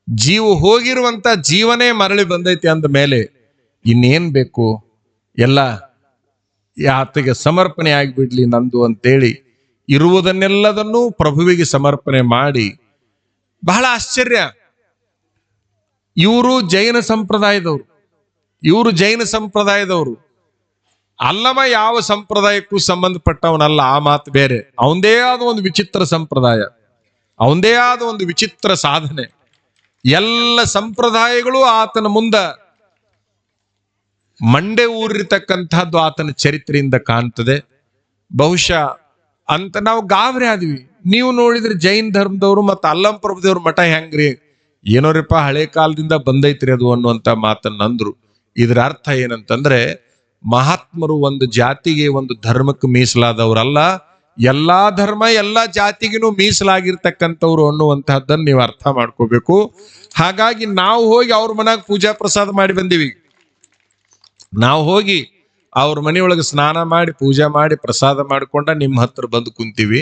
ಜೀವ ಹೋಗಿರುವಂತ ಜೀವನೇ ಮರಳಿ ಬಂದೈತಿ ಅಂದ ಮೇಲೆ ಇನ್ನೇನ್ ಬೇಕು? ಎಲ್ಲ ಆತಗೆ ಸಮರ್ಪಣೆ ಆಗಿಬಿಡ್ಲಿ ನಂದು ಅಂತೇಳಿ ಇರುವುದನ್ನೆಲ್ಲದನ್ನೂ ಪ್ರಭುವಿಗೆ ಸಮರ್ಪಣೆ ಮಾಡಿ. ಬಹಳ ಆಶ್ಚರ್ಯ, ಇವರು ಜೈನ ಸಂಪ್ರದಾಯದವರು. ಅಲ್ಲಮ ಯಾವ ಸಂಪ್ರದಾಯಕ್ಕೂ ಸಂಬಂಧಪಟ್ಟವನಲ್ಲ, ಆ ಮಾತು ಬೇರೆ. ಅವಂದೇ ಆದ ಒಂದು ವಿಚಿತ್ರ ಸಂಪ್ರದಾಯ, ಅವಂದೇ ಆದ ಒಂದು ವಿಚಿತ್ರ ಸಾಧನೆ. ಎಲ್ಲ ಸಂಪ್ರದಾಯಗಳು ಆತನ ಮುಂದ ಮಂಡೆ ಊರಿರ್ತಕ್ಕಂಥದ್ದು ಆತನ ಚರಿತ್ರೆಯಿಂದ ಕಾಣ್ತದೆ. ಬಹುಶಃ ಅಂತ ನಾವು ಗಾಬರಿ ಆದ್ವಿ. ನೀವು ನೋಡಿದ್ರೆ ಜೈನ್ ಧರ್ಮದವರು ಮತ್ತು ಅಲ್ಲಂ ಪ್ರಭುದೇವ್ರ ಮಠ ಹೆಂಗ್ರಿ, ಏನೋರಿಪ್ಪ ಹಳೆ ಕಾಲದಿಂದ ಬಂದೈತ್ರಿ ಅದು ಅನ್ನುವಂತ ಮಾತನ್ನ ಅಂದ್ರು. ಇದ್ರ ಅರ್ಥ ಏನಂತಂದ್ರೆ, ಮಹಾತ್ಮರು ಒಂದು ಜಾತಿಗೆ ಒಂದು ಧರ್ಮಕ್ಕೆ ಮೀಸಲಾದವರಲ್ಲ, ಎಲ್ಲಾ ಧರ್ಮ ಎಲ್ಲಾ ಜಾತಿಗೂ ಮೀಸಲಾಗಿರ್ತಕ್ಕಂಥವ್ರು ಅನ್ನುವಂತಹದ್ದನ್ನು ನೀವು ಅರ್ಥ ಮಾಡ್ಕೋಬೇಕು. ಹಾಗಾಗಿ ನಾವು ಹೋಗಿ ಅವ್ರ ಮನ್ಯಾಗ ಪೂಜಾ ಪ್ರಸಾದ ಮಾಡಿ ಬಂದೀವಿ. ನಾವು ಹೋಗಿ ಅವ್ರ ಮನೆಯೊಳಗೆ ಸ್ನಾನ ಮಾಡಿ ಪೂಜೆ ಮಾಡಿ ಪ್ರಸಾದ ಮಾಡ್ಕೊಂಡ ನಿಮ್ಮ ಹತ್ರ ಬಂದು ಕುಂತೀವಿ.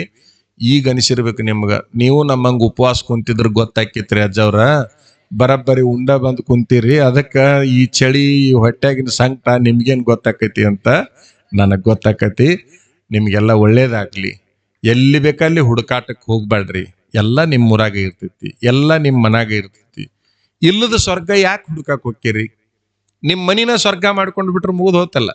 ಈಗ ಅನಿಸಿರ್ಬೇಕು ನಿಮ್ಗ, ನೀವು ನಮ್ಮಂಗ ಉಪವಾಸ ಕುಂತಿದ್ರ ಗೊತ್ತಾಕೈತ್ರಿ ಅಜ್ಜವ್ರ, ಬರಬ್ಬರಿ ಉಂಡ ಬಂದು ಕುಂತೀರಿ, ಅದಕ್ಕ ಈ ಚಳಿ ಹೊಟ್ಯಾಗಿನ ಸಂಕಟ ನಿಮ್ಗೇನ್ ಗೊತ್ತಾಕೈತಿ ಅಂತ ನನಗ್ ಗೊತ್ತಾಕೈತಿ. ನಿಮ್ಗೆಲ್ಲ ಒಳ್ಳೇದಾಗ್ಲಿ. ಎಲ್ಲಿ ಬೇಕಲ್ಲಿ ಹುಡುಕಾಟಕ್ಕೆ ಹೋಗ್ಬೇಡ್ರಿ. ಎಲ್ಲ ನಿಮ್ಮ ಊರಾಗ ಇರ್ತೈತಿ, ಎಲ್ಲ ನಿಮ್ಮ ಮನ್ಯಾಗ ಇರ್ತೈತಿ. ಇಲ್ಲದ ಸ್ವರ್ಗ ಯಾಕೆ ಹುಡುಕಾಕ್ ಹೋಗ್ತೀರಿ? ನಿಮ್ ಮನಿನ ಸ್ವರ್ಗ ಮಾಡ್ಕೊಂಡ್ ಬಿಟ್ರೆ ಮುಗಿದ್ ಹೋತಲ್ಲ.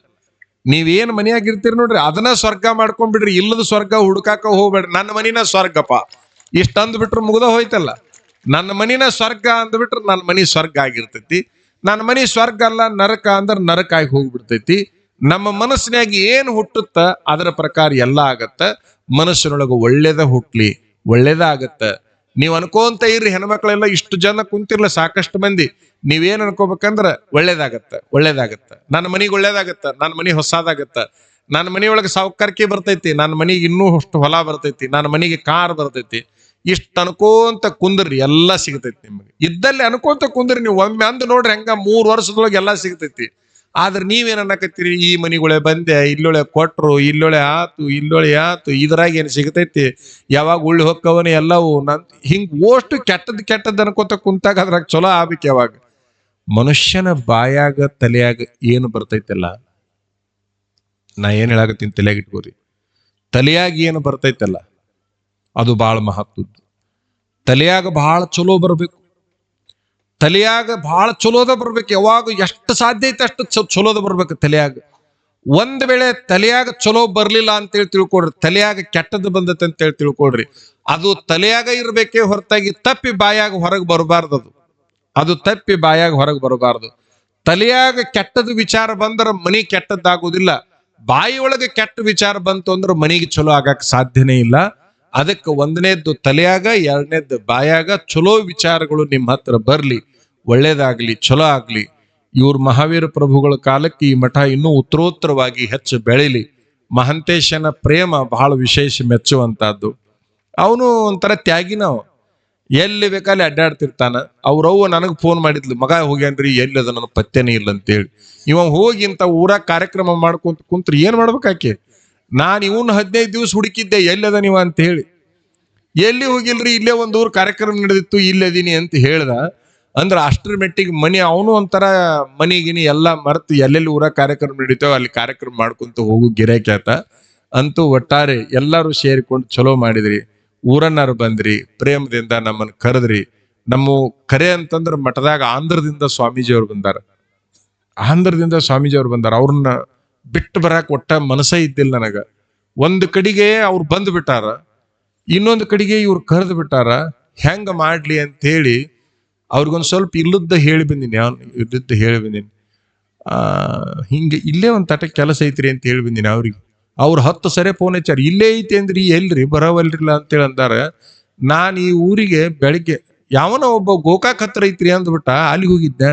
ನೀವೇನ್ ಮನಿಯಾಗಿರ್ತೀರಿ ನೋಡ್ರಿ, ಅದನ್ನ ಸ್ವರ್ಗ ಮಾಡ್ಕೊಂಡ್ಬಿಡ್ರಿ. ಇಲ್ಲದ ಸ್ವರ್ಗ ಹುಡುಕಾಕ ಹೋಗ್ಬೇಡ್ರಿ. ನನ್ನ ಮನಿನ ಸ್ವರ್ಗಪ್ಪ ಇಷ್ಟ ಅಂದ್ಬಿಟ್ರೆ ಮುಗ್ದ ಹೋಯ್ತಲ್ಲ. ನನ್ನ ಮನಿನ ಸ್ವರ್ಗ ಅಂದ್ಬಿಟ್ರೆ ನನ್ನ ಮನಿ ಸ್ವರ್ಗ ಆಗಿರ್ತೈತಿ. ನನ್ನ ಮನಿ ಸ್ವರ್ಗ ಅಲ್ಲ ನರಕ ಅಂದ್ರೆ ನರಕ ಆಗಿ ಹೋಗ್ಬಿಡ್ತೈತಿ. ನಮ್ಮ ಮನಸ್ಸಿನಾಗ ಏನ್ ಹುಟ್ಟುತ್ತ ಅದರ ಪ್ರಕಾರ ಎಲ್ಲ ಆಗತ್ತ. ಮನಸ್ಸಿನೊಳಗ ಒಳ್ಳೇದ ಹುಟ್ಲಿ, ಒಳ್ಳೇದ ಆಗತ್ತ. ನೀವ್ ಅನ್ಕೋಂತ ಇರ್ರಿ, ಹೆಣ್ಮಕ್ಳೆಲ್ಲ ಇಷ್ಟು ಜನ ಕುಂತಿರ್ಲ, ಸಾಕಷ್ಟು ಮಂದಿ. ನೀವೇನ್ ಅನ್ಕೋಬೇಕಂದ್ರ ಒಳ್ಳೇದಾಗತ್ತ, ಒಳ್ಳೇದಾಗತ್ತ, ನನ್ನ ಮನಿಗೆ ಒಳ್ಳೇದಾಗತ್ತ, ನನ್ನ ಮನಿ ಹೊಸಾದಾಗತ್ತ, ನನ್ನ ಮನಿಯೊಳಗೆ ಸಾವುಕಾರಿಕೆ ಬರ್ತೈತಿ, ನನ್ನ ಮನಿಗೆ ಇನ್ನೂ ಅಷ್ಟು ಹೊಲ ಬರ್ತೈತಿ, ನನ್ನ ಮನಿಗೆ ಕಾರ್ ಬರ್ತೈತಿ. ಇಷ್ಟ ಅನ್ಕೋಂತ ಕುಂದ್ರಿ, ಎಲ್ಲಾ ಸಿಗತೈತಿ ನಿಮ್ಗೆ. ಇದ್ದಲ್ಲಿ ಅನ್ಕೋಂತ ಕುಂದ್ರಿ. ನೀವು ಒಮ್ಮೆ ಅಂದ್ ನೋಡ್ರಿ, ಹಂಗ 3 ವರ್ಷದೊಳಗೆ ಎಲ್ಲಾ ಸಿಗತೈತಿ. ಆದ್ರೆ ನೀವೇನ್ ಅನ್ನಕತ್ತೀರಿ, ಈ ಮನಿಗೊಳೆ ಬಂದೆ, ಇಲ್ಲೊಳೆ ಕೊಟ್ರು, ಇಲ್ಲೊಳೆ ಆತು, ಇಲ್ಲೊಳೆ ಆತು, ಇದ್ರಾಗ ಏನ್ ಸಿಗತೈತಿ, ಯಾವಾಗ ಉಳ್ಳಿ ಹೊಕ್ಕವನೇ ಎಲ್ಲವೂ ಹಿಂಗ್ ಓಷ್ಟು ಕೆಟ್ಟದ್ ಅನ್ಕೋತ ಕುಂತಾಗ ಅದ್ರಾಗ ಚಲೋ ಆಗ್ಬೇಕು. ಯಾವಾಗ ಮನುಷ್ಯನ ಬಾಯಾಗ ತಲೆಯಾಗ ಏನು ಬರ್ತೈತಲ್ಲ, ನಾ ಏನ್ ಹೇಳಾಕತ್ತೀನಿ ತಲೆಯಾಗ ಇಟ್ಕೋರಿ. ತಲೆಯಾಗ ಏನು ಬರ್ತೈತಲ್ಲ ಅದು ಬಹಳ ಮಹತ್ವದ್ದು. ತಲೆಯಾಗ ಬಹಳ ಚಲೋ ಬರ್ಬೇಕು. ತಲೆಯಾಗ ಬಹಳ ಚಲೋದ ಬರ್ಬೇಕು. ಯಾವಾಗ ಎಷ್ಟು ಸಾಧ್ಯ ಐತೆ ಅಷ್ಟು ಚಲೋದ ಬರ್ಬೇಕು ತಲೆಯಾಗ. ಒಂದ್ ವೇಳೆ ತಲೆಯಾಗ ಚಲೋ ಬರ್ಲಿಲ್ಲ ಅಂತೇಳಿ ತಿಳ್ಕೊಡ್ರಿ, ತಲೆಯಾಗ ಕೆಟ್ಟದ್ದು ಬಂದತ್ತೆ ಅಂತೇಳಿ ತಿಳ್ಕೊಡ್ರಿ, ಅದು ತಲೆಯಾಗ ಇರ್ಬೇಕೇ ಹೊರತಾಗಿ ತಪ್ಪಿ ಬಾಯಾಗ ಹೊರಗೆ ಬರಬಾರ್ದು. ಅದು ತಪ್ಪಿ ಬಾಯಾಗ ಹೊರಗೆ ಬರಬಾರ್ದು. ತಲೆಯಾಗ ಕೆಟ್ಟದ ವಿಚಾರ ಬಂದ್ರೆ ಮನಿ ಕೆಟ್ಟದ್ದಾಗುವುದಿಲ್ಲ. ಬಾಯಿ ಒಳಗೆ ಕೆಟ್ಟ ವಿಚಾರ ಬಂತು ಅಂದ್ರೆ ಮನಿಗೆ ಚಲೋ ಆಗಕ್ ಸಾಧ್ಯನೇ ಇಲ್ಲ. ಅದಕ್ಕೆ ಒಂದನೇದ್ದು ತಲೆಯಾಗ, ಎರಡನೇದ್ದು ಬಾಯಾಗ ಚಲೋ ವಿಚಾರಗಳು ನಿಮ್ಮ ಹತ್ರ ಬರ್ಲಿ, ಒಳ್ಳೇದಾಗ್ಲಿ, ಚಲೋ ಆಗ್ಲಿ. ಇವ್ರ ಮಹಾವೀರ ಪ್ರಭುಗಳ ಕಾಲಕ್ಕೆ ಈ ಮಠ ಇನ್ನೂ ಉತ್ತರೋತ್ತರವಾಗಿ ಹೆಚ್ಚು ಬೆಳಿಲಿ. ಮಹಂತೇಶನ ಪ್ರೇಮ ಬಹಳ ವಿಶೇಷ ಮೆಚ್ಚುವಂತಹದ್ದು. ಅವನು ಒಂಥರ ತ್ಯಾಗಿನವ, ಎಲ್ಲಿ ಬೇಕಲ್ಲಿ ಅಡ್ಡಾಡ್ತಿರ್ತಾನ. ಅವ್ರವ್ವ ನನಗ್ ಫೋನ್ ಮಾಡಿದ್ಲು, ಮಗ ಹೋಗ್ಯಾನ್ರಿ, ಎಲ್ಲಿ ಅದ ನನ್ನ ಪತ್ತೆನೇ ಇಲ್ಲ ಅಂತೇಳಿ. ಇವ ಹೋಗಿ ಇಂತ ಊರಾಗ ಕಾರ್ಯಕ್ರಮ ಮಾಡ್ಕೊಂತ ಕುಂತ್ರಿ ಏನ್ ಮಾಡ್ಬೇಕಾಕೆ? ನಾನು ಇವನ್ 15 ದಿವಸ ಹುಡುಕಿದ್ದೆ, ಎಲ್ಲದ ನೀವ ಅಂತ ಹೇಳಿ. ಎಲ್ಲಿ ಹೋಗಿಲ್ರಿ, ಇಲ್ಲೇ ಒಂದ್ ಊರ್ ಕಾರ್ಯಕ್ರಮ ನಡೆದಿತ್ತು, ಇಲ್ಲದೀನಿ ಅಂತ ಹೇಳ್ದ. ಅಂದ್ರ ಅಷ್ಟ್ರ ಮೆಟ್ಟಿಗೆ ಮನಿ ಅವನು ಒಂಥರ ಮನಿಗಿನಿ ಎಲ್ಲಾ ಮರ್ತು ಎಲ್ಲೆಲ್ಲಿ ಊರಾಗ ಕಾರ್ಯಕ್ರಮ ನಡೀತಾವ ಅಲ್ಲಿ ಕಾರ್ಯಕ್ರಮ ಮಾಡ್ಕೊಂತ ಹೋಗು ಗಿರಾಕ್ಯಾತ. ಅಂತೂ ಒಟ್ಟಾರೆ ಎಲ್ಲರೂ ಸೇರಿಕೊಂಡು ಚಲೋ ಮಾಡಿದ್ರಿ. ಊರನ್ನಾರು ಬಂದ್ರಿ, ಪ್ರೇಮದಿಂದ ನಮ್ಮನ್ನ ಕರೆದ್ರಿ. ನಮ್ಮ ಕರೆ ಅಂತಂದ್ರ ಮಠದಾಗ ಆಂಧ್ರದಿಂದ ಸ್ವಾಮೀಜಿಯವ್ರು ಬಂದಾರ. ಅವ್ರನ್ನ ಬಿಟ್ಟು ಬರಾಕ್ ಒಟ್ಟ ಮನಸ್ಸೇ ಇದ್ದಿಲ್ಲ ನನಗ. ಒಂದ್ ಕಡೆಗೆ ಅವ್ರು ಬಂದ್ ಬಿಟ್ಟಾರ, ಇನ್ನೊಂದು ಕಡೆಗೆ ಇವ್ರು ಕರೆದು ಬಿಟ್ಟಾರ. ಹೆಂಗ ಮಾಡ್ಲಿ ಅಂತ ಹೇಳಿ ಅವ್ರಿಗೊಂದ್ ಸ್ವಲ್ಪ ಇಲ್ಲದ ಹೇಳಿ ಬಂದಿನಿ. ಹಿಂಗೆ ಇಲ್ಲೇ ಒಂದ್ ತಟ ಕೆಲಸ ಐತ್ರಿ ಅಂತ ಹೇಳಿ ಬಂದಿನಿ ಅವ್ರಿಗೆ. ಅವ್ರು 10 ಸರಿ ಫೋನ್ ಹಚ್ಚಾರ, ಇಲ್ಲೇ ಐತಿ ಅಂದ್ರಿ, ಎಲ್ರಿ ಬರವಲ್ರಿಲ್ಲ ಅಂತೇಳಿ ಅಂದಾರ. ನಾನ್ ಈ ಊರಿಗೆ ಬೆಳಿಗ್ಗೆ ಯಾವನ ಒಬ್ಬ ಗೋಕಾಕ್ ಹತ್ರ ಐತ್ರಿ ಅಂದ್ಬಿಟ್ಟ, ಅಲ್ಲಿಗೆ ಹೋಗಿದ್ದೆ.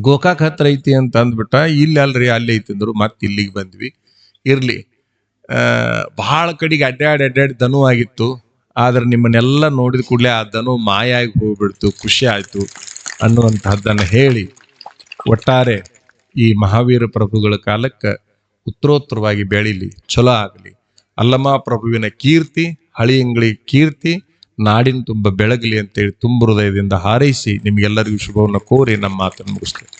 ಗೋಕಾಕ್ ಹತ್ರ ಐತಿ ಅಂತ ಅಂದ್ಬಿಟ್ಟ, ಇಲ್ಲಿ ಅಲ್ರಿ ಅಲ್ಲಿ ಐತಿ ಅಂದ್ರು, ಮತ್ತೆ ಇಲ್ಲಿಗೆ ಬಂದ್ವಿ. ಇರ್ಲಿ, ಬಹಳ ಕಡೆಗೆ ಅಡ್ಡಾಡಿ ದನು ಆಗಿತ್ತು. ಆದ್ರೆ ನಿಮ್ಮನ್ನೆಲ್ಲ ನೋಡಿದ ಕೂಡಲೇ ಆ ದನು ಮಾಯ ಆಗಿ ಹೋಗ್ಬಿಡ್ತು, ಖುಷಿ ಆಯ್ತು ಅನ್ನುವಂತಹದ್ದನ್ನ ಹೇಳಿ, ಒಟ್ಟಾರೆ ಈ ಮಹಾವೀರ ಪ್ರಭುಗಳ ಕಾಲಕ್ಕೆ ಉತ್ತರೋತ್ತರವಾಗಿ ಬೆಳೀಲಿ, ಚಲೋ ಆಗಲಿ. ಅಲ್ಲಮ ಪ್ರಭುವಿನ ಕೀರ್ತಿ, ಹಳಿಯಂಗಳಿ ಕೀರ್ತಿ ನಾಡಿನ ತುಂಬ ಬೆಳಗಲಿ ಅಂತೇಳಿ ತುಂಬ ಹೃದಯದಿಂದ ಹಾರೈಸಿ ನಿಮ್ಗೆಲ್ಲರಿಗೂ ಶುಭವನ್ನು ಕೋರಿ ನಮ್ಮ ಮಾತನ್ನು ಮುಗಿಸ್ತೇನೆ.